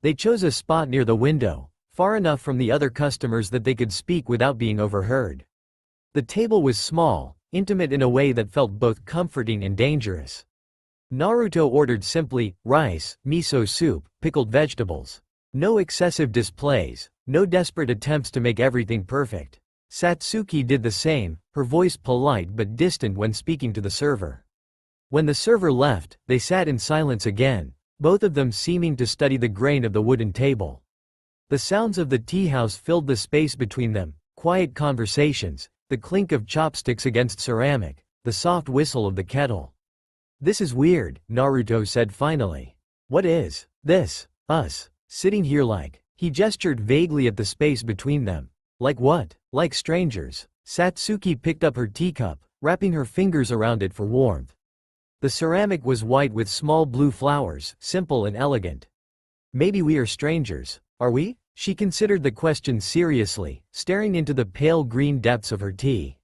They chose a spot near the window, far enough from the other customers that they could speak without being overheard. The table was small, intimate in a way that felt both comforting and dangerous. Naruto ordered simply, rice, miso soup, pickled vegetables. No excessive displays, no desperate attempts to make everything perfect. Satsuki did the same, her voice polite but distant when speaking to the server. When the server left, they sat in silence again, both of them seeming to study the grain of the wooden table. The sounds of the tea house filled the space between them, quiet conversations, the clink of chopsticks against ceramic, the soft whistle of the kettle. This is weird, Naruto said finally. What is this? Us. Sitting here like. He gestured vaguely at the space between them. Like what? Like strangers. Satsuki picked up her teacup, wrapping her fingers around it for warmth. The ceramic was white with small blue flowers, simple and elegant. Maybe we are strangers. Are we? She considered the question seriously, staring into the pale green depths of her tea.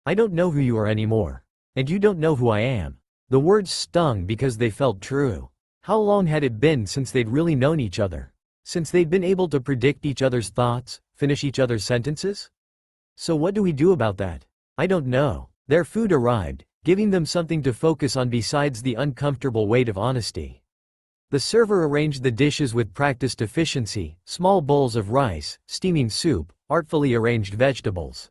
I don't know who you are anymore. And you don't know who I am. The words stung because they felt true. How long had it been since they'd really known each other? Since they'd been able to predict each other's thoughts, finish each other's sentences? So what do we do about that? I don't know. Their food arrived, giving them something to focus on besides the uncomfortable weight of honesty. The server arranged the dishes with practiced efficiency, small bowls of rice, steaming soup, artfully arranged vegetables.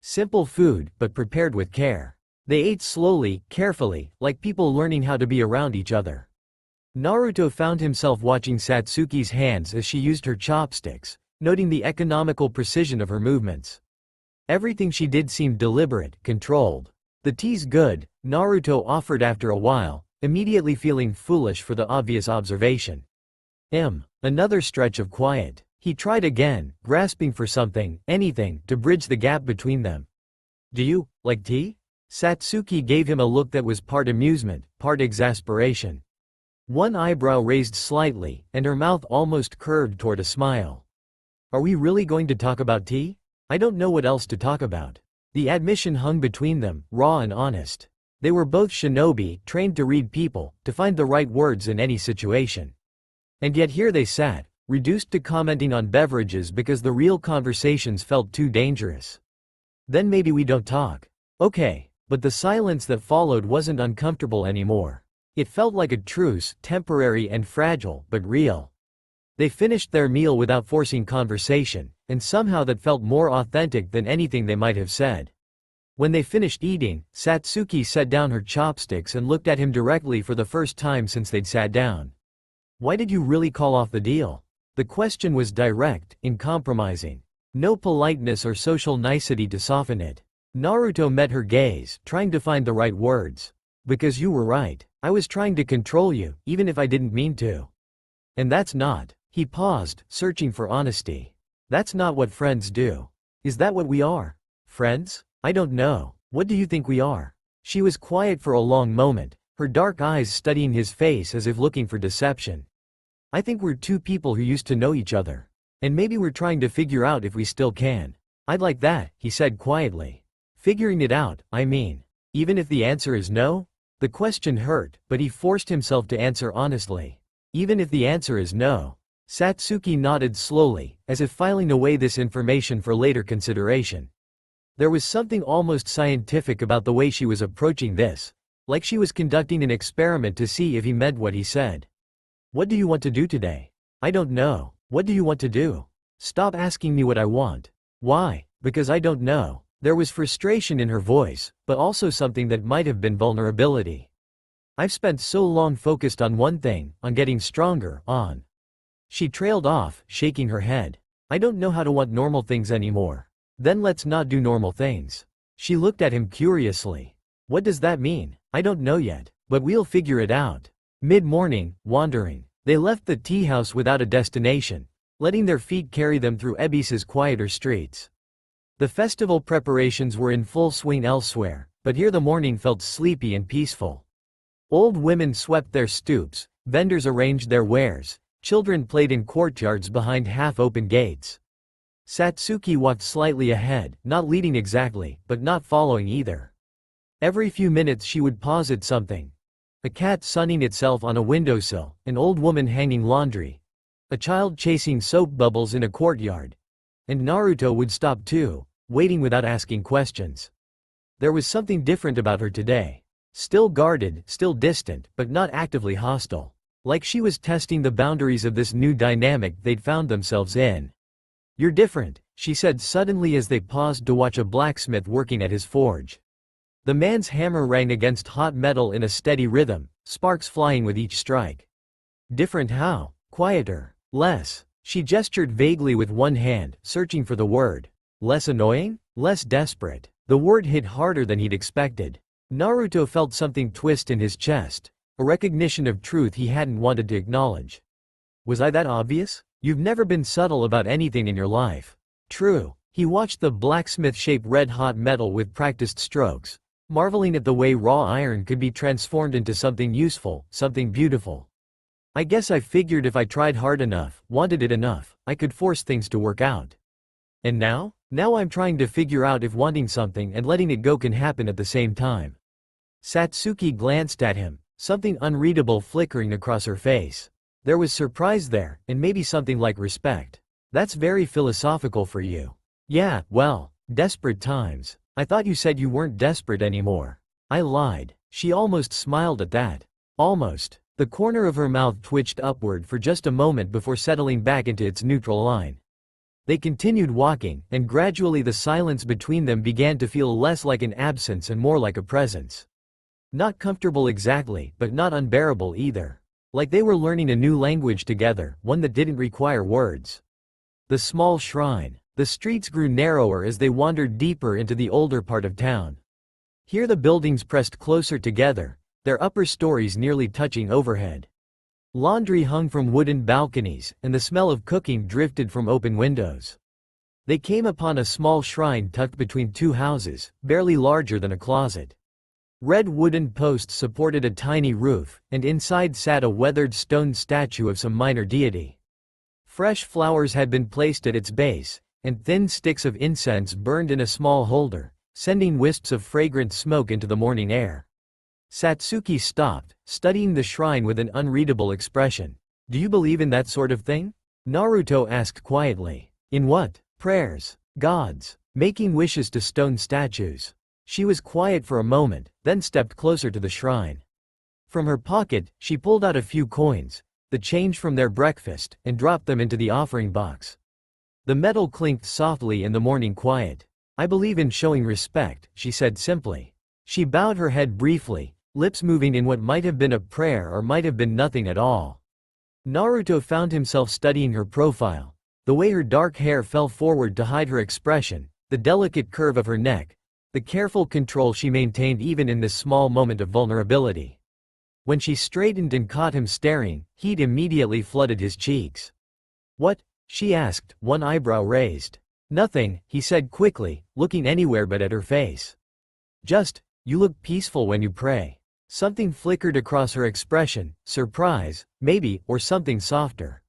Simple food, but prepared with care. They ate slowly, carefully, like people learning how to be around each other. Naruto found himself watching Satsuki's hands as she used her chopsticks, noting the economical precision of her movements. Everything she did seemed deliberate, controlled. "The tea's good," Naruto offered after a while, immediately feeling foolish for the obvious observation. Another stretch of quiet. He tried again, grasping for something, anything, to bridge the gap between them. "Do you like tea?" Satsuki gave him a look that was part amusement, part exasperation. One eyebrow raised slightly, and her mouth almost curved toward a smile. "Are we really going to talk about tea? I don't know what else to talk about." The admission hung between them, raw and honest. They were both shinobi, trained to read people, to find the right words in any situation. And yet here they sat, reduced to commenting on beverages because the real conversations felt too dangerous. "Then maybe we don't talk." "Okay." But the silence that followed wasn't uncomfortable anymore. It felt like a truce, temporary and fragile, but real. They finished their meal without forcing conversation, and somehow that felt more authentic than anything they might have said. When they finished eating, Satsuki set down her chopsticks and looked at him directly for the first time since they'd sat down. "Why did you really call off the deal?" The question was direct, uncompromising. No politeness or social nicety to soften it. Naruto met her gaze, trying to find the right words. "Because you were right. I was trying to control you, even if I didn't mean to. And that's not." He paused, searching for honesty. "That's not what friends do." "Is that what we are? Friends? I don't know. What do you think we are?" She was quiet for a long moment, her dark eyes studying his face as if looking for deception. "I think we're two people who used to know each other. And maybe we're trying to figure out if we still can." "I'd like that," he said quietly. "Figuring it out, I mean. Even if the answer is no?" The question hurt, but he forced himself to answer honestly. "Even if the answer is no." Satsuki nodded slowly, as if filing away this information for later consideration. There was something almost scientific about the way she was approaching this, like she was conducting an experiment to see if he meant what he said. "What do you want to do today?" "I don't know." "What do you want to do?" "Stop asking me what I want." "Why?" "Because I don't know." There was frustration in her voice, but also something that might have been vulnerability. "I've spent so long focused on one thing, on getting stronger, on." She trailed off, shaking her head. "I don't know how to want normal things anymore." "Then let's not do normal things." She looked at him curiously. "What does that mean?" "I don't know yet. But we'll figure it out." Mid-morning, wandering, they left the tea house without a destination, letting their feet carry them through Ebisu's quieter streets. The festival preparations were in full swing elsewhere, but here the morning felt sleepy and peaceful. Old women swept their stoops, vendors arranged their wares, children played in courtyards behind half-open gates. Satsuki walked slightly ahead, not leading exactly, but not following either. Every few minutes she would pause at something. A cat sunning itself on a windowsill, an old woman hanging laundry, a child chasing soap bubbles in a courtyard. And Naruto would stop too, waiting without asking questions. There was something different about her today. Still guarded, still distant, but not actively hostile. Like she was testing the boundaries of this new dynamic they'd found themselves in. "You're different," she said suddenly as they paused to watch a blacksmith working at his forge. The man's hammer rang against hot metal in a steady rhythm, sparks flying with each strike. "Different how?" "Quieter. Less." She gestured vaguely with one hand, searching for the word. "Less annoying? Less desperate." The word hit harder than he'd expected. Naruto felt something twist in his chest, a recognition of truth he hadn't wanted to acknowledge. "Was I that obvious? You've never been subtle about anything in your life." "True." He watched the blacksmith shape red-hot metal with practiced strokes, marveling at the way raw iron could be transformed into something useful, something beautiful. "I guess I figured if I tried hard enough, wanted it enough, I could force things to work out. And now? Now I'm trying to figure out if wanting something and letting it go can happen at the same time." Satsuki glanced at him, something unreadable flickering across her face. There was surprise there, and maybe something like respect. "That's very philosophical for you." "Yeah, well, desperate times." "I thought you said you weren't desperate anymore." "I lied." She almost smiled at that. "Almost. The corner of her mouth twitched upward for just a moment before settling back into its neutral line. They continued walking, and gradually the silence between them began to feel less like an absence and more like a presence. Not comfortable exactly, but not unbearable either. Like they were learning a new language together, one that didn't require words. The small shrine. The streets grew narrower as they wandered deeper into the older part of town. Here the buildings pressed closer together, their upper stories nearly touching overhead. Laundry hung from wooden balconies, and the smell of cooking drifted from open windows. They came upon a small shrine tucked between two houses, barely larger than a closet. Red wooden posts supported a tiny roof, and inside sat a weathered stone statue of some minor deity. Fresh flowers had been placed at its base, and thin sticks of incense burned in a small holder, sending wisps of fragrant smoke into the morning air. Satsuki stopped, studying the shrine with an unreadable expression. "Do you believe in that sort of thing?" Naruto asked quietly. "In what? Prayers? Gods? Making wishes to stone statues?" She was quiet for a moment, then stepped closer to the shrine. From her pocket, she pulled out a few coins, the change from their breakfast, and dropped them into the offering box. The metal clinked softly in the morning quiet. "I believe in showing respect," she said simply. She bowed her head briefly, lips moving in what might have been a prayer or might have been nothing at all. Naruto found himself studying her profile. The way her dark hair fell forward to hide her expression, the delicate curve of her neck, the careful control she maintained even in this small moment of vulnerability. When she straightened and caught him staring, heat immediately flooded his cheeks. "What?" she asked, one eyebrow raised. "Nothing," he said quickly, looking anywhere but at her face. "Just, you look peaceful when you pray." Something flickered across her expression, surprise, maybe, or something softer.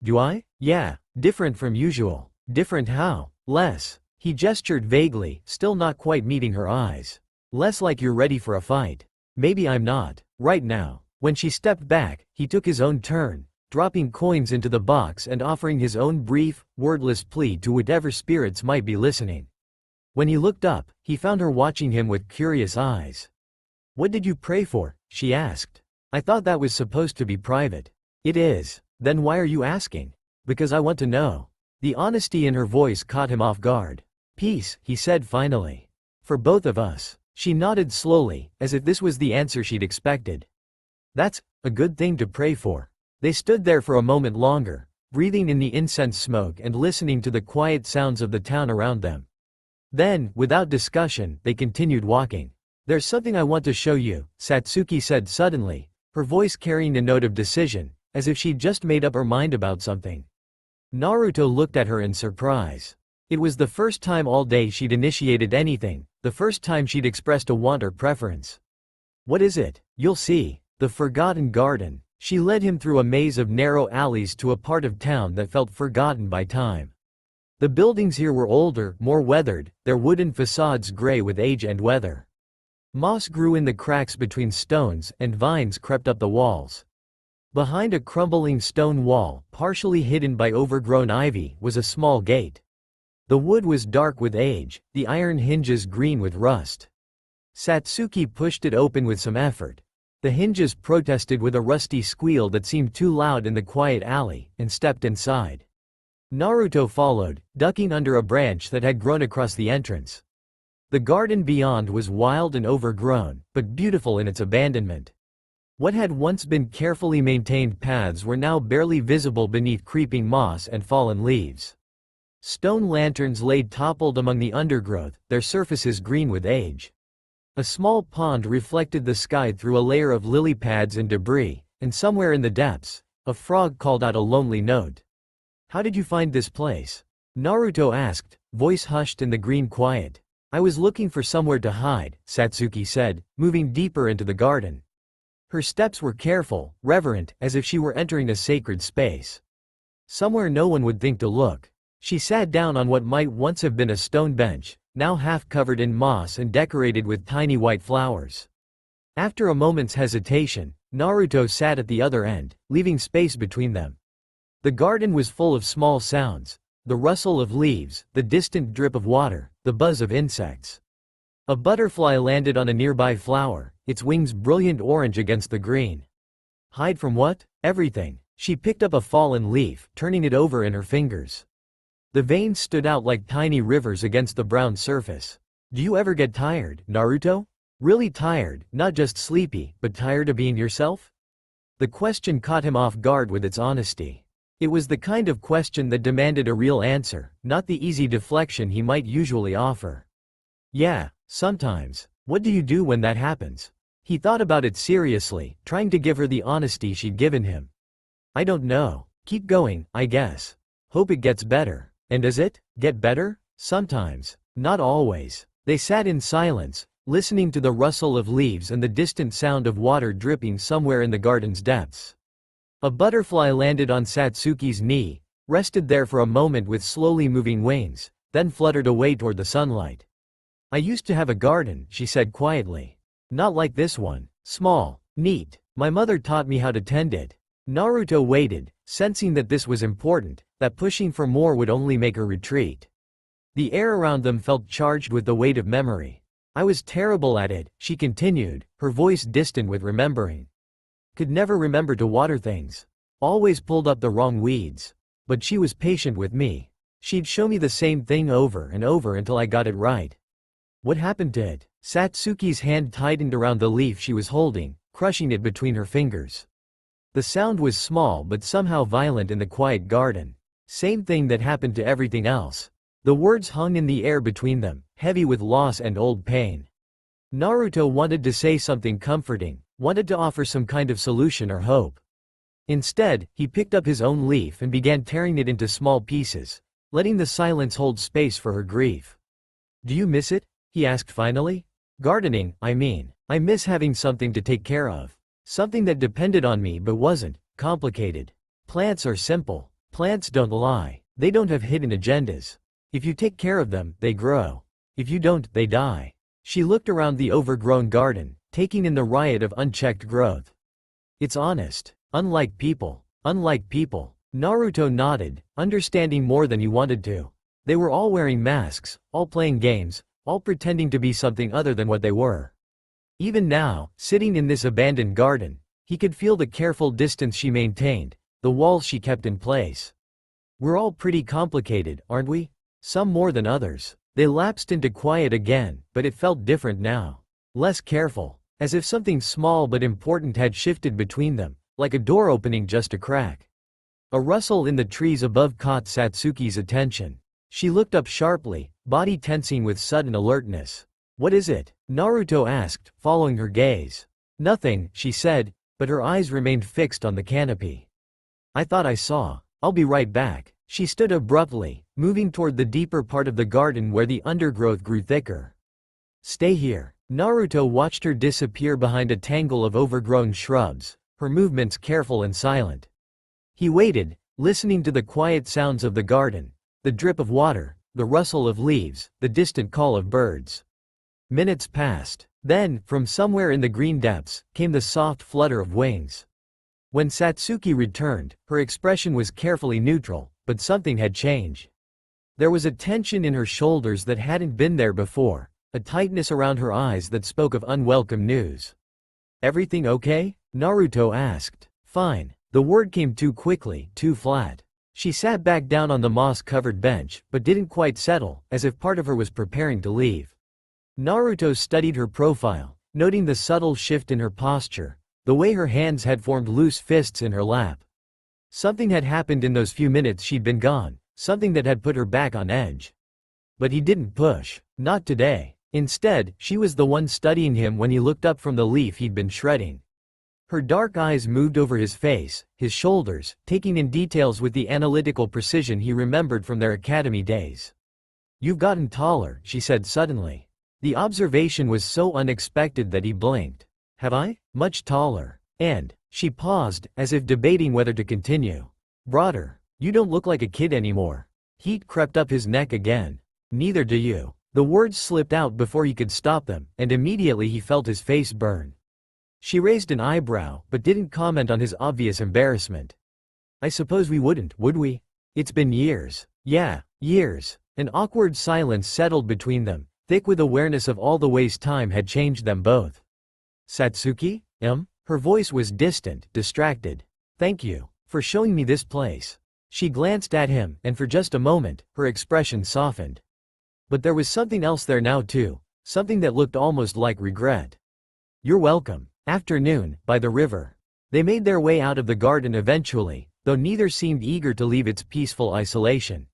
"Do I? Yeah, different from usual." "Different how?" "Less." He gestured vaguely, still not quite meeting her eyes. "Less like you're ready for a fight." "Maybe I'm not. Right now." When she stepped back, he took his own turn, dropping coins into the box and offering his own brief, wordless plea to whatever spirits might be listening. When he looked up, he found her watching him with curious eyes. "What did you pray for?" she asked. "I thought that was supposed to be private." "It is." "Then why are you asking?" "Because I want to know." The honesty in her voice caught him off guard. "Peace," he said finally. "For both of us." She nodded slowly, as if this was the answer she'd expected. "That's a good thing to pray for." They stood there for a moment longer, breathing in the incense smoke and listening to the quiet sounds of the town around them. Then, without discussion, they continued walking. "There's something I want to show you," Satsuki said suddenly, her voice carrying a note of decision, as if she'd just made up her mind about something. Naruto looked at her in surprise. It was the first time all day she'd initiated anything, the first time she'd expressed a want or preference. "What is it?" "You'll see." The Forgotten Garden. She led him through a maze of narrow alleys to a part of town that felt forgotten by time. The buildings here were older, more weathered, their wooden facades gray with age and weather. Moss grew in the cracks between stones, and vines crept up the walls. Behind a crumbling stone wall, partially hidden by overgrown ivy, was a small gate. The wood was dark with age, the iron hinges green with rust. Satsuki pushed it open with some effort. The hinges protested with a rusty squeal that seemed too loud in the quiet alley, and stepped inside. Naruto followed, ducking under a branch that had grown across the entrance. The garden beyond was wild and overgrown, but beautiful in its abandonment. What had once been carefully maintained paths were now barely visible beneath creeping moss and fallen leaves. Stone lanterns lay toppled among the undergrowth, their surfaces green with age. A small pond reflected the sky through a layer of lily pads and debris, and somewhere in the depths, a frog called out a lonely note. "How did you find this place?" Naruto asked, voice hushed in the green quiet. "I was looking for somewhere to hide," Satsuki said, moving deeper into the garden. Her steps were careful, reverent, as if she were entering a sacred space. Somewhere no one would think to look. She sat down on what might once have been a stone bench, now half covered in moss and decorated with tiny white flowers. After a moment's hesitation, Naruto sat at the other end, leaving space between them. The garden was full of small sounds, the rustle of leaves, the distant drip of water, the buzz of insects. A butterfly landed on a nearby flower, its wings brilliant orange against the green. Hide from what? Everything. She picked up a fallen leaf, turning it over in her fingers. The veins stood out like tiny rivers against the brown surface. Do you ever get tired, Naruto? Really tired, not just sleepy, but tired of being yourself? The question caught him off guard with its honesty. It was the kind of question that demanded a real answer, not the easy deflection he might usually offer. Yeah, sometimes. What do you do when that happens? He thought about it seriously, trying to give her the honesty she'd given him. I don't know. Keep going, I guess. Hope it gets better. And does it get better? Sometimes. Not always. They sat in silence, listening to the rustle of leaves and the distant sound of water dripping somewhere in the garden's depths. A butterfly landed on Satsuki's knee, rested there for a moment with slowly moving wings, then fluttered away toward the sunlight. I used to have a garden, she said quietly. Not like this one. Small, neat. My mother taught me how to tend it. Naruto waited, sensing that this was important, that pushing for more would only make her retreat. The air around them felt charged with the weight of memory. I was terrible at it, she continued, her voice distant with remembering. Could never remember to water things. Always pulled up the wrong weeds. But she was patient with me. She'd show me the same thing over and over until I got it right. What happened to it? Satsuki's hand tightened around the leaf she was holding, crushing it between her fingers. The sound was small but somehow violent in the quiet garden. Same thing that happened to everything else. The words hung in the air between them, heavy with loss and old pain. Naruto wanted to say something comforting, wanted to offer some kind of solution or hope. Instead, he picked up his own leaf and began tearing it into small pieces, letting the silence hold space for her grief. Do you miss it? He asked finally. Gardening, I mean. I miss having something to take care of. Something that depended on me but wasn't complicated. Plants are simple. Plants don't lie. They don't have hidden agendas. If you take care of them, they grow. If you don't, they die. She looked around the overgrown garden, taking in the riot of unchecked growth. It's honest. Unlike people. Unlike people. Naruto nodded, understanding more than he wanted to. They were all wearing masks, all playing games, all pretending to be something other than what they were. Even now, sitting in this abandoned garden, he could feel the careful distance she maintained, the walls she kept in place. We're all pretty complicated, aren't we? Some more than others. They lapsed into quiet again, but it felt different now. Less careful, as if something small but important had shifted between them, like a door opening just a crack. A rustle in the trees above caught Satsuki's attention. She looked up sharply, body tensing with sudden alertness. What is it? Naruto asked, following her gaze. Nothing, she said, but her eyes remained fixed on the canopy. I thought I saw. I'll be right back. She stood abruptly, moving toward the deeper part of the garden where the undergrowth grew thicker. Stay here. Naruto watched her disappear behind a tangle of overgrown shrubs, her movements careful and silent. He waited, listening to the quiet sounds of the garden, the drip of water, the rustle of leaves, the distant call of birds. Minutes passed. Then, from somewhere in the green depths, came the soft flutter of wings. When Satsuki returned, her expression was carefully neutral, but something had changed. There was a tension in her shoulders that hadn't been there before, a tightness around her eyes that spoke of unwelcome news. Everything okay? Naruto asked. Fine. The word came too quickly, too flat. She sat back down on the moss-covered bench, but didn't quite settle, as if part of her was preparing to leave. Naruto studied her profile, noting the subtle shift in her posture, the way her hands had formed loose fists in her lap. Something had happened in those few minutes she'd been gone, something that had put her back on edge. But he didn't push. Not today. Instead, she was the one studying him when he looked up from the leaf he'd been shredding. Her dark eyes moved over his face, his shoulders, taking in details with the analytical precision he remembered from their academy days. You've gotten taller, she said suddenly. The observation was so unexpected that he blinked. Have I? Much taller. And, she paused, as if debating whether to continue. Broader. You don't look like a kid anymore. Heat crept up his neck again. Neither do you. The words slipped out before he could stop them, and immediately he felt his face burn. She raised an eyebrow, but didn't comment on his obvious embarrassment. I suppose we wouldn't, would we? It's been years. Yeah, years. An awkward silence settled between them, thick with awareness of all the ways time had changed them both. Satsuki? Her voice was distant, distracted. "Thank you for showing me this place." She glanced at him, and for just a moment, her expression softened. But there was something else there now too, something that looked almost like regret. "You're welcome." Afternoon, by the river. They made their way out of the garden eventually, though neither seemed eager to leave its peaceful isolation.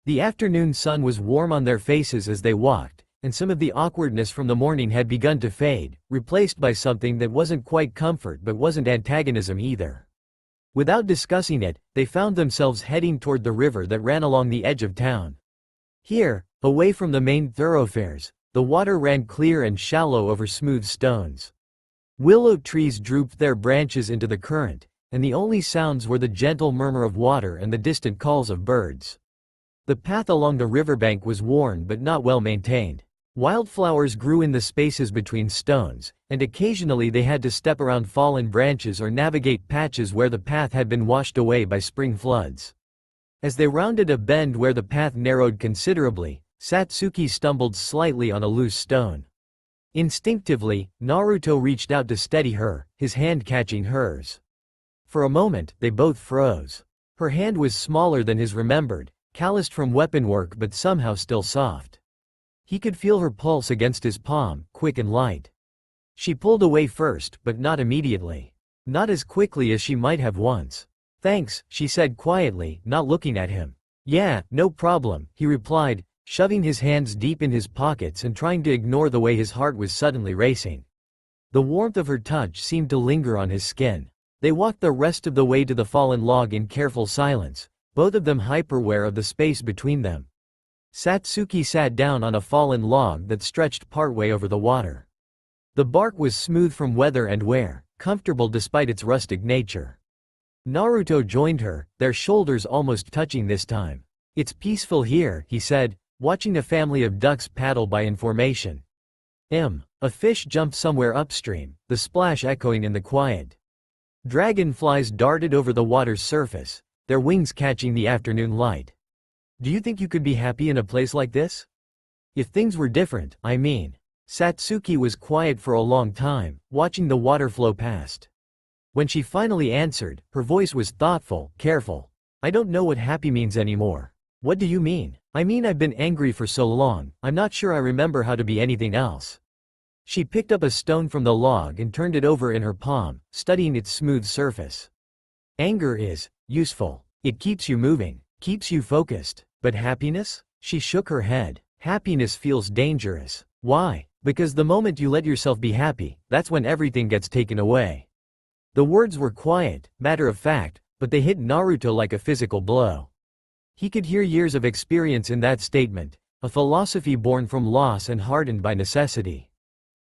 The afternoon sun was warm on their faces as they walked, and some of the awkwardness from the morning had begun to fade, replaced by something that wasn't quite comfort but wasn't antagonism either. Without discussing it, they found themselves heading toward the river that ran along the edge of town. Here, away from the main thoroughfares, the water ran clear and shallow over smooth stones. Willow trees drooped their branches into the current, and the only sounds were the gentle murmur of water and the distant calls of birds. The path along the riverbank was worn but not well maintained. Wildflowers grew in the spaces between stones, and occasionally they had to step around fallen branches or navigate patches where the path had been washed away by spring floods. As they rounded a bend where the path narrowed considerably, Satsuki stumbled slightly on a loose stone. Instinctively, Naruto reached out to steady her, his hand catching hers. For a moment, they both froze. Her hand was smaller than his remembered, calloused from weapon work but somehow still soft. He could feel her pulse against his palm, quick and light. She pulled away first, but not immediately. Not as quickly as she might have once. "Thanks," she said quietly, not looking at him. "Yeah, no problem," he replied, shoving his hands deep in his pockets and trying to ignore the way his heart was suddenly racing. The warmth of her touch seemed to linger on his skin. They walked the rest of the way to the fallen log in careful silence, both of them hyper-aware of the space between them. Satsuki sat down on a fallen log that stretched partway over the water. The bark was smooth from weather and wear, comfortable despite its rustic nature. Naruto joined her, their shoulders almost touching this time. "It's peaceful here," he said, watching a family of ducks paddle by in formation. A fish jumped somewhere upstream, the splash echoing in the quiet. Dragonflies darted over the water's surface, their wings catching the afternoon light. "Do you think you could be happy in a place like this? If things were different, I mean." Satsuki was quiet for a long time, watching the water flow past. When she finally answered, her voice was thoughtful, careful. "I don't know what happy means anymore." "What do you mean?" "I mean I've been angry for so long, I'm not sure I remember how to be anything else." She picked up a stone from the log and turned it over in her palm, studying its smooth surface. "Anger is useful. It keeps you moving, keeps you focused. But happiness?" She shook her head. "Happiness feels dangerous." "Why?" "Because the moment you let yourself be happy, that's when everything gets taken away." The words were quiet, matter of fact, but they hit Naruto like a physical blow. He could hear years of experience in that statement, a philosophy born from loss and hardened by necessity.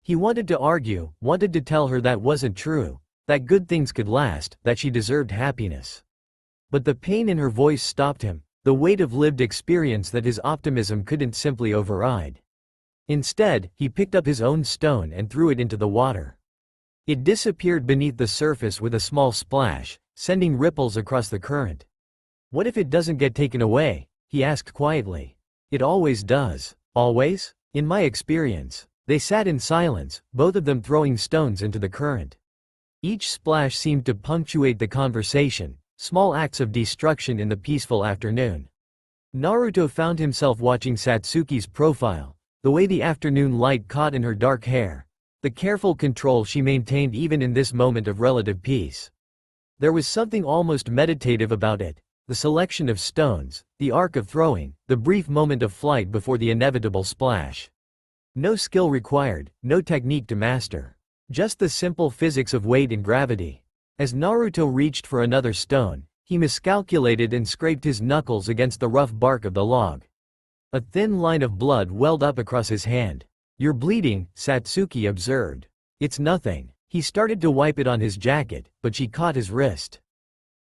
He wanted to argue, wanted to tell her that wasn't true, that good things could last, that she deserved happiness. But the pain in her voice stopped him, the weight of lived experience that his optimism couldn't simply override. Instead, he picked up his own stone and threw it into the water. It disappeared beneath the surface with a small splash, sending ripples across the current. "What if it doesn't get taken away?" he asked quietly. "It always does." "Always?" "In my experience." They sat in silence, both of them throwing stones into the current. Each splash seemed to punctuate the conversation, small acts of destruction in the peaceful afternoon. Naruto found himself watching Satsuki's profile, the way the afternoon light caught in her dark hair, the careful control she maintained even in this moment of relative peace. There was something almost meditative about it, the selection of stones, the arc of throwing, the brief moment of flight before the inevitable splash. No skill required, no technique to master. Just the simple physics of weight and gravity. As Naruto reached for another stone, he miscalculated and scraped his knuckles against the rough bark of the log. A thin line of blood welled up across his hand. "You're bleeding," Satsuki observed. "It's nothing." He started to wipe it on his jacket, but she caught his wrist.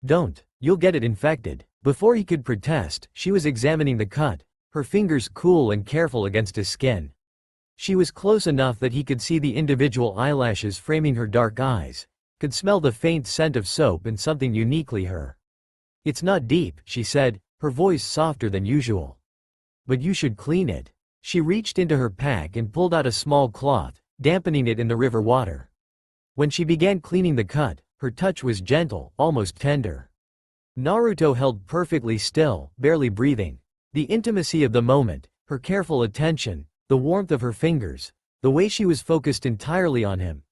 "Don't, you'll get it infected." Before he could protest, she was examining the cut, her fingers cool and careful against his skin. She was close enough that he could see the individual eyelashes framing her dark eyes, could smell the faint scent of soap and something uniquely her. "It's not deep," she said, her voice softer than usual. "But you should clean it." She reached into her pack and pulled out a small cloth, dampening it in the river water. When she began cleaning the cut, her touch was gentle, almost tender. Naruto held perfectly still, barely breathing. The intimacy of the moment, her careful attention, the warmth of her fingers, the way she was focused entirely on him,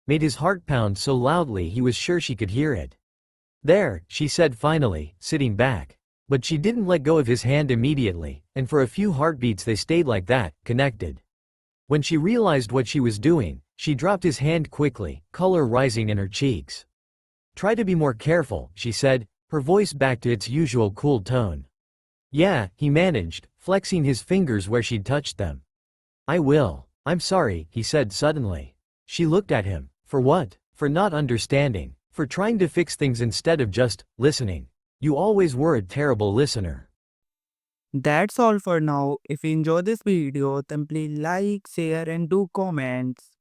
made his heart pound so loudly he was sure she could hear it. "There," she said finally, sitting back. But she didn't let go of his hand immediately, and for a few heartbeats they stayed like that, connected. When she realized what she was doing, she dropped his hand quickly, color rising in her cheeks. "Try to be more careful," she said, her voice back to its usual cool tone. "Yeah," he managed, flexing his fingers where she'd touched them. "I will. I'm sorry," he said suddenly. She looked at him. For what? For not understanding. For trying to fix things instead of just listening. "You always were a terrible listener." That's all for now. If you enjoy this video, then please like, share and do comments.